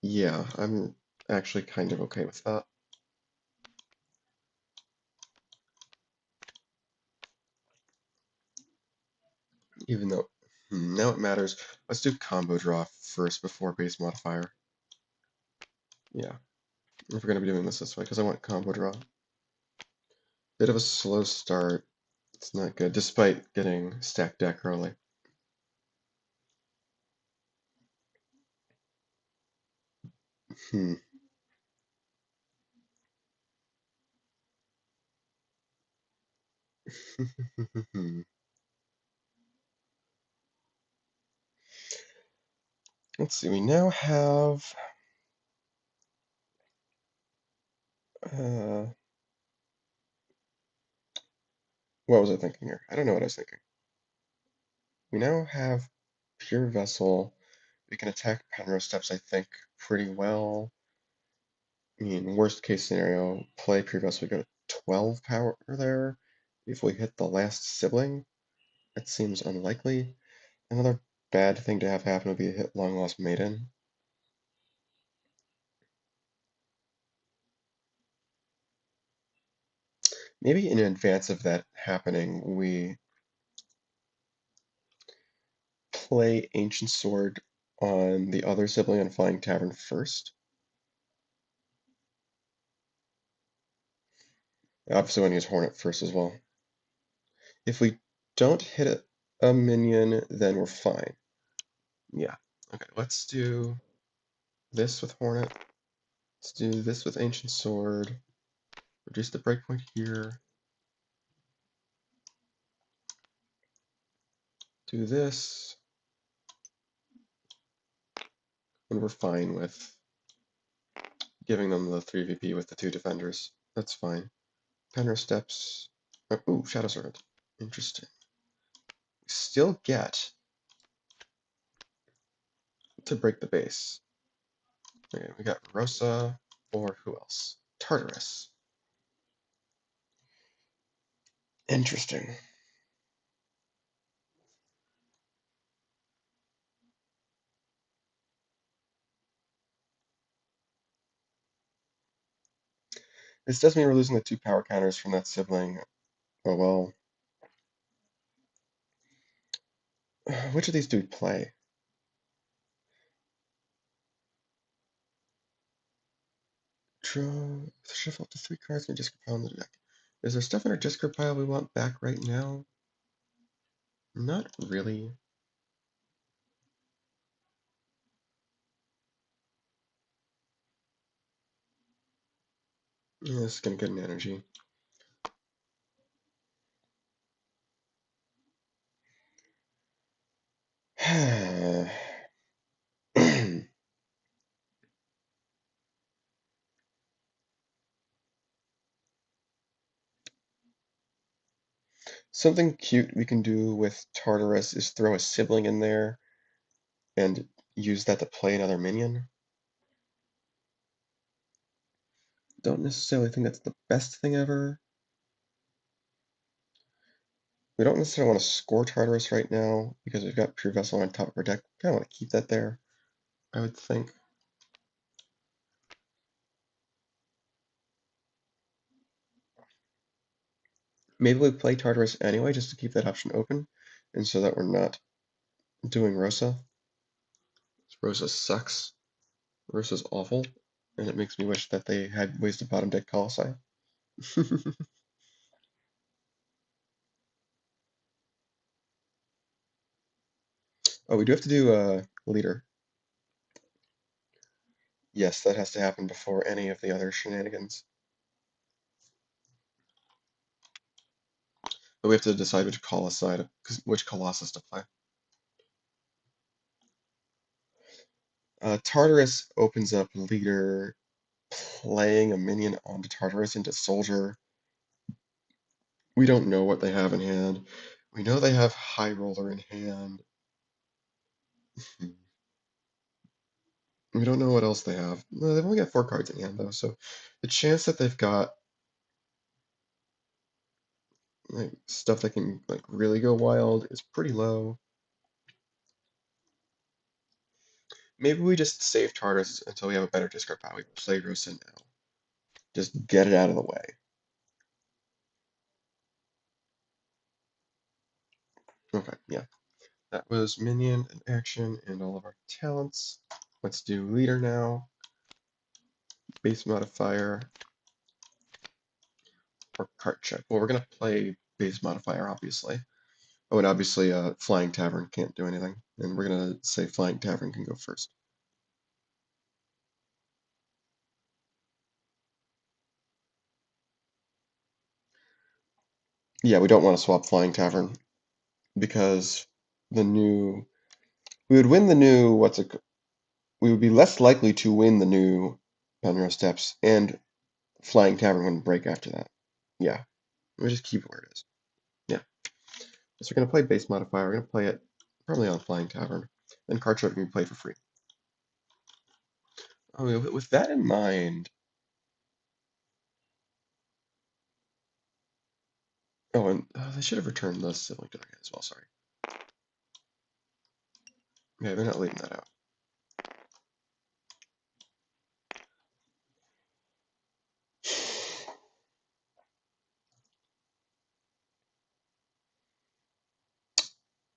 Yeah, I'm actually kind of okay with that. Even though, now it matters. Let's do combo draw first before base modifier. Yeah, if we're going to be doing this way, because I want combo draw. Bit of a slow start. It's not good, despite getting stacked deck early. Hmm. Let's see, we now have what was I thinking here? I don't know what I was thinking. We now have Pure Vessel. We can attack Penrose Steps, I think, pretty well. I mean, worst case scenario, play Pure Vessel, we go to 12 power there. If we hit the last sibling, it seems unlikely. Another bad thing to have happen would be a hit Long Lost Maiden. Maybe in advance of that happening, we play Ancient Sword on the other sibling on Flying Tavern first. Obviously, I want to use Hornet first as well. If we don't hit a minion, then we're fine. Yeah. Okay, let's do this with Hornet. Let's do this with Ancient Sword. Reduce the breakpoint here. Do this. And we're fine with giving them the 3VP with the 2 defenders. That's fine. Counter steps. Oh, ooh, Shadow Sword. Interesting. We still get to break the base. Okay, we got Rosa, or who else? Tartarus. Interesting. This does mean we're losing the 2 power counters from that sibling. Oh well. Which of these do we play? Draw, shuffle up to 3 cards and discard pile in the deck. Is there stuff in our discard pile we want back right now? Not really. Yeah, this is gonna get an energy. Something cute we can do with Tartarus is throw a sibling in there and use that to play another minion. Don't necessarily think that's the best thing ever. We don't necessarily want to score Tartarus right now because we've got Pure Vessel on top of our deck. Kind of want to keep that there, I would think. Maybe we play Tartarus anyway just to keep that option open and so that we're not doing Rosa. Rosa sucks. Rosa's awful, and it makes me wish that they had ways to bottom deck Colossi. Oh, we do have to do a leader. Yes, that has to happen before any of the other shenanigans. But we have to decide which Colossus to play. Tartarus opens up leader, playing a minion onto Tartarus into soldier. We don't know what they have in hand. We know they have High Roller in hand. We don't know what else they have. No, they've only got 4 cards in hand though, so the chance that they've got like stuff that can like really go wild is pretty low. Maybe we just save Tartarus until we have a better discard pile. We play Rosa now. Just get it out of the way. Okay, yeah. That was minion and action and all of our talents. Let's do leader now. Base modifier or card check. Well, we're gonna play base modifier, obviously. Oh, and obviously, Flying Tavern can't do anything, and we're gonna say Flying Tavern can go first. Yeah, we don't want to swap Flying Tavern because the new we would win the new we would be less likely to win the new Penrose Steps, and Flying Tavern wouldn't break after that. Yeah, we just keep it where it is. Yeah. So we're going to play base modifier. We're going to play it probably on Flying Tavern. Then card trip can be played for free. Oh, with that in mind. Oh, and they should have returned the sibling to their hand as well. Sorry. Yeah, they're not leaving that out.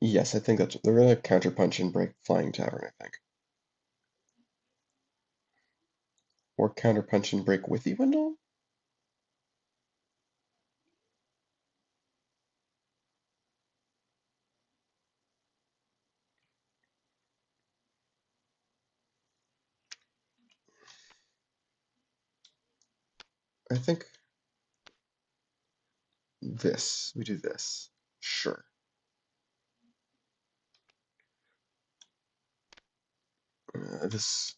Yes, I think they're going to counterpunch and break Flying Tavern, I think. Or counterpunch and break Withy Window? I think this. We do this. Sure. This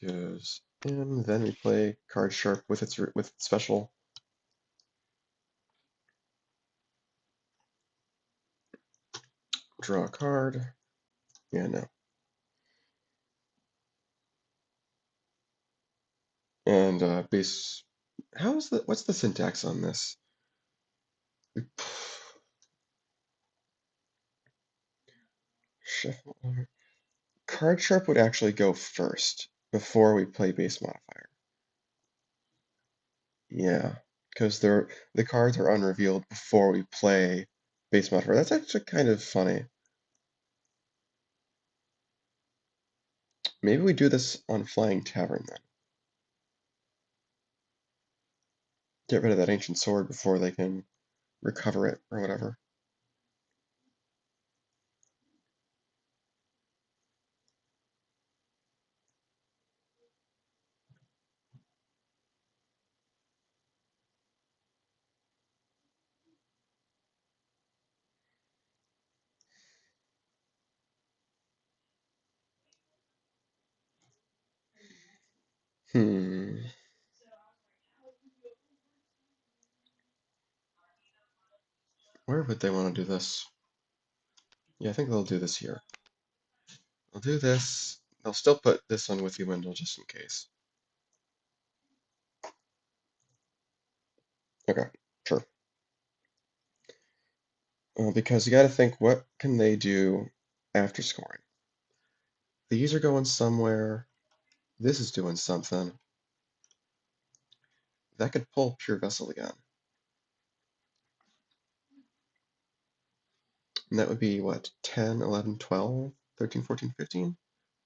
goes in. Then we play card sharp with its special. Draw a card. Yeah, no. And base. What's the syntax on this? Shuffle over. Card sharp would actually go first before we play base modifier. Yeah, because the cards are unrevealed before we play base modifier. That's actually kind of funny. Maybe we do this on Flying Tavern then. Get rid of that ancient sword before they can recover it or whatever. Hmm. Where would they want to do this? Yeah, I think they'll do this here. They'll do this. They'll still put this on Withy Windle just in case. Okay, sure. Because you got to think, what can they do after scoring? These are going somewhere. This is doing something. That could pull Pure Vessel again. And that would be what, 10, 11, 12, 13, 14, 15?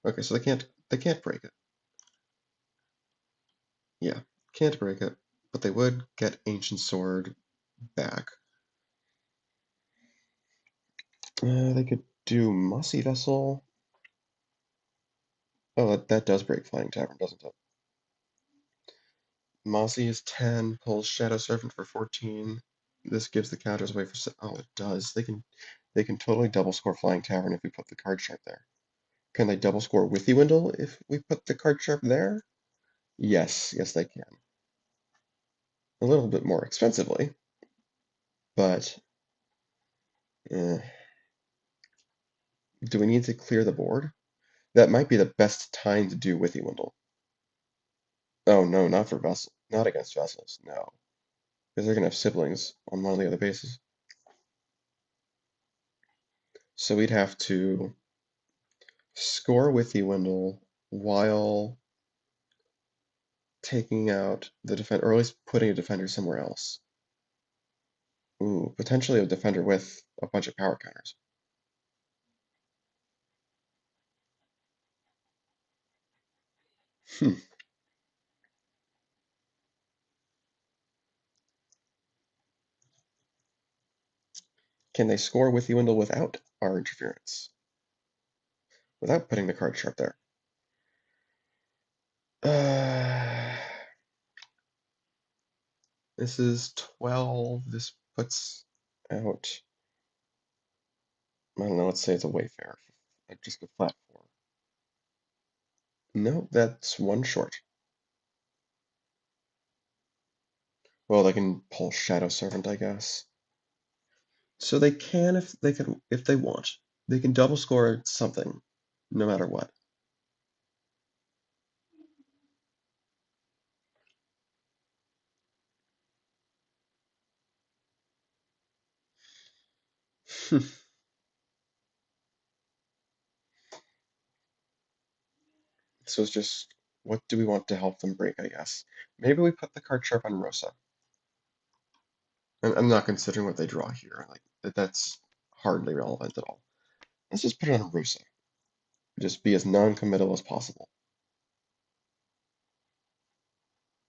Okay, so they can't break it. Yeah, can't break it, but they would get Ancient Sword back. They could do Mossy Vessel. Oh, that does break Flying Tavern, doesn't it? Mossy is 10, pulls Shadow Servant for 14. This gives the counters away for oh, it does. They can totally double score Flying Tavern if we put the card sharp there. Can they double score Withy Windle if we put the card sharp there? Yes, they can. A little bit more expensively, but do we need to clear the board? That might be the best time to do Withy Windle. Oh no, not for Vessel, not against Vessels, no, because they're gonna have siblings on one of the other bases. So we'd have to score Withy Windle while taking out the defender, or at least putting a defender somewhere else. Ooh, potentially a defender with a bunch of power counters. Hmm. Can they score Withy Windle without our interference? Without putting the card sharp there? Uh, this is 12. This puts out, I don't know, let's say it's a Wayfarer. Like just a flat 4. No, that's one short. Well, they can pull Shadow Servant, I guess. So they can if they want. They can double score something, no matter what. So it's just, what do we want to help them break, I guess. Maybe we put the card sharp on Rosa. I'm not considering what they draw here. Like that's hardly relevant at all. Let's just put it on Rosa. Just be as non-committal as possible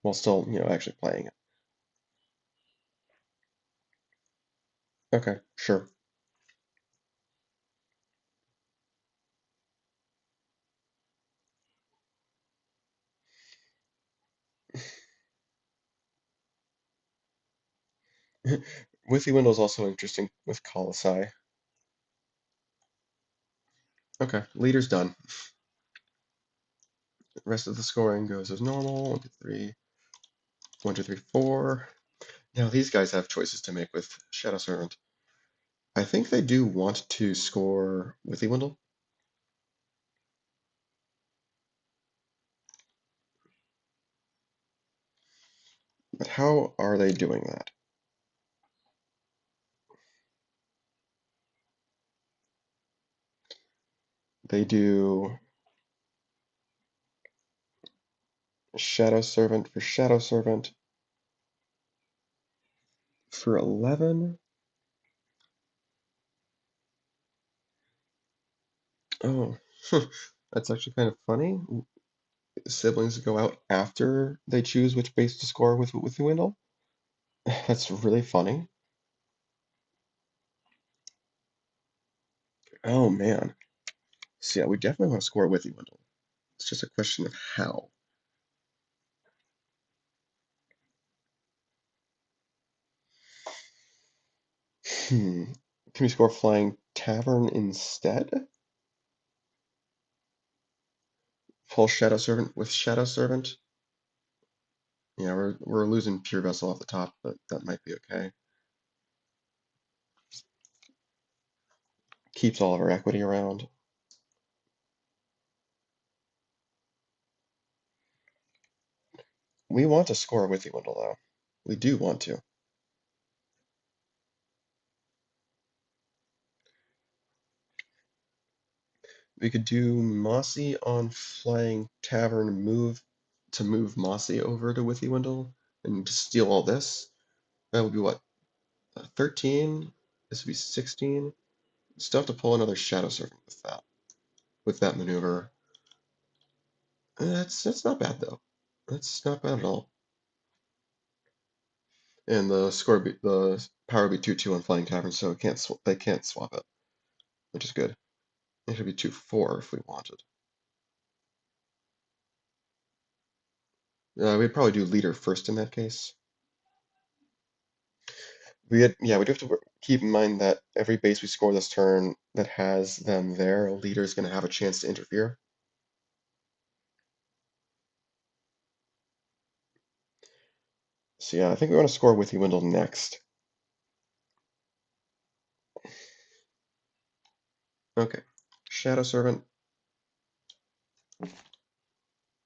while still, actually playing it. Okay, sure. Withy Window is also interesting with Colossi. Okay, leader's done. The rest of the scoring goes as normal. 1, 2, 3, 1, 2, 3, 4. Now these guys have choices to make with Shadow Servant. I think they do want to score Withy Window. But how are they doing that? They do Shadow Servant for Shadow Servant for 11. Oh, that's actually kind of funny. Siblings go out after they choose which base to score with the Windle. That's really funny. Oh man. So yeah, we definitely want to score with the Windle. It's just a question of how. Hmm. Can we score Flying Tavern instead? Full Shadow Servant with Shadow Servant? Yeah, we're losing Pure Vessel off the top, but that might be okay. Keeps all of our equity around. We want to score with the Windle though. We do want to. We could do Mossy on Flying Tavern move Mossy over to Withy Windle and just steal all this. That would be what? 13? This would be 16. Still have to pull another Shadow Servant with that maneuver. That's not bad though. That's not bad at all. And the power would be 2/2 on Flying Tavern, so they can't swap it, which is good. It should be 2/4 if we wanted. We'd probably do leader first in that case. We do have to keep in mind that every base we score this turn that has them there, a leader is going to have a chance to interfere. So yeah, I think we want to score Withy Windle next. Okay, Shadow Servant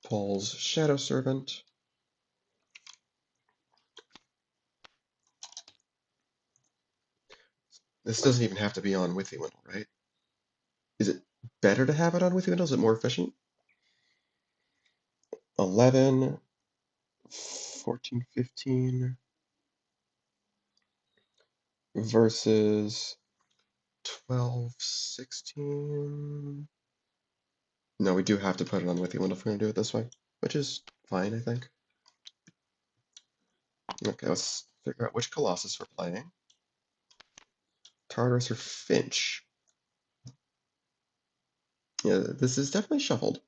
pulls Shadow Servant. This doesn't even have to be on Withy Windle, right? Is it better to have it on Withy Windle? Is it more efficient? 11, 14, 15 versus 12, 16. No, we do have to put it on Withy Windle if we're going to do it this way, which is fine, I think. Okay, let's figure out which Colossus we're playing. Tartarus or Finch? Yeah, this is definitely shuffled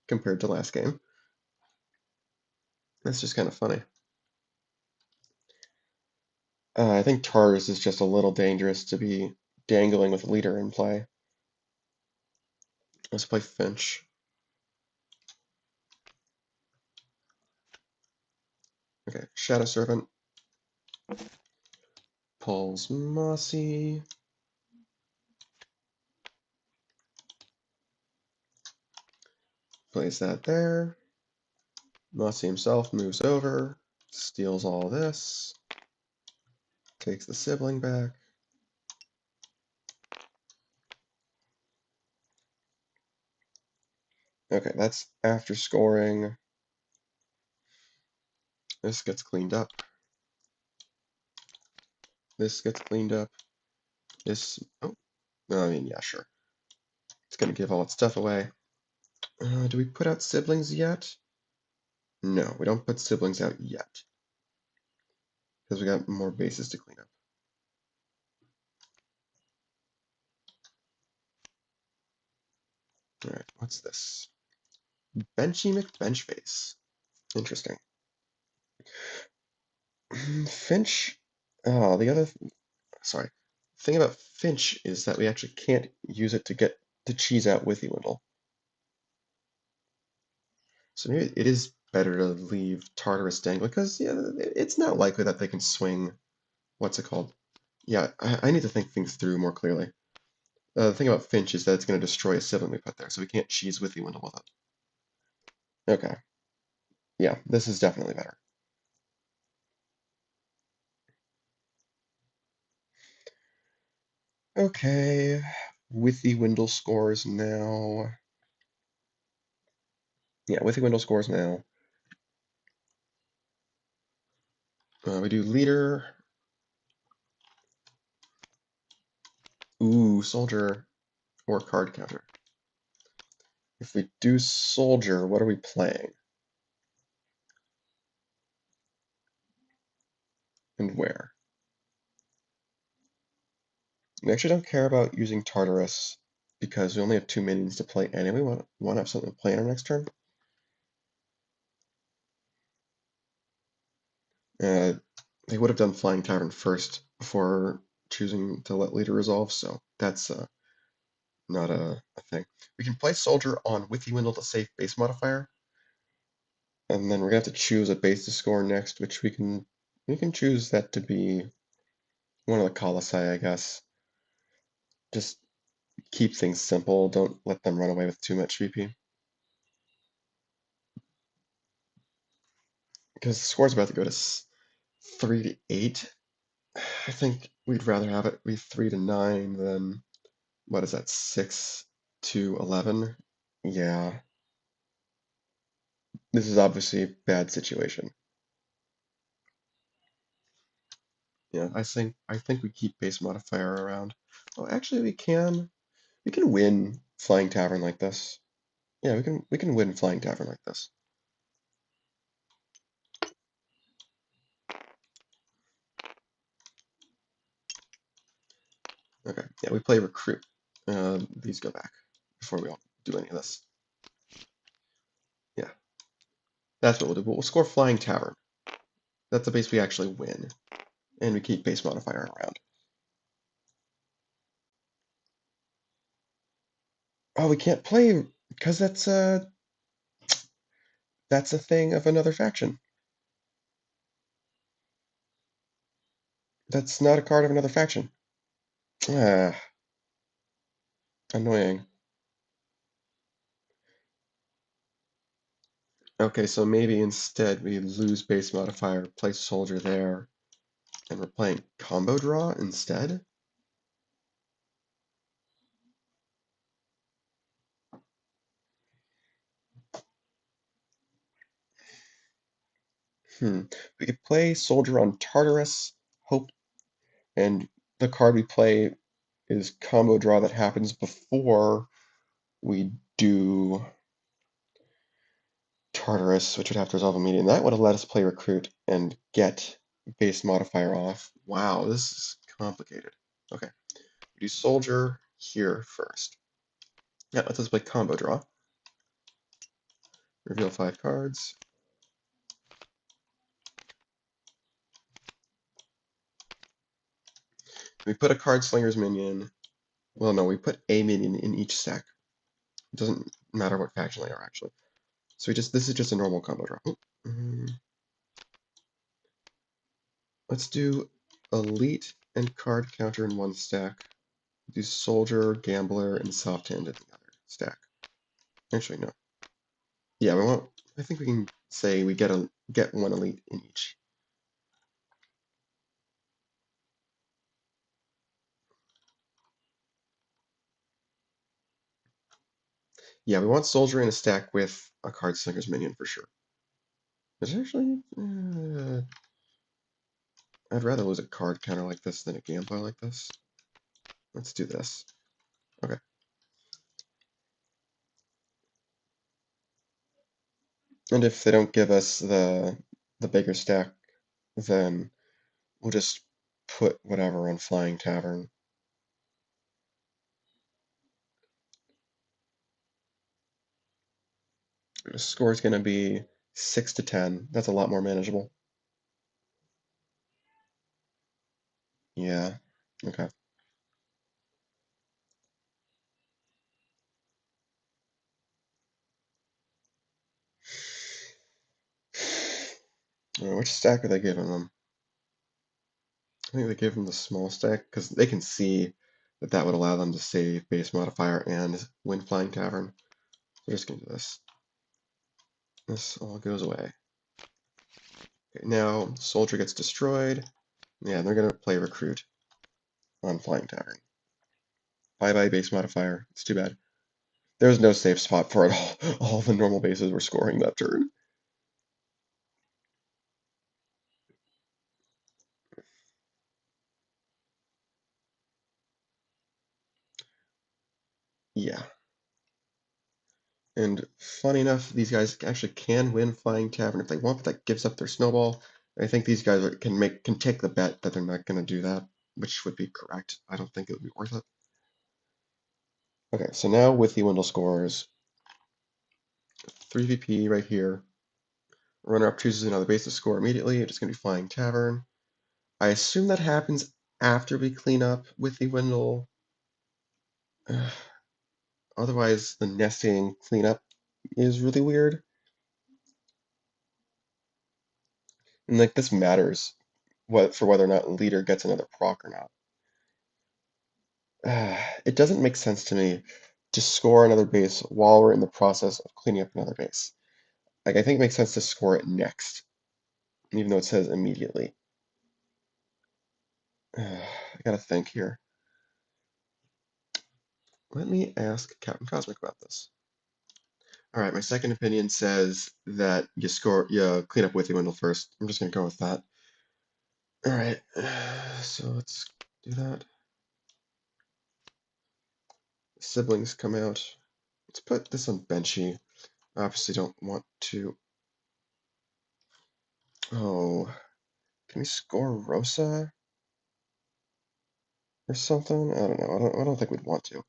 compared to last game. That's just kind of funny. I think Tartarus is just a little dangerous to be dangling with leader in play. Let's play Finch. Okay, Shadow Servant pulls Mossy. Plays that there. Mossy himself moves over, steals all this, takes the sibling back. Okay, that's after scoring. This gets cleaned up. This gets cleaned up. This, oh, I mean, yeah, sure. It's gonna give all its stuff away. Do we put out siblings yet? No, we don't put siblings out yet. Because we got more bases to clean up. Alright, what's this? Benchy McBenchface. Interesting. Finch The other, sorry, thing about Finch is that we actually can't use it to get the cheese out with Ewindle. So maybe it is better to leave Tartarus dangling because yeah, it's not likely that they can swing. What's it called? Yeah, I need to think things through more clearly. The thing about Finch is that it's going to destroy a sibling we put there, so we can't cheese with Ewindle with it. Okay, yeah, this is definitely better. Okay, Withy Windle scores now. Yeah, Withy Windle scores now. We do leader. Ooh, soldier or card counter. If we do soldier, what are we playing? And where? We actually don't care about using Tartarus because we only have 2 minions to play anyway. We want to have something to play in our next turn. Uh, they would have done Flying Tavern first before choosing to let leader resolve, so that's not a thing. We can play soldier on Withy Windle to save base modifier, and then we're gonna have to choose a base to score next, which we can choose that to be one of the Colossi, I guess. Just keep things simple. Don't let them run away with too much VP. Because the score's about to go to 3-8. I think we'd rather have it be 3-9 than what is that, 6-11? Yeah, this is obviously a bad situation. Yeah, I think we keep base modifier around. Oh, actually, we can win Flying Tavern like this. Yeah, we can win Flying Tavern like this. Okay, yeah, we play recruit. These go back before we all do any of this. Yeah, that's what we'll do. But we'll score Flying Tavern. That's the base we actually win, and we keep base modifier around. Oh, we can't play because that's a thing of another faction. That's not a card of another faction. Ah, annoying. Okay, so maybe instead we lose base modifier, play soldier there, and we're playing combo draw instead? Hmm. We could play soldier on Tartarus, hope, and the card we play is combo draw that happens before we do Tartarus, which would have to resolve immediately. And that would have let us play recruit and get base modifier off. Wow, this is complicated. Okay, we do soldier here first. Yeah, let's play combo draw. Reveal 5 cards. We put a Card Slingers minion. Well, no, we put a minion in each stack. It doesn't matter what faction they are, actually. So this is just a normal combo draw. Let's do Elite and Card Counter in one stack. Do Soldier, Gambler, and Soft Hand in the other stack. Actually, no. Yeah, we want. I think we can say we get one Elite in each. Yeah, we want Soldier in a stack with a Card Slinger's minion for sure. There's actually. I'd rather lose a card counter like this than a Gambler like this. Let's do this. Okay. And if they don't give us the bigger stack, then we'll just put whatever on Flying Tavern. The score is going to be 6-10. That's a lot more manageable. Yeah. Okay. Which stack are they giving them? I think they gave them the small stack because they can see that that would allow them to save base modifier and win Flying Tavern. So just gonna do this. This all goes away. Okay, now Soldier gets destroyed. Yeah, and they're gonna play Recruit on Flying Tavern. Bye bye base modifier. It's too bad. There was no safe spot for it all. All the normal bases were scoring that turn. Yeah. And funny enough, these guys actually can win Flying Tavern if they want, but that gives up their snowball. I think these guys can take the bet that they're not going to do that, which would be correct. I don't think it would be worth it. Okay, so now with the Wendell scores 3 VP right here. Runner-up chooses another base to score immediately. It's going to be Flying Tavern. I assume that happens after we clean up with the Wendell. Otherwise, the nesting cleanup is really weird. And like this matters for whether or not leader gets another proc or not. It doesn't make sense to me to score another base while we're in the process of cleaning up another base. Like I think it makes sense to score it next, even though it says immediately. I gotta think here. Let me ask Captain Cosmic about this. All right, my second opinion says that you clean up with your Wendell first. I'm just gonna go with that. All right, so let's do that. Siblings come out. Let's put this on Benchy. Obviously don't want to. Oh, can we score Rosa or something? I don't know. I don't think we'd want to.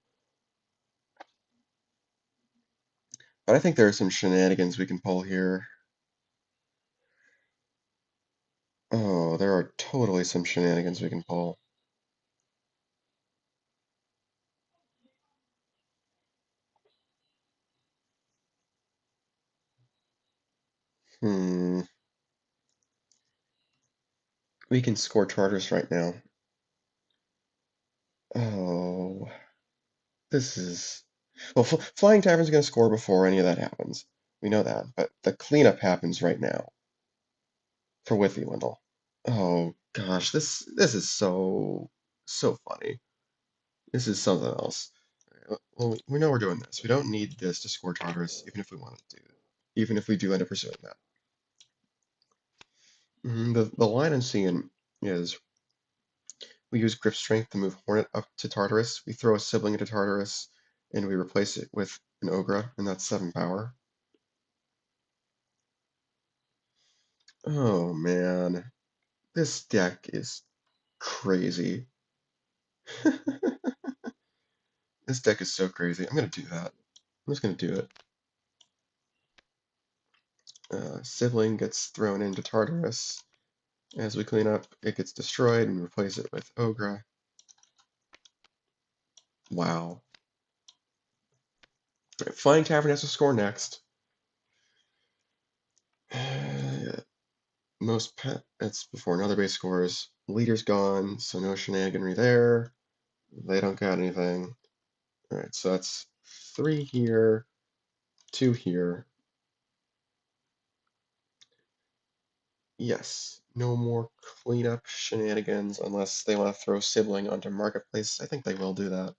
But I think there are some shenanigans we can pull here. Oh, there are totally some shenanigans we can pull. Hmm. We can score charters right now. Oh, this is... Well, Flying Tavern's going to score before any of that happens. We know that. But the cleanup happens right now for Withy Wendell. Oh, gosh. This is so funny. This is something else. Well, we know we're doing this. We don't need this to score Tartarus, even if we wanted to do it. Even if we do end up pursuing that. The line I'm seeing is we use Grip Strength to move Hornet up to Tartarus. We throw a sibling into Tartarus, and we replace it with an Ogre, and that's 7 power. Oh man, this deck is crazy. This deck is so crazy. I'm gonna do that. I'm just gonna do it. Sibling gets thrown into Tartarus. As we clean up, it gets destroyed and replace it with Ogre. Wow. Right, Flying Tavern has to score next. Most pet. That's before another base scores. Leader's gone, so no shenaniganry there. They don't got anything. Alright, so that's 3 here, 2 here. Yes, no more cleanup shenanigans unless they want to throw Sibling onto Marketplace. I think they will do that.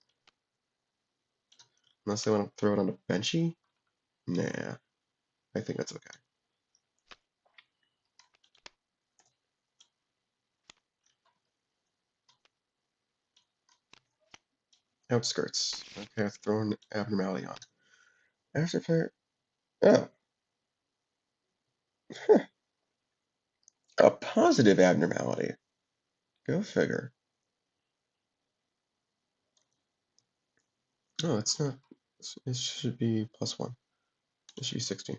Unless they want to throw it onto Benchy? Nah, I think that's okay. Outskirts. Okay, I've thrown Abnormality on. After player. Oh, a positive abnormality. Go figure. Oh, it's not. It should be +1. It should be 16.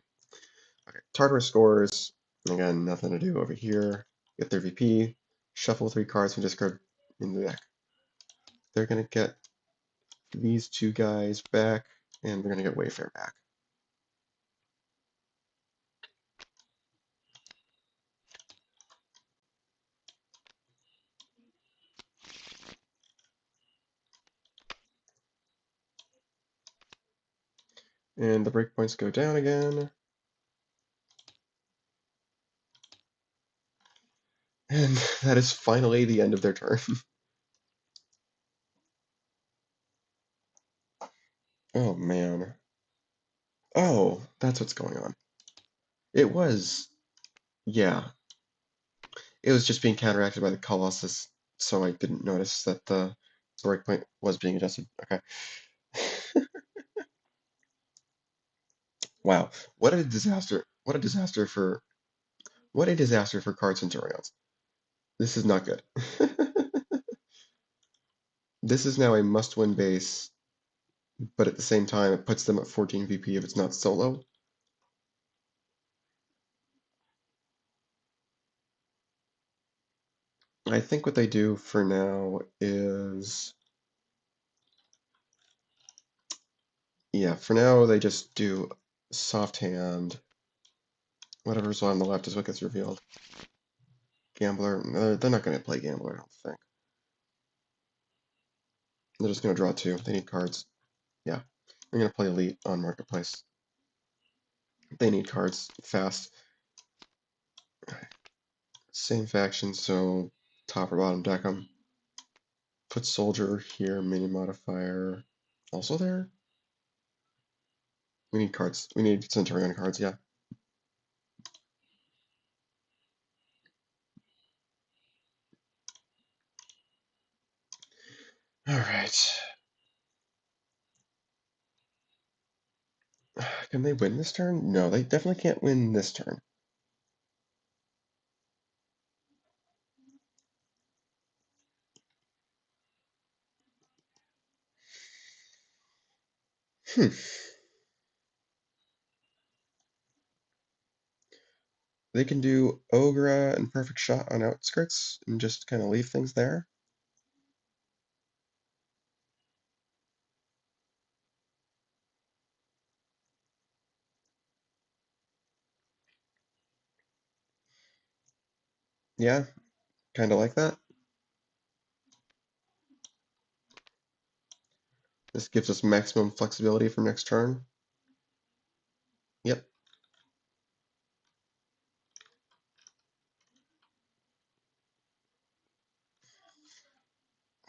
Okay, Tartarus scores. Again, nothing to do over here. Get their VP. Shuffle 3 cards from discard. in the deck. They're going to get these two guys back, and they're going to get Wayfair back. And the breakpoints go down again. And that is finally the end of their turn. Oh man. Oh, that's what's going on. It was, yeah. It was just being counteracted by the Colossus, so I didn't notice that the breakpoint was being adjusted. Okay. Wow. What a disaster. What a disaster for Card Centurions. This is not good. This is now a must-win base, but at the same time, it puts them at 14 VP if it's not solo. I think what they do for now is, yeah, for now they just do soft hand. Whatever's on the left is what gets revealed. Gambler, they're not going to play Gambler, I don't think. They're just going to draw two. They need cards. Yeah. They're going to play Elite on Marketplace. They need cards fast. Same faction, so top or bottom deck them. Put Soldier here, mini modifier. Also there? We need cards. We need Centurion cards, yeah. Alright. Can they win this turn? No, they definitely can't win this turn. Hmm. They can do Ogre and Perfect Shot on Outskirts and just kind of leave things there. Yeah, kind of like that. This gives us maximum flexibility for next turn. Yep.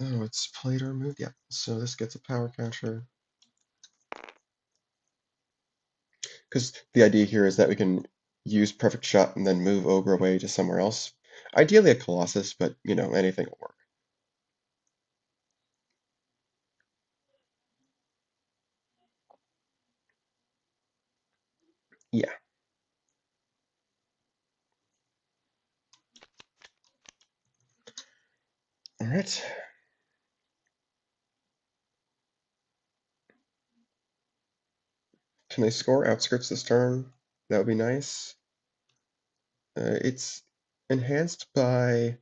Oh, it's played or removed. Yeah. So this gets a power catcher. Because the idea here is that we can use Perfect Shot and then move Ogre away to somewhere else. Ideally a Colossus, but you know, anything will work. Yeah. All right. Can I score Outskirts this turn? That would be nice. It's enhanced by,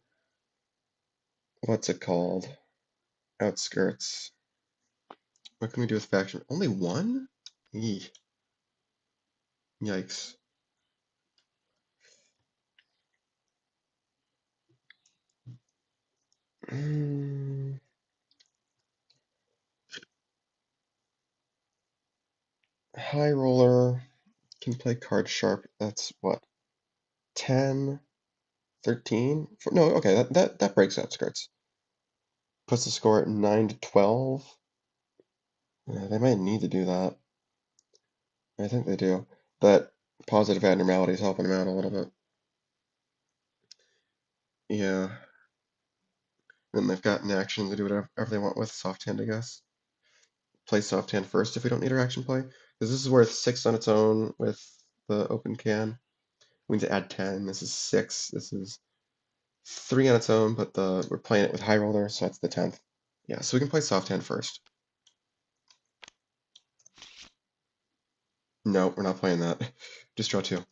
what's it called? Outskirts. What can we do with faction? Only one? Eeh. Yikes. High roller can play card sharp. That's what? 10, 13? No, okay, that breaks Outskirts. Puts the score at 9 to 12. Yeah, they might need to do that. I think they do. But positive abnormality is helping them out a little bit. Yeah. Then they've got an action to do whatever they want with soft hand, I guess. Play soft hand first if we don't need our action play. Because this is worth 6 on its own with the open can. We need to add 10. This is 6. This is 3 on its own, but we're playing it with high roller, so that's the 10th. Yeah, so we can play soft hand first. No, we're not playing that. Just draw 2.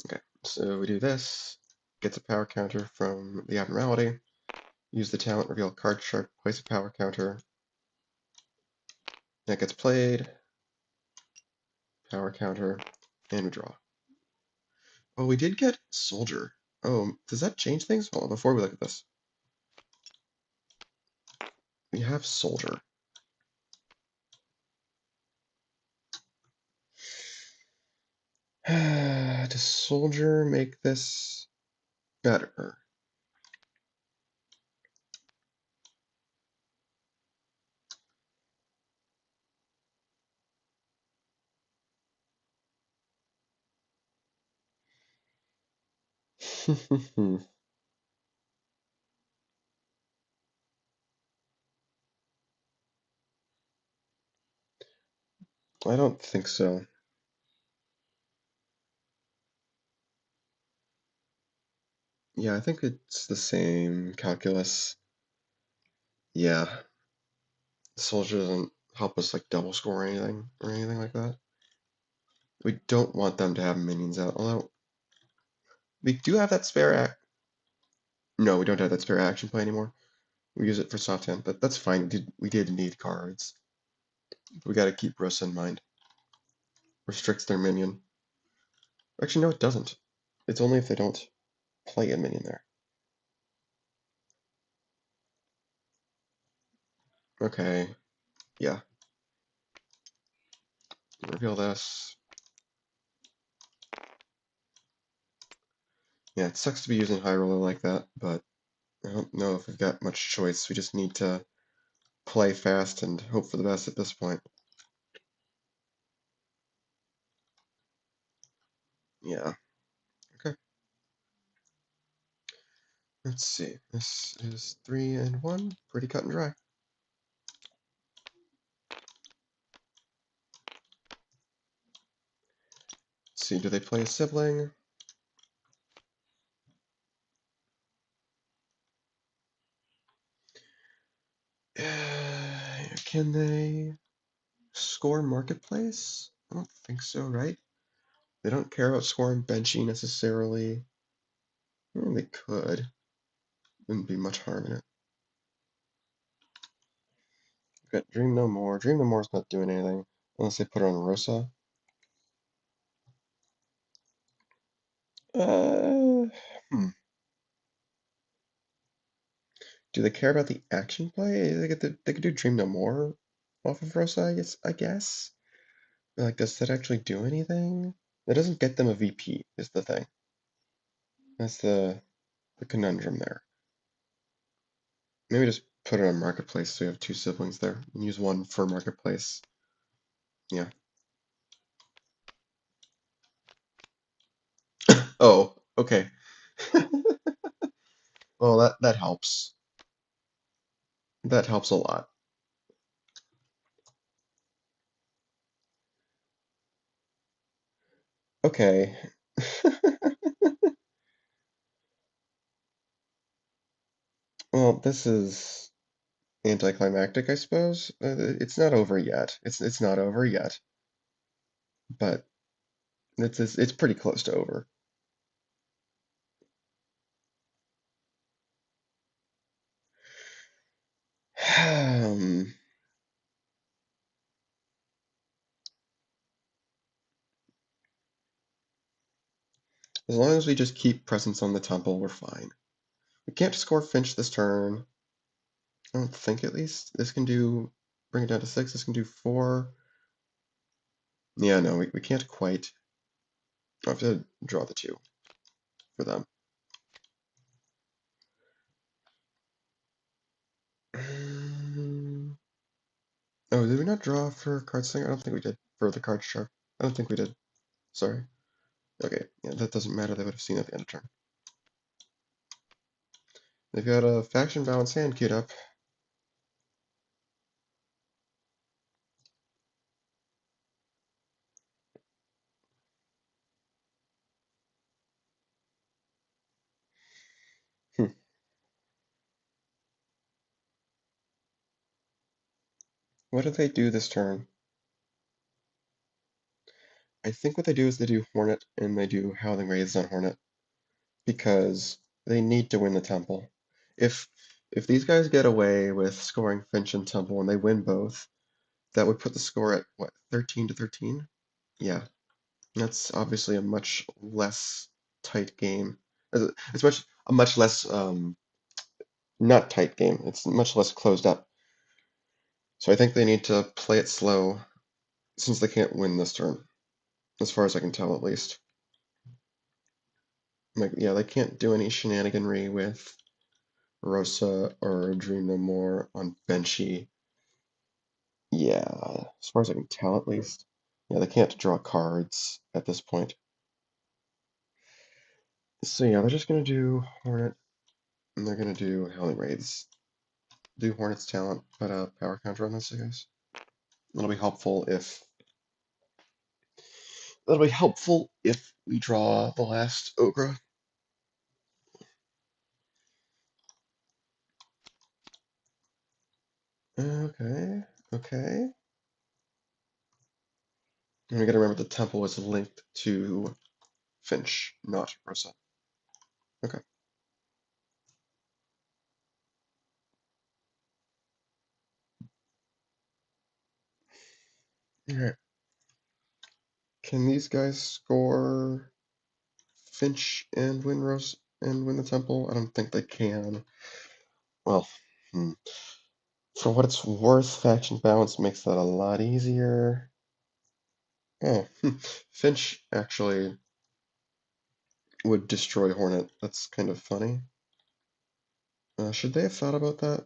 Okay, so we do this. gets a power counter from the abnormality. Use the talent, reveal a card shark, place a power counter. That gets played. Power counter, and we draw. Oh, we did get soldier. Oh, does that change things? Hold on, before we look at this. We have soldier. Does soldier make this better? I don't think so. Yeah, I think it's the same calculus. Yeah, soldier doesn't help us like double score or anything like that. We don't want them to have minions out, although we do have that spare act. No, we don't have that spare action play anymore. We use it for soft hand, but that's fine. We did need cards. We got to keep Rosa in mind. Restricts their minion. Actually, no, it doesn't. It's only if they don't play a minion there. Okay, yeah. Reveal this. Yeah, it sucks to be using High Roller like that, but I don't know if we've got much choice. We just need to play fast and hope for the best at this point. Yeah, okay. Let's see. This is 3 and 1. Pretty cut and dry. Let's see, do they play a sibling? Can they score Marketplace? I don't think so, right? They don't care about scoring Benchy necessarily. They could. Wouldn't be much harm in it. We've got Dream No More. Dream No More's not doing anything unless they put her on Rosa. Uh, hmm. Do they care about the action play? They could do Dream No More off of Rosa, I guess. Like, does that actually do anything? It doesn't get them a VP, is the thing. That's the conundrum there. Maybe just put it on Marketplace so you have two siblings there and use one for Marketplace. Yeah. Oh, okay. Well, that helps. That helps a lot. Okay. Well, this is anticlimactic, I suppose. It's not over yet. It's not over yet, but it's pretty close to over. As long as we just keep presence on the temple, we're fine. We can't score Finch this turn. I don't think, at least. This can do, bring it down to 6. This can do 4. Yeah, no, we can't quite. I have to draw the 2 for them. Oh, did we not draw for Card Slinger? I don't think we did for the Card Shark. I don't think we did. Sorry. Okay, yeah, that doesn't matter. They would have seen it at the end of turn. They've got a faction balance hand queued up. Hmm. What do they do this turn? I think what they do is they do Hornet and they do Howling Wraiths on Hornet. because they need to win the temple. If if these guys get away with scoring Finch and Temple and they win both, that would put the score at what, 13 to 13? Yeah, that's obviously a much less tight game. It's a much less not tight game. It's much less closed up. So I think they need to play it slow since they can't win this turn, as far as I can tell at least. Like, yeah, they can't do any shenaniganry with Rosa or Dream No More on Benchy. Yeah, as far as I can tell at least. Yeah, they can't draw cards at this point. So yeah, they're just gonna do Hornet, and they're gonna do Howling Raids. Do Hornet's talent, put a power counter on this, I guess. It'll be helpful if we draw the last Ogre. Okay, okay. And we gotta remember the temple was linked to Finch, not Rosa. Okay. Alright. Can these guys score Finch and win Rose and win the temple? I don't think they can. Well, for what it's worth, faction balance makes that a lot easier. Oh, Finch actually would destroy Hornet. That's kind of funny. Should they have thought about that?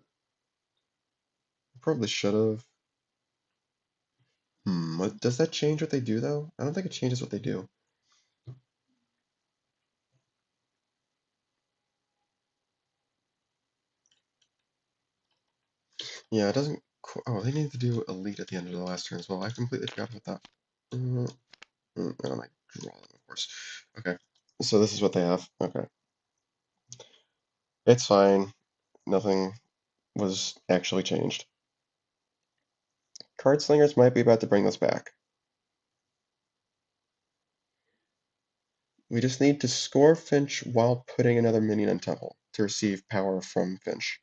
Probably should have. What, does that change what they do, though? I don't think it changes what they do. Yeah, it doesn't. Oh, they need to do Elite at the end of the last turn as well. I completely forgot about that. I don't like draw them, of course. Okay, so this is what they have. Okay, it's fine. Nothing was actually changed. Card Slingers might be about to bring this back. We just need to score Finch while putting another minion in Temple to receive power from Finch.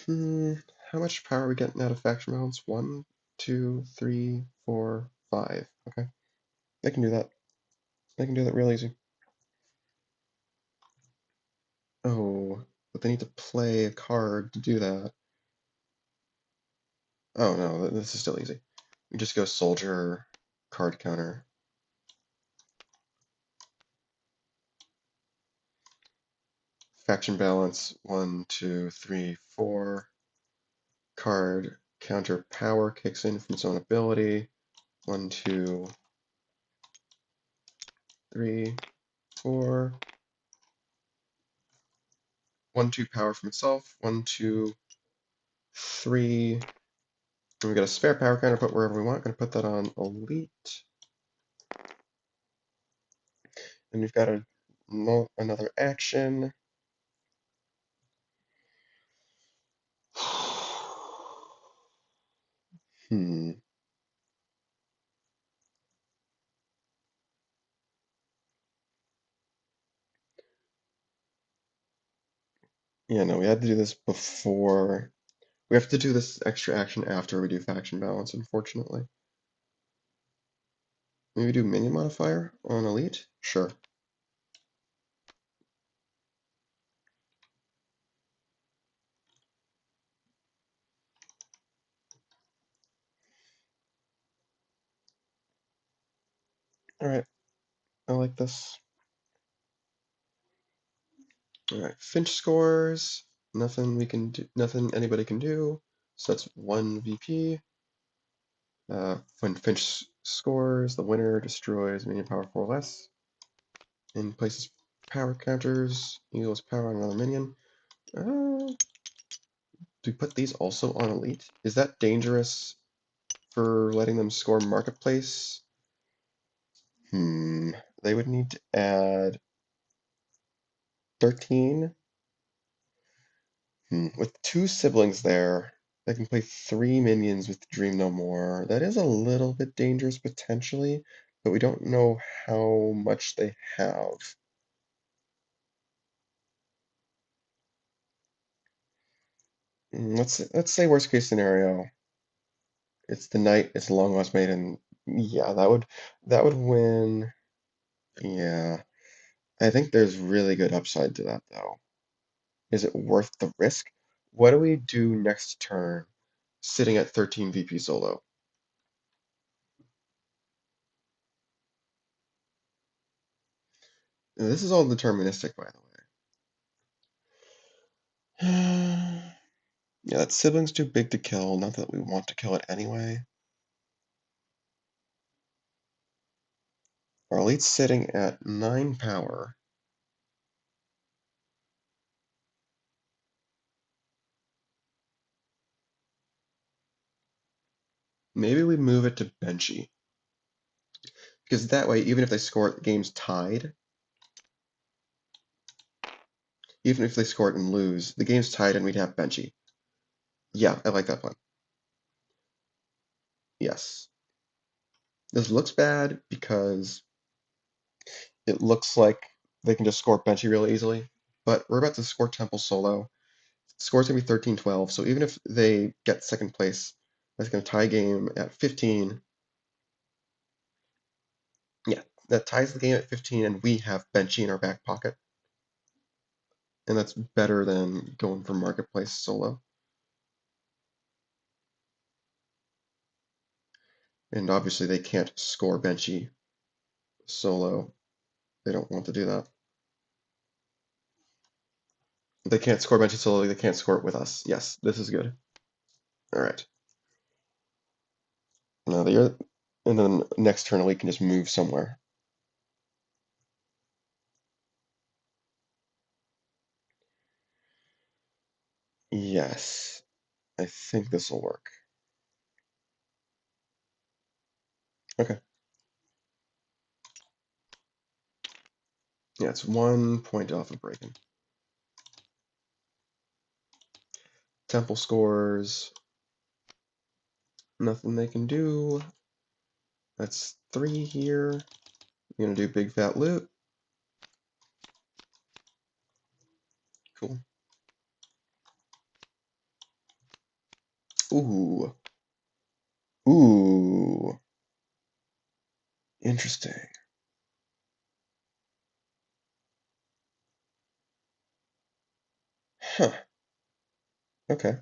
How much power are we getting out of faction balance? 1, 2, 3, 4, 5. Okay, they can do that. They can do that real easy. Oh, but they need to play a card to do that. Oh no, this is still easy. We just go soldier, card counter. Faction balance, 1, 2, 3, 4. Card counter power kicks in from its own ability. 1, 2, 3, 4. 1, 2 power from itself. 1, 2, 3. And we got a spare power counter put wherever we want. Gonna put that on Elite. And we've got another action. Hmm. Yeah, no, we had to do this before. We have to do this extra action after we do faction balance, unfortunately. Maybe do minion modifier on Elite? Sure. Alright, I like this. Alright, Finch scores. Nothing we can do, nothing anybody can do. So that's 1 VP. When Finch scores, the winner destroys minion power 4 less. And places power counters, equals power on another minion. Do we put these also on Elite? Is that dangerous for letting them score Marketplace? They would need to add 13. With 2 siblings there, I can play 3 minions with Dream No More. That is a little bit dangerous potentially, but we don't know how much they have. Let's say worst case scenario. It's the knight, it's long lost maiden. Yeah, that would win. Yeah. I think there's really good upside to that though. Is it worth the risk? What do we do next turn? Sitting at 13 VP solo. And this is all deterministic, by the way. Yeah, that sibling's too big to kill. Not that we want to kill it anyway. Our elite's sitting at 9 power. Maybe we move it to Benchy. Because that way, even if they score it, the game's tied. Even if they score it and lose, the game's tied and we'd have Benchy. Yeah, I like that plan. Yes. This looks bad because it looks like they can just score Benchy really easily. But we're about to score Temple solo. Score's gonna be 13-12, so even if they get second place, that's gonna tie game at 15. Yeah, that ties the game at 15, and we have Benchy in our back pocket. And that's better than going for Marketplace solo. And obviously they can't score Benchy solo. They don't want to do that. They can't score Benchy solo, they can't score it with us. Yes, this is good. Alright. Now and then next turn we can just move somewhere. Yes. I think this will work. Okay. Yeah, it's 1 point off of breaking. Temple scores. Nothing they can do. That's 3 here. I'm gonna do big fat loot. Cool. Ooh. Ooh. Interesting. Huh. Okay.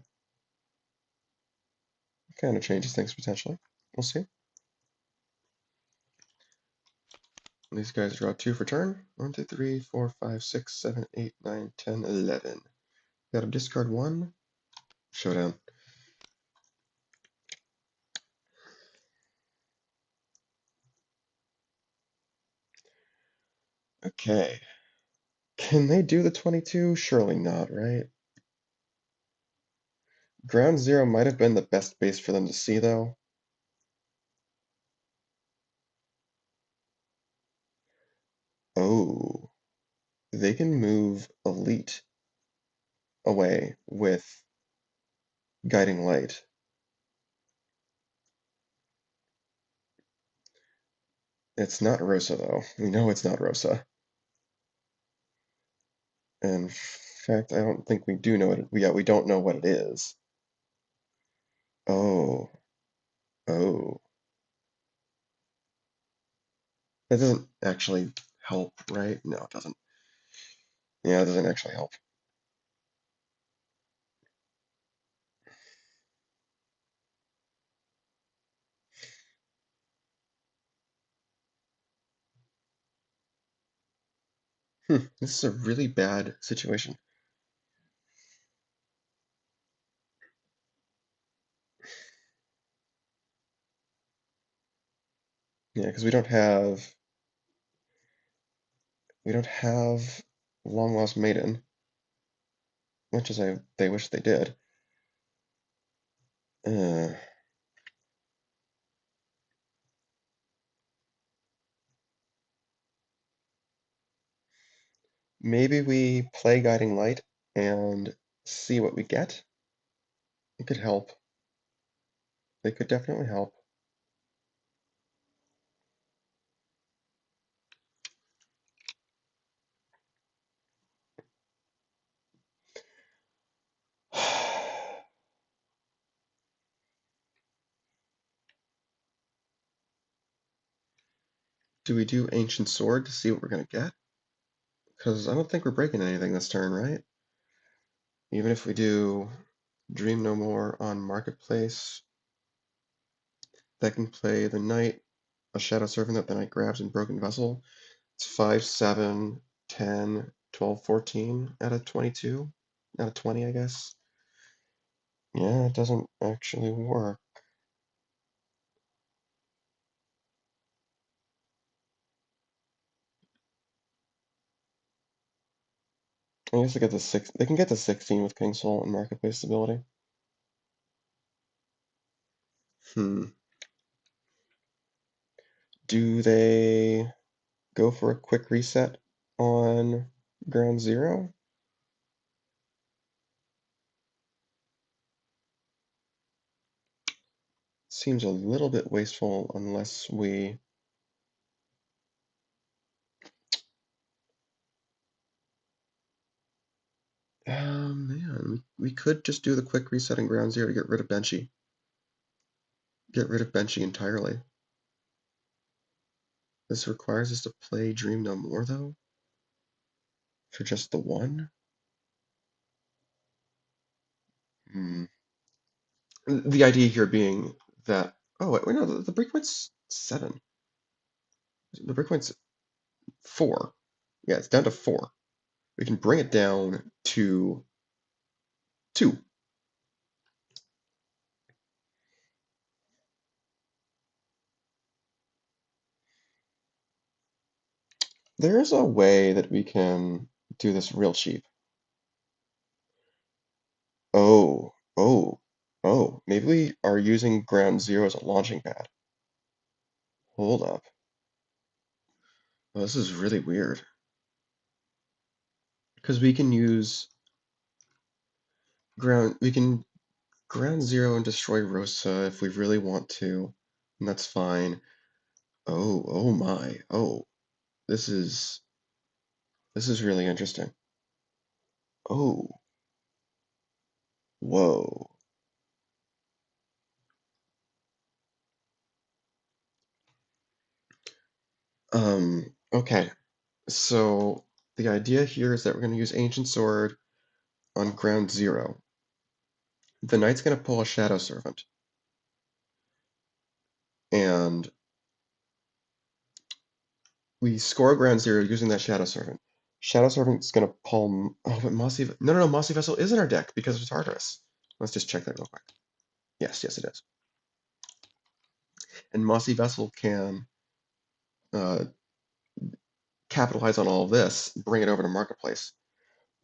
Kind of changes things potentially. We'll see. These guys draw 2 for turn. 1, 2, 3, 4, 5, 6, 7, 8, 9, 10, 11. Got to discard 1. Showdown. Okay. Can they do the 22? Surely not, right? Ground Zero might have been the best base for them to see, though. Oh. They can move Elite away with Guiding Light. It's not Rosa, though. We know it's not Rosa. In fact, I don't think we do know it. We don't know what it is. Oh. Oh. That doesn't actually help, right? No, it doesn't. Yeah, it doesn't actually help. This is a really bad situation. Yeah, because we don't have Long Lost Maiden, much as they wish they did. Uh, Maybe we play Guiding Light and see what we get. It could help. They could definitely help. Do we do Ancient Sword to see what we're gonna get? Because I don't think we're breaking anything this turn, right? Even if we do Dream No More on Marketplace, that can play the Knight, a Shadow Servant that the Knight grabs in Broken Vessel. It's 5, 7, 10, 12, 14 out of 22. Out of 20, I guess. Yeah, it doesn't actually work. I guess they can get to 16 with King Soul and Marketplace stability. Hmm. Do they go for a quick reset on ground zero? Seems a little bit wasteful unless we... Man, we could just do the quick reset on ground zero to get rid of Benchy. Get rid of Benchy entirely. This requires us to play Dream No More, though? For just the one? Hmm. The idea here being that... Oh, wait, no, the breakpoint's 7. The breakpoint's 4. Yeah, it's down to 4. We can bring it down to 2. There's a way that we can do this real cheap. Oh, oh, oh. Maybe we are using ground zero as a launching pad. Hold up. Well, this is really weird. Because we can use we can ground zero and destroy Rosa if we really want to, and that's fine. Oh, oh my. Oh, this is really interesting. Oh, whoa. Okay. So the idea here is that we're going to use Ancient Sword on ground zero. The Knight's going to pull a Shadow Servant, and we score ground zero using that Shadow Servant. Shadow Servant's going to pull... Oh, but Mossy... No, Mossy Vessel is in our deck because of Tartarus. Let's just check that real quick. Yes, yes, it is. And Mossy Vessel can uh, capitalize on all of this, bring it over to Marketplace,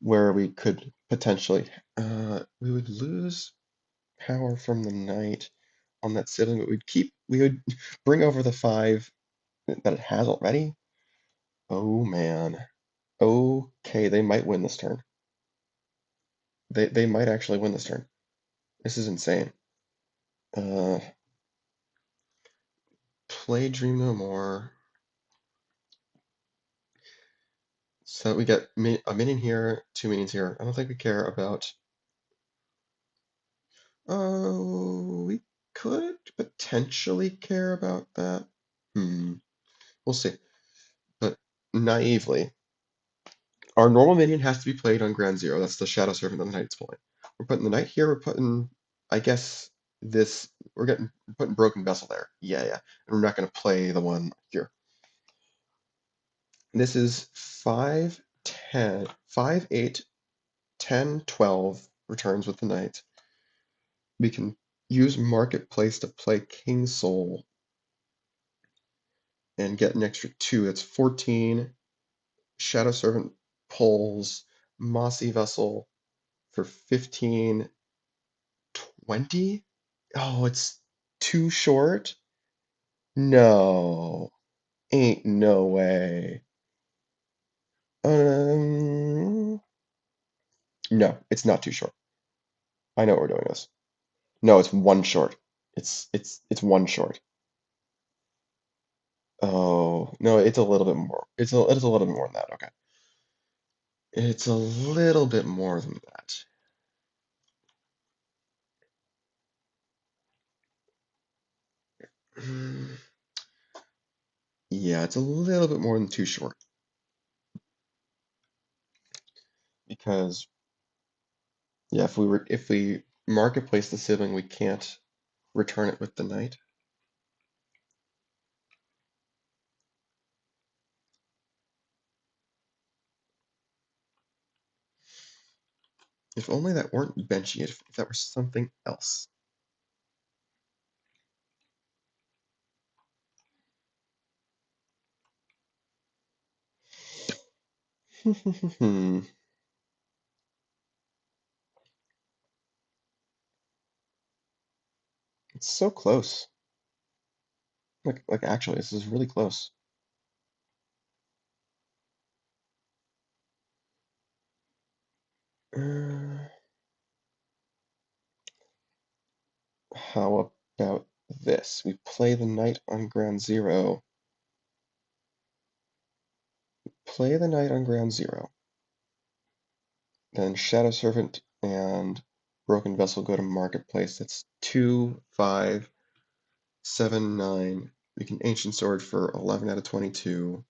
where we could potentially... we would lose power from the Knight on that sibling, but we would bring over the 5 that it has already. Oh man. Okay, they might win this turn. They might actually win this turn. This is insane. Uh, play Dream No More. So we get a minion here, 2 minions here. I don't think we care about... Oh, we could potentially care about that. We'll see. But naively, our normal minion has to be played on ground zero. That's the Shadow Servant that the Knight's pulling. We're putting the Knight here. We're putting, I guess, this. We're putting Broken Vessel there. Yeah, yeah. And we're not going to play the one here. This is 5, 10, 5, 8, 10, 12 returns with the Knight. We can use Marketplace to play King Soul and get an extra 2. That's 14. Shadow Servant pulls Mossy Vessel for 15, 20? Oh, it's too short? No. Ain't no way. No, it's not too short. I know we're doing this. No, it's one short. It's one short. Oh, no, it's a little bit more. It's a little bit more than that. Okay. It's a little bit more than that. Yeah, it's a little bit more than too short because yeah, if we marketplace the sibling, we can't return it with the knight. If only that weren't benchy, if that were something else. It's so close. Like actually, this is really close. Uh, how about this? We play the knight on ground zero. Play the knight on ground zero. Then Shadow Servant and Broken Vessel go to Marketplace. That's 2, 5, 7, 9. We can Ancient Sword for 11 out of 22.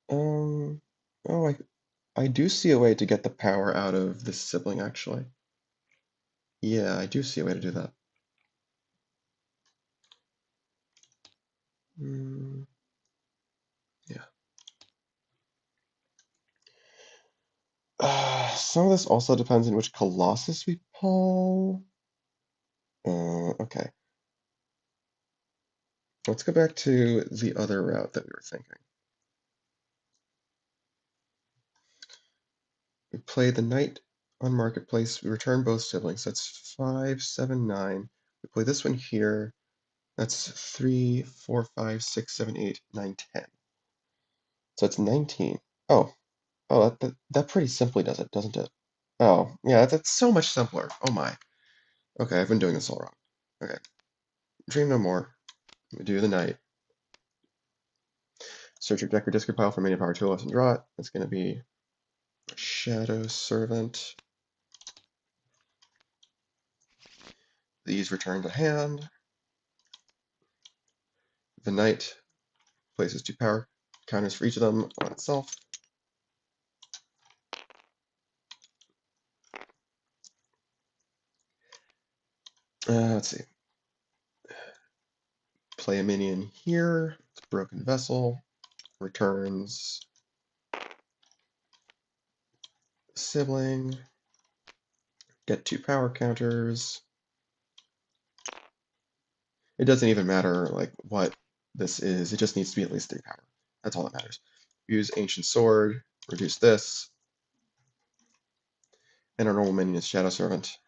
Um, oh, I do see a way to get the power out of this sibling, actually. Yeah, I do see a way to do that. Yeah. Some of this also depends on which Colossus we pull. Okay. Let's go back to the other route that we were thinking. We play the knight on Marketplace. We return both siblings. That's 5, 7, 9. We play this one here. That's 3, 4, 5, 6, 7, 8, 9, 10. So it's 19. Oh, that pretty simply does it, doesn't it? Oh, yeah, that's so much simpler. Oh my. Okay, I've been doing this all wrong. Okay, dream no more. We do the knight. Search your deck or discard pile for many power 2 left and draw it. It's going to be Shadow Servant. These return to hand. The knight places 2 power counters for each of them on itself. Let's see. Play a minion here. It's Broken Vessel. Returns sibling. Get 2 power counters. It doesn't even matter like what this is. It just needs to be at least 3 power. That's all that matters. Use Ancient Sword. Reduce this. And our normal minion is Shadow Servant.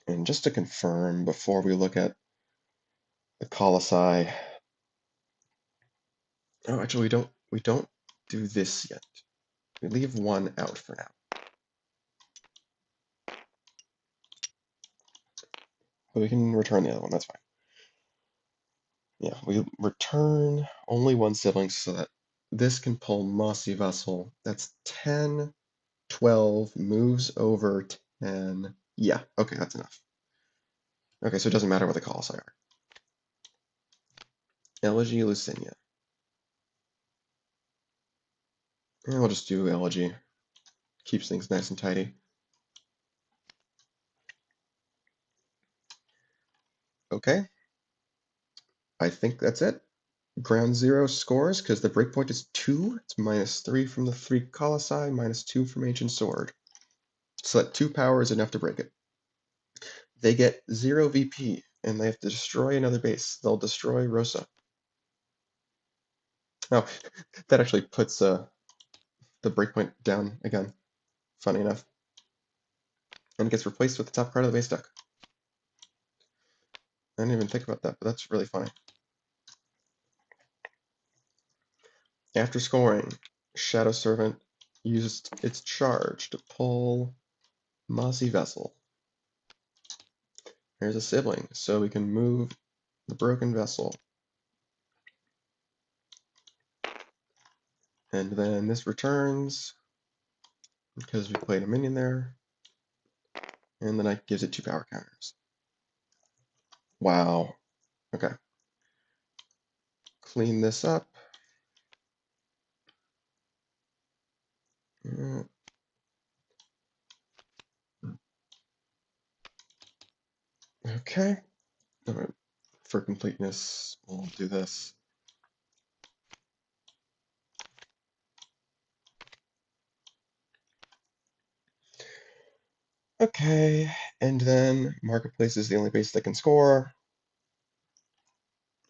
And just to confirm before we look at the Colossi. Oh, actually we don't do this yet. We leave one out for now. But we can return the other one, that's fine. Yeah, we return only one sibling so that this can pull Mossy Vessel. That's 10, 12, moves over 10. Yeah, okay, that's enough. Okay, so it doesn't matter what the Colossi are. Elegy, Lucinia. And we'll just do Elegy. Keeps things nice and tidy. Okay, I think that's it. Ground zero scores, because the breakpoint is 2. It's -3 from the 3 Colossi, -2 from Ancient Sword. So that 2 power is enough to break it. They get 0 VP, and they have to destroy another base. They'll destroy Rosa. Oh, that actually puts the breakpoint down again, funny enough. And it gets replaced with the top card of the base deck. I didn't even think about that, but that's really funny. After scoring, Shadow Servant uses its charge to pull Mossy Vessel. There's a sibling, so we can move the broken vessel. And then this returns because we played a minion there. And then it gives it 2 power counters. Wow. Okay. Clean this up. Okay. All right. For completeness, we'll do this. Okay, and then Marketplace is the only base that can score.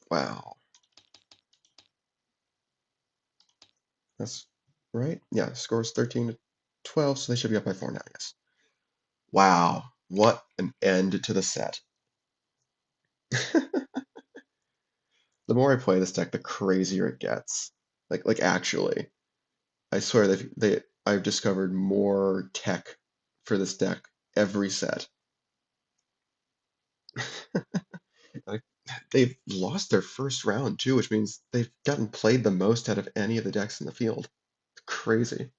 Wow. That's right. Yeah, scores 13 to 12, so they should be up by 4 now, yes. Wow, what an end to the set. The more I play this deck, the crazier it gets. Like actually, I swear I've discovered more tech for this deck every set. Like, they've lost their first round too, which means they've gotten played the most out of any of the decks in the field. Crazy.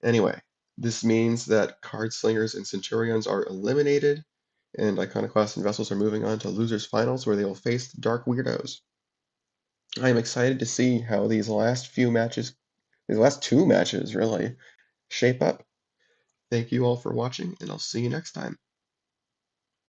Anyway, this means that Card Slingers and Centurions are eliminated, and Iconoclasts and Vessels are moving on to losers finals where they will face the Dark Weirdos. I am excited to see how these last 2 matches really shape up. Thank you all for watching, and I'll see you next time.